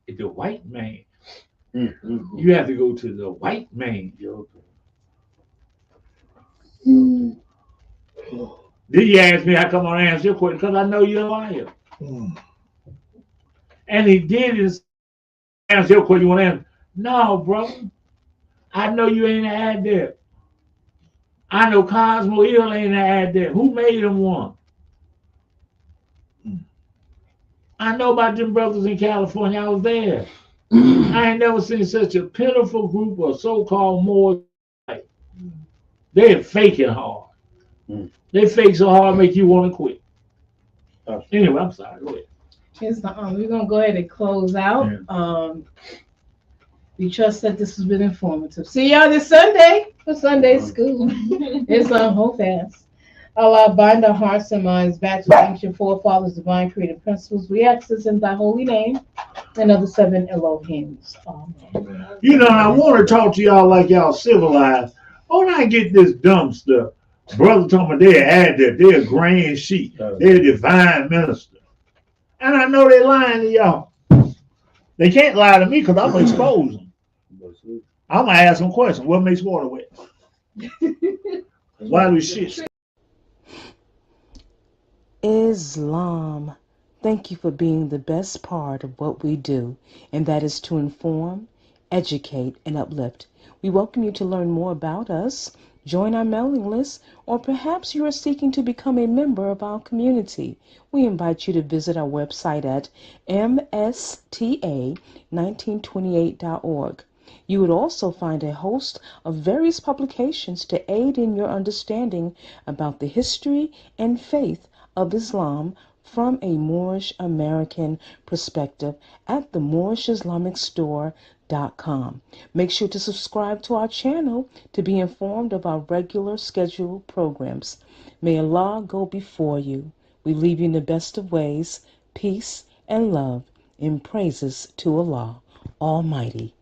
the white man. You have to go to the white man. Then you ask me how come I answer your question? Because I know you're a liar. And he did his answer your question. You want to answer? No, bro. I know you ain't an adept. I know Cosmo Hill ain't an adept. Who made him one? I know about them brothers in California. I was there. I ain't never seen such a pitiful group of so-called Moors. They're faking hard. They fake so hard, make you want to quit. Anyway, I'm sorry. Go ahead. We're gonna go ahead and close out. We trust that this has been informative. See y'all this Sunday for Sunday school. It's on Hold Fast. Allah bind our hearts and minds back to the ancient forefathers' divine creative principles. We ask this in thy holy name and of the 7 Elohims. Amen. You know, I want to talk to y'all like y'all civilized. Don't I get this dumb stuff? Brother told me they're adept, they're a grand sheep, they're a divine minister. And I know they're lying to y'all. They can't lie to me because I'm going to expose them. I'm going to ask them questions. What makes water wet? Why do shit? Islam. Thank you for being the best part of what we do, and that is to inform, educate, and uplift. We welcome you to learn more about us, join our mailing list, or perhaps you are seeking to become a member of our community. We invite you to visit our website at M.S.T.A.1928.org. You would also find a host of various publications to aid in your understanding about the history and faith of Islam from a Moorish American perspective at the MoorishIslamicStore.com. Make sure to subscribe to our channel to be informed of our regular scheduled programs. May Allah go before you. We leave you in the best of ways, peace and love, in praises to Allah Almighty.